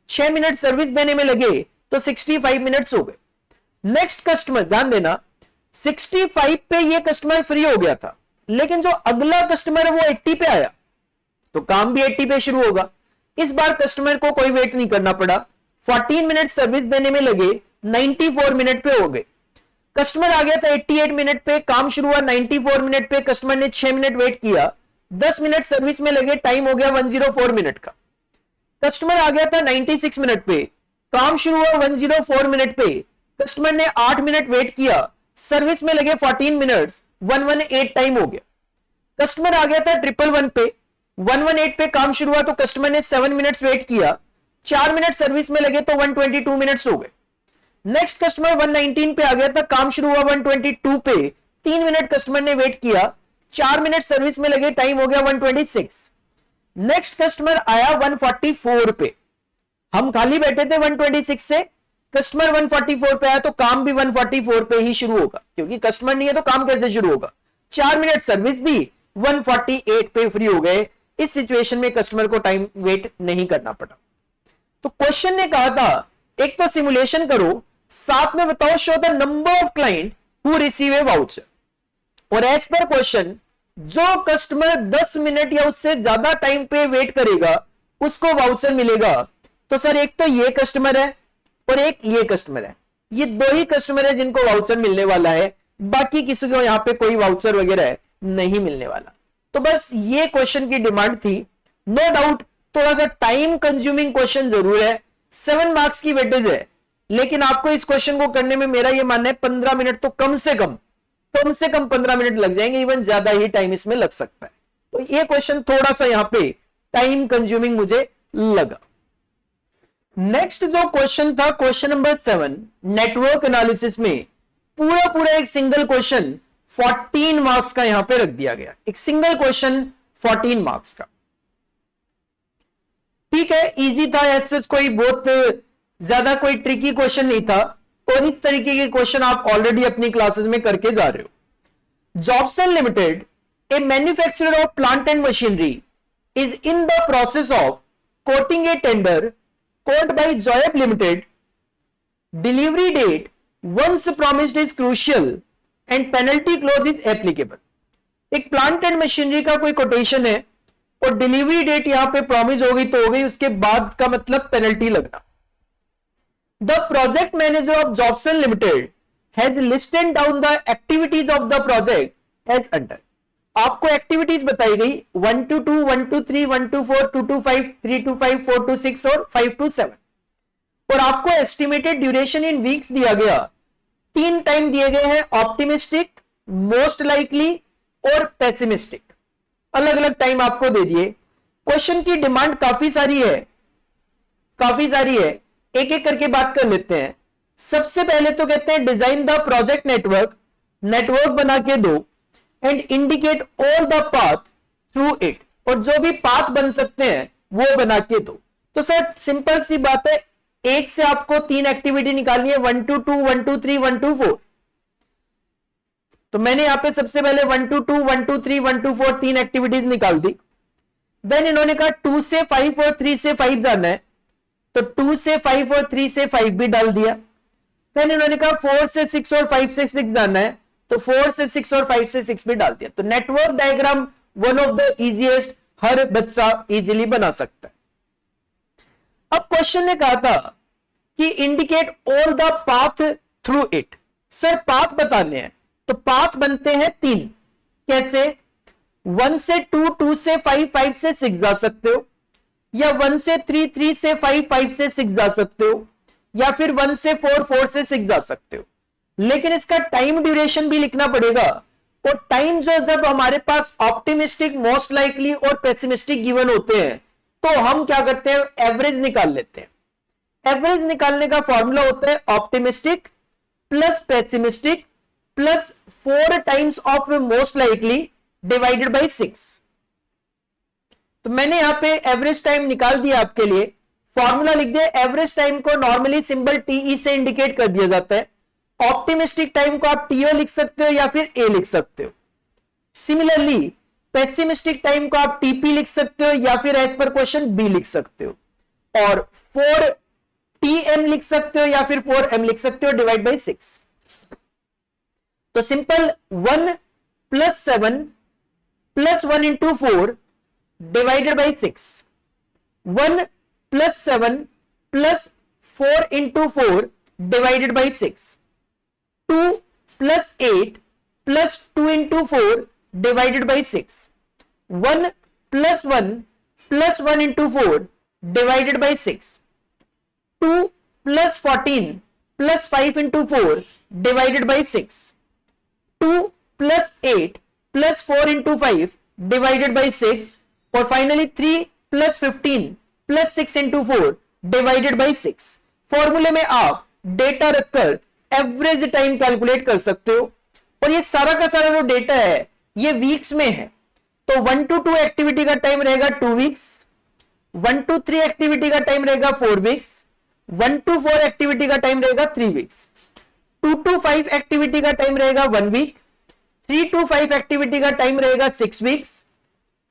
A: 6 मिनट सर्विस देने में लगे, तो 65 मिनट्स हो गए। नेक्स्ट कस्टमर ध्यान देना, 65 पे ये कस्टमर फ्री हो गया था लेकिन जो अगला कस्टमर है वो 80 पे आया तो काम भी 80 पे शुरू होगा। इस बार कस्टमर को कोई वेट नहीं करना पड़ा, 14 मिनट सर्विस देने में लगे, 94 मिनट पे हो गए। कस्टमर आ गया था 88 मिनट पे, काम शुरू हुआ 94 मिनट पे, कस्टमर ने 6 मिनट वेट किया, 10 मिनट सर्विस में लगे, टाइम हो गया 104 मिनट का। कस्टमर आ गया था 96 मिनट पे, काम शुरू हुआ 104 मिनट पे, कस्टमर ने 8 मिनट वेट किया, सर्विस में लगे 14 मिनट्स, 118 टाइम हो गया। कस्टमर आ गया था 111 पे, 118 पे काम शुरू हुआ तो कस्टमर ने 7 मिनट्स वेट किया, 4 मिनट सर्विस में लगे तो 122 मिनट्स हो गए। नेक्स्ट कस्टमर 119 पे आ गया था, काम शुरू हुआ 122 पे, 3 मिनट कस्टमर ने वेट किया, 4 मिनट सर्विस में लगे, टाइम हो गया 126। नेक्स्ट कस्टमर आया 144 पे, हम खाली बैठे थे 126 से, कस्टमर 144 पे आया तो काम भी 144 पे ही शुरू होगा, क्योंकि कस्टमर नहीं है तो काम कैसे शुरू होगा। 4 मिनट सर्विस दी, 148 पे फ्री हो गए। इस सिचुएशन में कस्टमर को टाइम वेट नहीं करना पड़ा। तो क्वेश्चन ने कहा था एक तो सिमुलेशन करो, साथ में बताओ show the number of client who receive A voucher. और एज पर क्वेश्चन जो कस्टमर 10 मिनट या उससे ज्यादा टाइम पे वेट करेगा उसको वाउचर मिलेगा। तो सर एक तो ये कस्टमर है और एक ये कस्टमर है, ये दो ही कस्टमर है जिनको वाउचर मिलने वाला है, बाकी किसी को यहां पे कोई वाउचर वगैरह नहीं मिलने वाला। तो बस ये क्वेश्चन की डिमांड थी। नो डाउट थोड़ा सा टाइम कंज्यूमिंग क्वेश्चन जरूर है, 7 मार्क्स की वेटेज है, लेकिन आपको इस क्वेश्चन को करने में मेरा ये मानना है 15 मिनट तो कम से कम 15 मिनट लग जाएंगे, इवन ज्यादा ही टाइम इसमें लग सकता है। तो ये क्वेश्चन थोड़ा सा यहां पे टाइम कंज्यूमिंग मुझे लगा। नेक्स्ट जो क्वेश्चन था क्वेश्चन नंबर 7 नेटवर्क एनालिसिस में, पूरा एक सिंगल क्वेश्चन 14 मार्क्स का यहां पे रख दिया गया, एक सिंगल क्वेश्चन 14 मार्क्स का। ठीक है, इजी था, ऐसे कोई बहुत ज्यादा कोई ट्रिकी क्वेश्चन नहीं था, और इस तरीके के क्वेश्चन आप ऑलरेडी अपनी क्लासेस में करके जा रहे हो। Jobson limited, a manufacturer of plant and machinery, is in the process of quoting a tender caught by Zoep Limited. Delivery date once promised is crucial and penalty clause is applicable. एक plant and machinery का कोई quotation है और delivery date यहां पे promise हो गई तो हो गई, उसके बाद का मतलब पेनल्टी लगना। The project manager of Jobson limited has listed down the activities of the project as under. आपको एक्टिविटीज बताई गई 1 to 2, 1 to 3, 1 to 4, 2 to 5, 3 to 5, 4 to 6 और 5 to 7, और आपको एस्टिमेटेड ड्यूरेशन इन वीक्स दिया गया। 3 टाइम दिए गए हैं, ऑप्टिमिस्टिक, मोस्ट लाइकली और पेसिमिस्टिक, अलग अलग टाइम आपको दे दिए। क्वेश्चन की डिमांड काफी सारी है, एक एक करके बात कर लेते हैं। सबसे पहले तो कहते हैं डिजाइन द प्रोजेक्ट नेटवर्क बना के दो and indicate all the path through it, और जो भी पाथ बन सकते हैं वो बना के दो। तो सर सिंपल सी बात है, एक से आपको 3 एक्टिविटी निकालनी है, 1 to 2, 1 to 3, 1 to 4। तो मैंने यहां पे सबसे पहले 1 to 2, 1 to 3, 1 to 4 3 एक्टिविटीज निकाल दी। देन इन्होंने कहा 2 से 5 और 3 से 5 जाना है, तो 2 से 5 और 3 से 5 भी डाल दिया। देन इन्होंने कहा 4 से 6 और 5 से 6 जाना है, तो 4 से 6 और 5 से 6 भी डाल दिया। तो network diagram one of the easiest, हर बच्चा इजीली बना सकता है। अब क्वेश्चन ने कहा था कि indicate all the path through it. Sir path बताने हैं, तो पाथ बनते हैं 3। कैसे? 1 से 2, 2 से 5, 5 से 6 जा सकते हो, या 1 से 3, 3 से 5, 5 से 6 जा सकते हो, या फिर 1 से 4, 4 से 6 जा सकते हो। लेकिन इसका टाइम ड्यूरेशन भी लिखना पड़ेगा, और टाइम जो जब हमारे पास ऑप्टिमिस्टिक, मोस्ट लाइकली और पेसिमिस्टिक गिवन होते हैं तो हम क्या करते हैं, एवरेज निकाल लेते हैं। एवरेज निकालने का फॉर्मूला होता है optimistic plus pessimistic plus 4 times of most likely divided by 6। तो मैंने यहां पे एवरेज टाइम निकाल दिया आपके लिए, फॉर्मूला लिख दिया। एवरेज टाइम को नॉर्मली सिंबल टीई से इंडिकेट कर दिया जाता है। ऑप्टिमिस्टिक टाइम को आप टीओ लिख सकते हो या फिर ए लिख सकते हो। सिमिलरली पेसिमिस्टिक टाइम को आप टीपी लिख सकते हो या फिर एज पर क्वेश्चन बी लिख सकते हो, और 4 टीएम लिख सकते हो या फिर 4m लिख सकते हो डिवाइड बाई 6। तो simple 1 + 7 + 1 × 4 divided by 6। 1 plus 7 plus 4 into 4 divided by 6, 2 plus 8 plus 2 into 4 divided by 6, 1 plus 1 plus 1 into 4 divided by 6, 2 plus 14 plus 5 into 4 divided by 6, 2 plus 8 plus 4 into 5 divided by 6, और finally 3 plus 15 plus 6 into 4 divided by 6। फॉर्मूले में आप data रखकर average time calculate कर सकते हो, और ये सारा का सारा जो डेटा है ये वीक्स में है। तो 1 to 2 एक्टिविटी का टाइम रहेगा 2 वीक्स, 1 to 3 एक्टिविटी का टाइम रहेगा 4 वीक्स, 1 to 4 एक्टिविटी का टाइम रहेगा 3 वीक्स, 2 to 5 एक्टिविटी का टाइम रहेगा 1 वीक, 3 to 5 एक्टिविटी का टाइम रहेगा 6 वीक्स,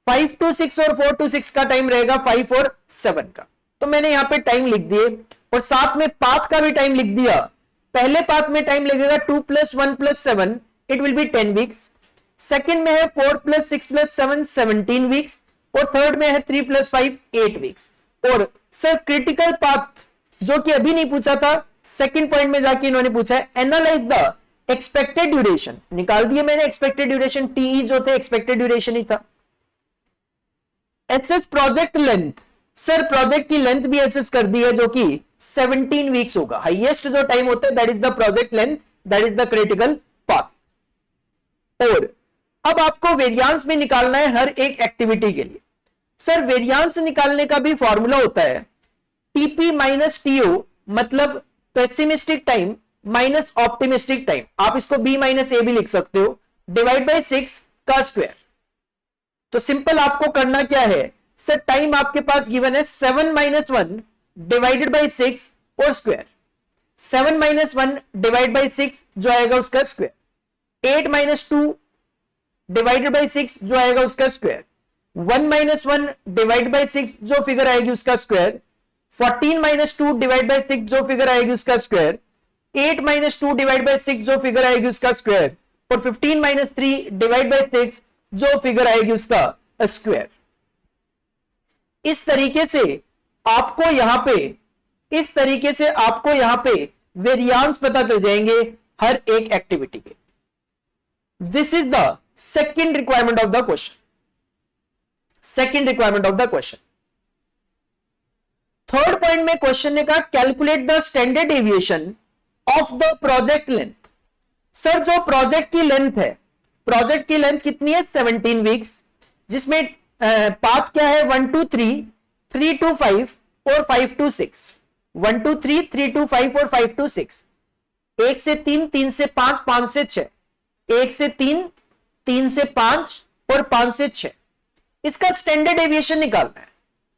A: 5 to 6 और 4 to 6 का टाइम रहेगा 5 और 7 का। तो मैंने यहां पे टाइम लिख दिए और साथ में पाथ का भी टाइम लिख दिया। पहले पाथ में टाइम लगेगा 2 plus 1 plus 7, it will B 10 weeks. Second में है 4 plus 6 plus 7 17 वीक्स, और थर्ड में है 3 plus 5 8 वीक्स। और सर क्रिटिकल पाथ जो कि अभी नहीं पूछा था, सेकंड पॉइंट में जाके इन्होंने पूछा है एनालाइज द एक्सपेक्टेड ड्यूरेशन। निकाल दिए मैंने एक्सपेक्टेड ड्यूरेशन, टीई जो थे एक्सपेक्टेड ड्यूरेशन ही था। SS project length, sir project की लेंथ भी एसएस कर दी है जो कि 17 वीक्स होगा। हाईएस्ट जो टाइम होता है that is the project length, that is the critical path. और अब आपको वेरियांस भी निकालना है हर एक एक्टिविटी के लिए। सर वेरियांस निकालने का भी फॉर्मूला होता है टीपी माइनस टीओ, मतलब pessimistic time minus optimistic time. आप इसको बी माइनस ए भी लिख सकते हो, डिवाइड बाय 6 का स्क्वायर। तो सिंपल आपको करना क्या है, सर टाइम आपके पास गिवन है 7 minus 1 डिवाइडेड बाई 6 और स्क्वायर। 7 minus 1 डिवाइड बाई 6 जो आएगा उसका स्क्वायर, 8 minus 2 डिवाइडेड बाई 6 जो आएगा उसका स्क्वायर, 1 minus 1 डिवाइड बाई 6 जो फिगर आएगी उसका स्क्वायर, 14 minus 2 डिवाइड बाई 6 जो फिगर आएगी उसका स्क्वायर, 8 minus 2 डिवाइड बाई 6 जो फिगर आएगी उसका स्क्वायर, और 15 minus 3 डिवाइड बाई 6 जो फिगर आएगी उसका स्क्वायर। इस तरीके से आपको यहां पे वेरियांस पता चल जाएंगे हर एक एक्टिविटी के। This is the second requirement of the question. Third point में क्वेश्चन ने कहा calculate the standard deviation of the project length. Sir जो प्रोजेक्ट की लेंथ है, प्रोजेक्ट की लेंथ कितनी है 17 वीक्स, जिसमें पाथ क्या है 1 to 3, 3 to 5 और 5 to 6, 1 to 3, 3 to 5 और 5 to 6, 1 से 3, 3 से 5, 5 से 6, 1 से 3, 3 से 5 और 5 से 6। इसका स्टैंडर्ड डेविएशन निकालना है।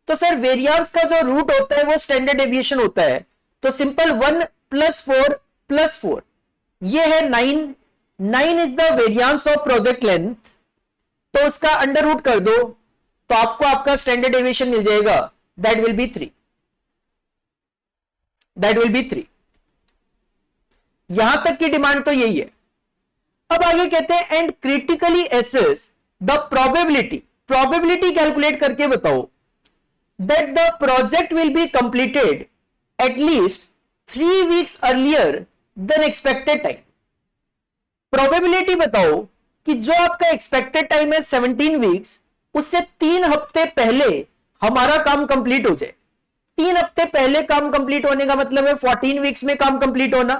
A: तो सर वेरियांस का जो रूट होता है वो स्टैंडर्ड डेविएशन होता है। तो सिंपल 1 plus 4 plus 4, ये है 9, 9 is the variance of project length. तो उसका अंडर रूट कर दो तो आपको आपका स्टैंडर्ड डेविएशन मिल जाएगा, दैट विल बी 3। यहां तक की डिमांड तो यही है। अब आगे कहते हैं and critically assess the probability calculate करके बताओ that the project will be completed at least 3 weeks earlier than expected time. Probability बताओ कि जो आपका एक्सपेक्टेड टाइम है 17 वीक्स, उससे 3 हफ्ते पहले हमारा काम कंप्लीट हो जाए। 3 हफ्ते पहले काम कंप्लीट होने का मतलब है 14 वीक्स में काम कंप्लीट होना।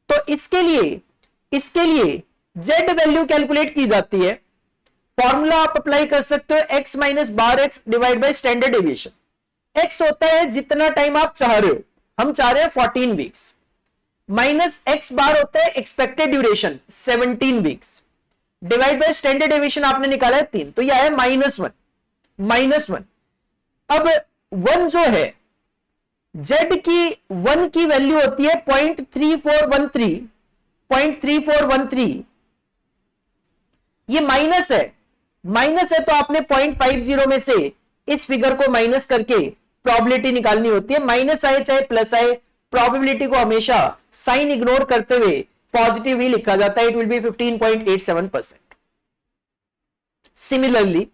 A: तो इसके लिए जेड वैल्यू कैलकुलेट की जाती है। फॉर्मूला आप अप्लाई कर सकते हो x minus bar x divide by standard deviation. x होता है जितना टाइम आप चाह रहे हो, हम चाह रहे हैं 14 वीक्स, माइनस x बार होता है expected duration 17 weeks, divide by standard deviation आपने निकाला है 3, तो यह है -1। अब 1 जो है z की 1 की वैल्यू होती है 0.3413, ये माइनस है तो आपने 0.50 में से इस फिगर को माइनस करके प्रोबेबिलिटी निकालनी होती है। माइनस आए चाहे प्लस आए, प्रोबेबिलिटी को हमेशा साइन इग्नोर करते हुए पॉजिटिव ही लिखा जाता है। It will be 15.87%। Similarly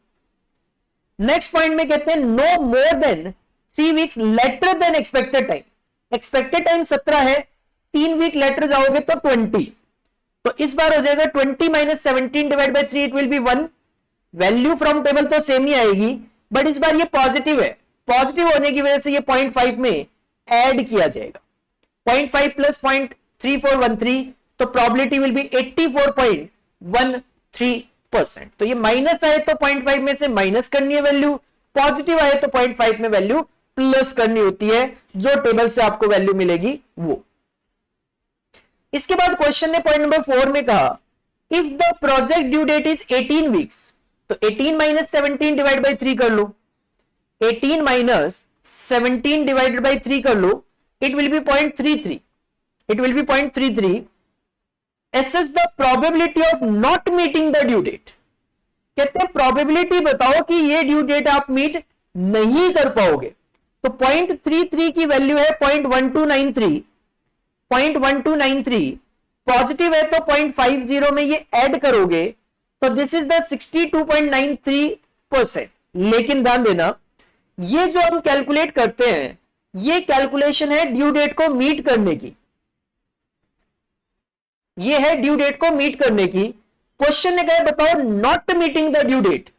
A: next point में कहते हैं no more than 3 weeks later than expected time. Expected time 17 है, 3 वीक लेटर जाओगे तो 20, तो इस बार हो जाएगा 20 minus 17 divide by 3, it will B 1। Value from table तो सेम ही आएगी, बट इस बार ये पॉजिटिव है, पॉजिटिव होने की वजह से ये 0.5 में ऐड किया जाएगा। 0.5 प्लस 0.3413, तो प्रोबेबिलिटी विल बी 84.13%। तो ये माइनस आए तो 0.5 में से माइनस करनी है वैल्यू, पॉजिटिव आए तो 0.5 में वैल्यू प्लस करनी होती है, जो टेबल से आपको वैल्यू मिलेगी वो। इसके बाद क्वेश्चन ने पॉइंट नंबर 4 में कहा if the project due date is 18 weeks, तो 18 माइनस 17 डिवाइड बाई 3 कर लो, 18 माइनस 17 डिवाइडेड बाई 3 कर लो, it will be 0.33, it will be 0.33। assess the probability of not meeting the due date। कहते हैं probability बताओ कि ये ड्यू डेट आप मीट नहीं कर पाओगे। तो 0.33 की वैल्यू है 0.1293, 0.1293 पॉजिटिव है तो 0.50 में ये ऐड करोगे तो दिस इज द 62.93%। लेकिन ध्यान देना, ये जो हम कैलकुलेट करते हैं ये कैलकुलेशन है ड्यू डेट को मीट करने की, ये है ड्यू डेट को मीट करने की। क्वेश्चन ने कहा बताओ not meeting the due date,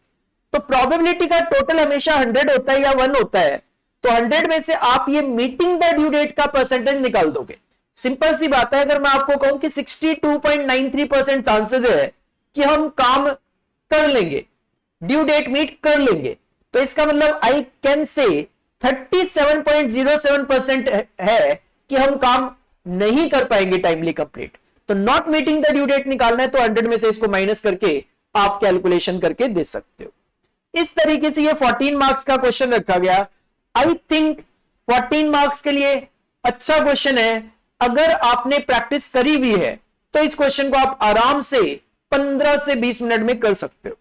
A: तो प्रोबेबिलिटी का टोटल हमेशा 100 होता है या 1 होता है, तो 100 में से आप ये मीटिंग द ड्यू डेट का परसेंटेज निकाल दोगे। सिंपल सी बात है, अगर मैं आपको कहूं कि 62.93% चांसेस है कि हम काम कर लेंगे, ड्यू डेट मीट कर लेंगे, तो इसका मतलब आई कैन से 37.07% है कि हम काम नहीं कर पाएंगे टाइमली कंप्लीट। तो not meeting the due date निकालना है तो 100 में से इसको माइनस करके आप कैलकुलेशन करके दे सकते हो। इस तरीके से ये 14 मार्क्स का क्वेश्चन रखा गया। आई थिंक 14 मार्क्स के लिए अच्छा क्वेश्चन है। अगर आपने प्रैक्टिस करी हुई है तो इस क्वेश्चन को आप आराम से 15 से 20 मिनट में कर सकते हो।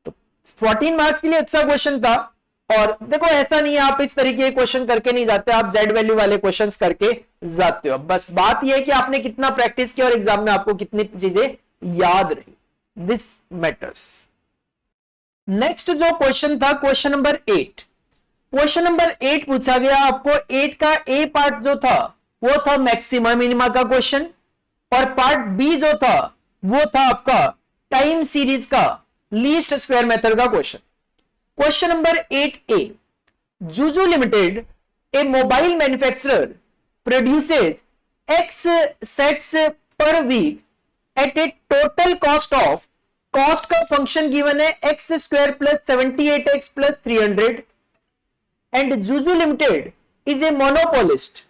A: तो 14 मार्क्स के लिए अच्छा क्वेश्चन था। और देखो ऐसा नहीं है आप इस तरीके के क्वेश्चन करके नहीं जाते, आप जेड वैल्यू वाले क्वेश्चंस करके जाते हो। बस बात यह है कि आपने कितना प्रैक्टिस किया और एग्जाम में आपको कितनी चीजें याद रही, दिस मैटर्स। नेक्स्ट जो क्वेश्चन था क्वेश्चन नंबर 8। क्वेश्चन नंबर 8 पूछा गया आपको 8 का ए पार्ट जो था वो था मैक्सिमा मिनिमा का क्वेश्चन, और पार्ट बी जो था वो था आपका टाइम सीरीज का लीस्ट स्क्वायर मेथड का question. Question number 8A, Juju limited a mobile manufacturer produces x sets per week at a total cost of, cost का फंक्शन गिवन है x square plus 78x plus 300, and Juju limited is a monopolist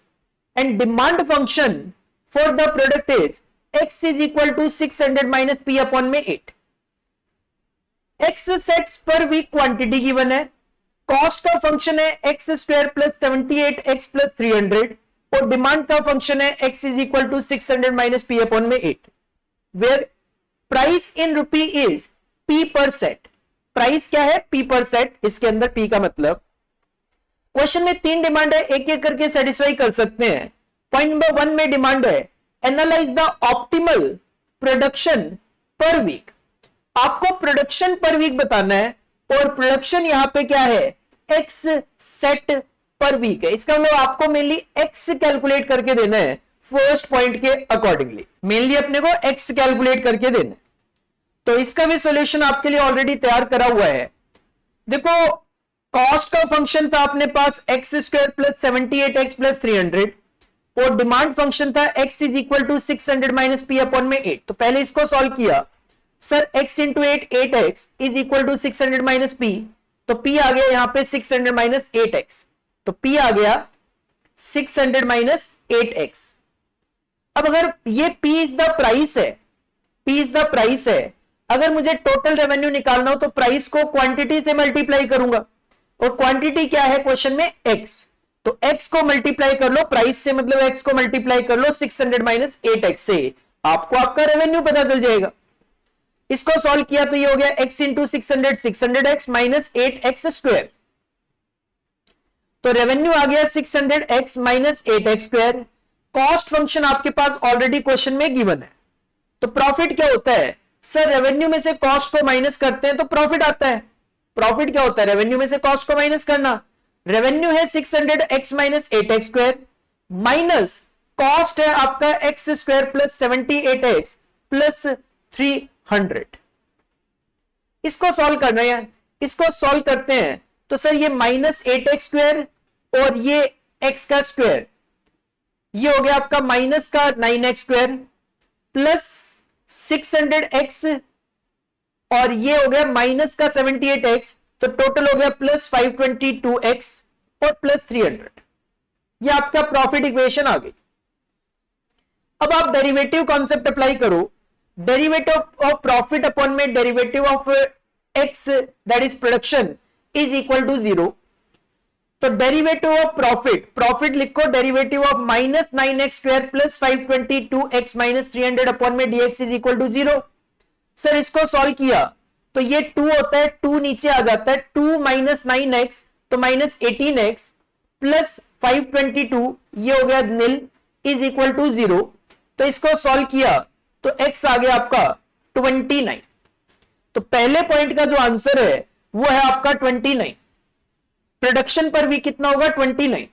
A: and demand function for the product is x is equal to 600 minus p upon में 8। X sets per week quantity given है, cost का function है x square plus 78x plus 300, और demand का function है x is equal to 600 minus p upon में 8, where price in rupee is p per set. Price क्या है? p per set, इसके अंदर p का मतलब। क्वेश्चन में 3 डिमांड है, एक एक करके सेटिस्फाई कर सकते हैं। पॉइंट नंबर 1 में डिमांड है analyse the optimal production per week. आपको प्रोडक्शन पर वीक बताना है, और प्रोडक्शन यहां पे क्या है? एक्स सेट पर वीक है। इसका मतलब आपको मेनली एक्स कैलकुलेट करके देना है फर्स्ट पॉइंट के अकॉर्डिंगली, मेनली अपने को एक्स कैलकुलेट करके देना है। तो इसका भी सॉल्यूशन आपके लिए ऑलरेडी तैयार करा हुआ है। देखो कॉस्ट का फंक्शन था अपने पास x square plus 78x plus 300, और डिमांड फंक्शन था x is equal to 600 minus p upon में 8। तो पहले इसको सॉल्व किया, sir x into 8x is equal to 600 minus p, तो p आ गया यहां पे 600 माइनस 8x, तो p आ गया 600 माइनस 8x। अब अगर ये p इज द प्राइस है, p इज द प्राइस है, अगर मुझे टोटल रेवेन्यू निकालना हो तो प्राइस को क्वांटिटी से मल्टीप्लाई करूंगा, और क्वांटिटी क्या है क्वेश्चन में? x, तो x को मल्टीप्लाई कर लो प्राइस से, मतलब x को मल्टीप्लाई कर लो 600 माइनस 8x से, आपको आपका रेवेन्यू पता चल जाएगा। इसको सॉल्व किया तो ये हो गया x into 600 600x minus 8x square, तो रेवेन्यू आ गया 600x minus 8x square. Cost function आपके पास ऑलरेडी क्वेश्चन में गिवन है। तो प्रॉफिट क्या होता है? सर रेवेन्यू में से कॉस्ट को माइनस करते हैं तो प्रॉफिट आता है, प्रॉफिट क्या होता है? रेवेन्यू में से कॉस्ट को माइनस करना। रेवेन्यू है 600x minus 8x square, minus cost है आपका x square plus 78x plus 300। इसको सॉल्व करना है, इसको सॉल्व करते हैं तो सर ये माइनस 8x स्क्वायर और ये x का स्क्वायर, ये हो गया आपका माइनस का 9x स्क्वायर प्लस 600x और ये हो गया माइनस का 78x, तो टोटल हो गया प्लस 522x और प्लस 300। ये आपका प्रॉफिट इक्वेशन आ गई। अब आप डेरिवेटिव कॉन्सेप्ट अप्लाई करो। डेरिवेटिव ऑफ प्रॉफिट अपॉन में derivative of x that is production is equal to 0। तो डेरिवेटिव ऑफ प्रॉफिट, प्रॉफिट लिखो derivative of minus 9x square plus 522x minus 300 upon में dx is equal to 0। Sir इसको solve किया तो ये 2 होता है, 2 नीचे आ जाता है, 2 माइनस 9x तो माइनस 18x प्लस 522 ये हो गया निल इज इक्वल टू 0। तो इसको सॉल्व किया तो x आ गया आपका 29। तो पहले पॉइंट का जो आंसर है वो है आपका 29। प्रोडक्शन पर भी कितना होगा? 29।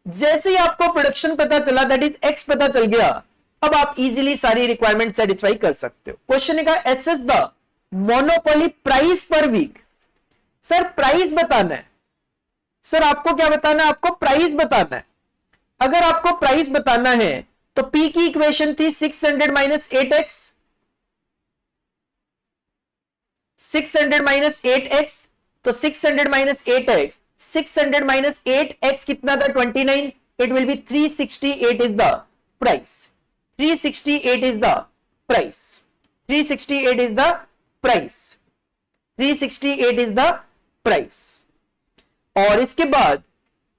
A: जैसे ही आपको प्रोडक्शन पता चला दैट इज x पता चल गया, अब आप इजीली सारी रिक्वायरमेंट सेटिस्फाई कर सकते हो। क्वेश्चन का assess the monopoly price per week. Sir price बताना है, सर आपको क्या बताना है? आपको प्राइस बताना है। अगर आपको प्राइस बताना है तो P की इक्वेशन थी 600 माइनस 8x, 600 माइनस 8x, तो 600 माइनस 8x, 600 माइनस 8x कितना था? 29। It will be 368 is the price, 368 is the price, 368 is the price, 368 is the price. और इसके बाद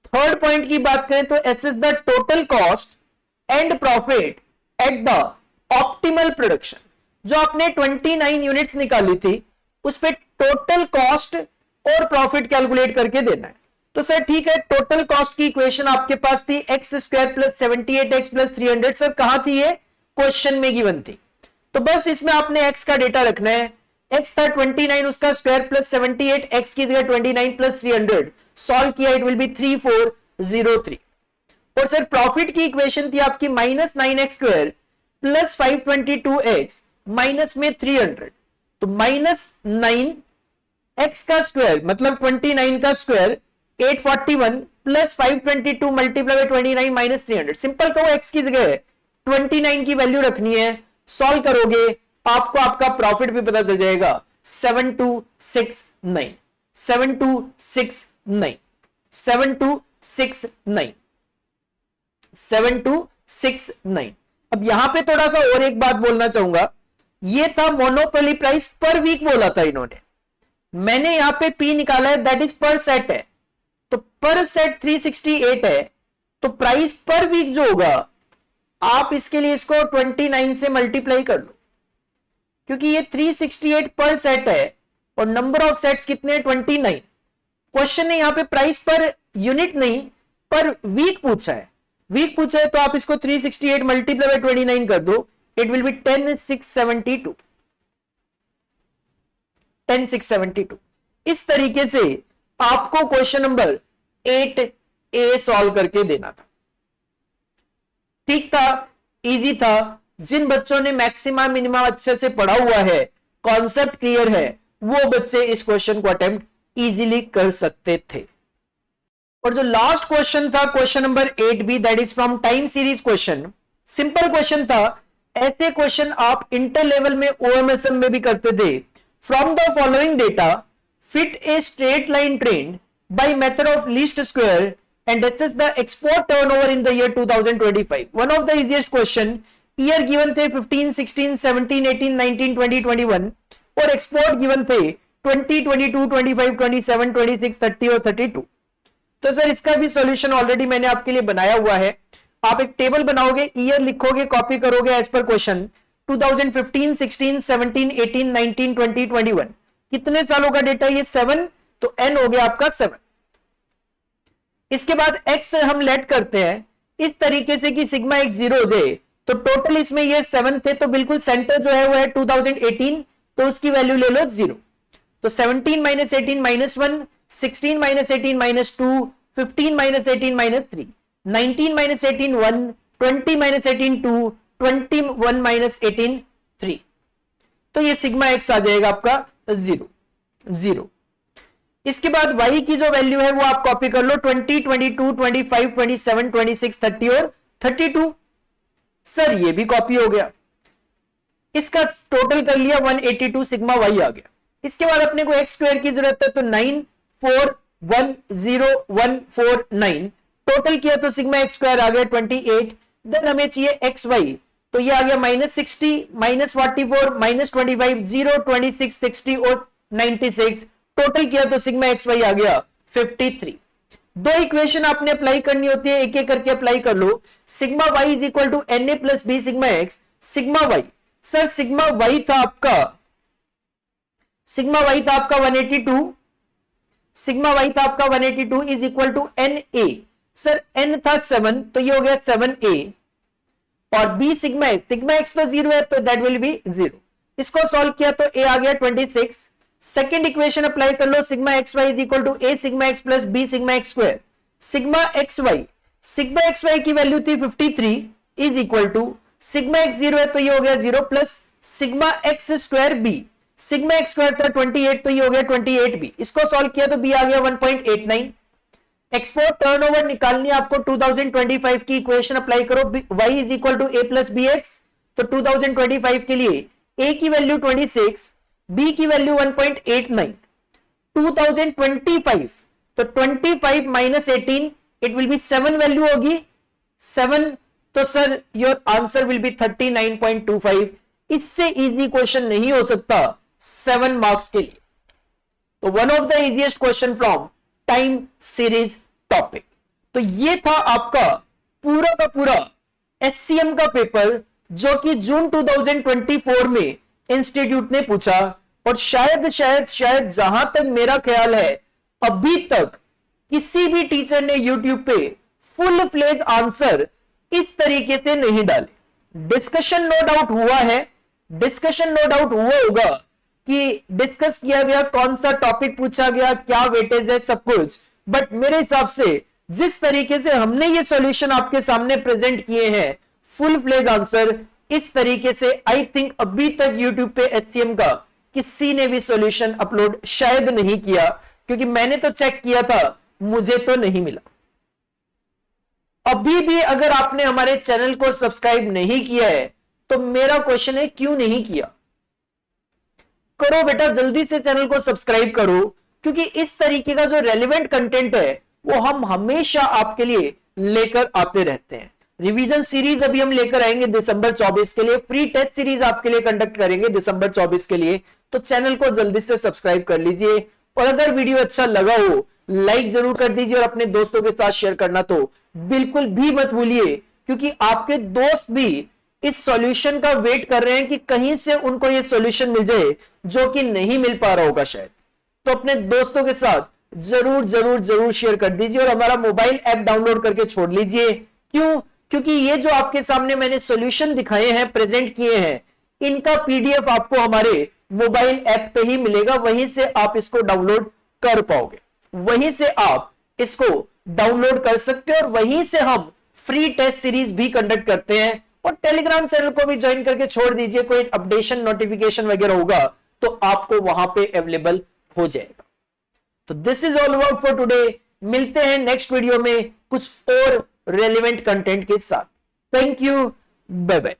A: थर्ड पॉइंट की बात करें तो assess the total cost and profit at the optimal production. जो आपने 29 यूनिट्स निकाली थी उस पे टोटल कॉस्ट और प्रॉफिट कैलकुलेट करके देना है। तो सर ठीक है, टोटल कॉस्ट की इक्वेशन आपके पास थी x square plus 78x plus 300। Sir कहां थी? ये क्वेश्चन में गिवन थी। तो बस इसमें आपने x का डेटा रखना है। x था 29, उसका स्क्वायर प्लस 78, x की जगह 29 प्लस 300 सॉल्व किया, इट विल बी 3403। और सर प्रॉफिट की इक्वेशन थी आपकी minus 9x square plus 522x minus में 300। तो माइनस 9x का स्क्वायर मतलब 29 का square 841 plus 522 multiply by 29 minus 300। Simple कहो x की जगह 29 की वैल्यू रखनी है, सॉल्व करोगे आपको आपका प्रॉफिट भी पता चल जाएगा 7269, 7269, 7269, 7269। अब यहां पे थोड़ा सा और एक बात बोलना चाहूंगा। ये था मोनोपोली प्राइस पर वीक बोला था इन्होंने, मैंने यहां पे P निकाला है दैट इज पर सेट है। तो पर सेट 368 है, तो प्राइस पर वीक जो होगा आप इसके लिए इसको 29 से मल्टीप्लाई कर लो, क्योंकि ये 368 पर सेट है और नंबर ऑफ सेट्स कितने हैं? 29। क्वेश्चन ने यहां पे प्राइस पर यूनिट नहीं पर वीक पूछा है, वीक पूछा है तो आप इसको 368 मल्टीप्लाई बाय 29 कर दो, इट विल बी 10672, 10672। इस तरीके से आपको क्वेश्चन नंबर 8A सॉल्व करके देना था। ठीक था, इजी था। जिन बच्चों ने मैक्सिमा मिनिमा अच्छे से पढ़ा हुआ है, कॉन्सेप्ट क्लियर है, वो बच्चे इस क्वेश्चन को अटेम्प्ट इजीली कर सकते थे। और जो लास्ट क्वेश्चन था question number 8B that is from time series question. Simple question था, ऐसे क्वेश्चन आप इंटर लेवल में OMSM में भी करते थे। From the following data fit a straight line trend by method of least square and assess the export turnover in the year 2025. One of the easiest question. Year given थे 15, 16, 17, 18, 19, 20, 21 और export given थे 20, 22, 25, 27, 26, 30 और 32। तो sir इसका भी solution already मैंने आपके लिए बनाया हुआ है। आप एक टेबल बनाओगे, ईयर लिखोगे, कॉपी करोगे एज पर क्वेश्चन। 2015, 16, 17, 18, 19, 20, 21 कितने सालों का डेटा? ये 7, तो n हो गया आपका 7। इसके बाद x हम लेट करते हैं इस तरीके से कि सिग्मा x 0 हो जाए, तो टोटल इसमें ये 7 थे, तो बिल्कुल सेंटर जो है वो है 2018, तो उसकी वैल्यू ले लो 0। तो 17 minus 18 minus 1, 16 minus 18 minus 2, 15 minus 18 minus 3, 19 minus 18 1, 20 minus 18 2, 21 minus 18 3। तो ये सिग्मा एक्स आ जाएगा आपका 0। इसके बाद y की जो वैल्यू है वो आप कॉपी कर लो, 20, 22, 25, 27, 26, 30 और 32। सर ये भी कॉपी हो गया, इसका टोटल कर लिया 182 सिग्मा y आ गया। इसके बाद अपने को x स्क्वायर की जरूरत है, तो 9, 4, 1, 0, 1, 4, 9 टोटल किया तो सिग्मा एक्स स्क्वायर आ गया 28। देन हमें चाहिए एक्स वाई, तो ये आ गया -60, -44, -25, 0, 26, 60 और 96 टोटल किया तो सिग्मा एक्स वाई आ गया 53। दो इक्वेशन आपने अप्लाई करनी होती है, एक एक करके अप्लाई कर लो। Sigma Y is equal to N A plus B sigma X. Sigma Y, sir sigma Y था आपका 182, सिग्मा वाई था आपका 182 is equal to N A. Sir N था 7, तो ये हो गया 7a और बी सिग्मा एक्स तो 0 है तो दैट विल बी 0। इसको सॉल्व किया तो a आ गया 26। सेकेंड इक्वेशन अप्लाई कर लो, sigma X Y is equal to A sigma X plus B sigma X square. Sigma X Y की वैल्यू थी 53 is equal to sigma X 0 है तो ये हो गया 0 plus sigma X square B. Sigma X square था 28 तो ये हो गया 28b। इसको सॉल्व किया तो b आ गया 1.89। एक्सपोर्ट टर्नओवर निकालनी आपको 2025 की इक्वेशन अप्लाई करो, y is equal to a plus b x. तो 2025 के लिए a की वैल्यू 26, b की वैल्यू 1.89। 2025 तो 25 minus 18 it will B 7 value होगी 7, तो sir your answer will be 39.25। इससे इजी क्वेश्चन नहीं हो सकता 7 मार्क्स के लिए। तो one of the easiest question from time series topic. तो ये था आपका पूरा का पूरा एससीएम का पेपर जो कि जून 2024 में इंस्टीट्यूट ने पूछा, और शायद जहां तक मेरा ख्याल है अभी तक किसी भी टीचर ने यूट्यूब पे फुल फ्लेज आंसर इस तरीके से नहीं डाले। डिस्कशन नो डाउट हुआ है, डिस्कशन नो डाउट हुआ होगा कि डिस्कस किया गया, कौन सा टॉपिक पूछा गया, क्या वेटेज है, सब कुछ। बट मेरे हिसाब से जिस तरीके से हमने ये सॉल्यूशन आपके सामने प्रेजेंट किए हैं, फुल फ्लेज आंसर, इस तरीके से आई थिंक अभी तक यूट्यूब पे एससीएम का किसी ने भी सॉल्यूशन अपलोड शायद नहीं किया, क्योंकि मैंने तो चेक किया था, मुझे तो नहीं मिला। अभी भी अगर आपने हमारे चैनल को सब्सक्राइब नहीं किया है तो मेरा क्वेश्चन है क्यों नहीं किया? करो बेटा, जल्दी से चैनल को सब्सक्राइब करो, क्योंकि इस तरीके का जो रेलेवेंट कंटेंट है वो हम हमेशा आपके लिए लेकर आते रहते हैं। रिवीजन सीरीज अभी हम लेकर आएंगे दिसंबर 24 के लिए, फ्री टेस्ट सीरीज आपके लिए कंडक्ट करेंगे दिसंबर 24 के लिए। तो चैनल को जल्दी से सब्सक्राइब कर लीजिए, और अगर वीडियो अच्छा लगा हो लाइक जरूर कर दीजिए, और अपने दोस्तों के साथ शेयर करना तो बिल्कुल भी मत भूलिए, क्योंकि आपके दोस्त भी इस सॉल्यूशन का वेट कर रहे हैं कि कहीं से उनको ये सॉल्यूशन मिल जाए जो कि नहीं मिल पा रहा होगा शायद। तो अपने दोस्तों के साथ जरूर जरूर जरूर शेयर कर दीजिए, और हमारा मोबाइल ऐप डाउनलोड करके छोड़ लीजिए। क्यों? क्योंकि ये जो आपके सामने मैंने सॉल्यूशन दिखाए हैं, प्रेजेंट किए हैं, इनका पीडीएफ आपको हमारे मोबाइल ऐप पे ही मिलेगा, वहीं से आप इसको डाउनलोड कर पाओगे, वहीं से आप इसको डाउनलोड कर सकते हो, और वहीं से हम फ्री टेस्ट सीरीज भी कंडक्ट करते हैं। और टेलीग्राम चैनल को भी ज्वाइन करके छोड़ दीजिए, कोई अपडेशन नोटिफिकेशन वगैरह होगा तो आपको वहां पे अवेलेबल हो जाएगा। तो this is all about for today. मिलते हैं नेक्स्ट वीडियो में कुछ और रेलेवेंट कंटेंट के साथ। Thank you, bye bye.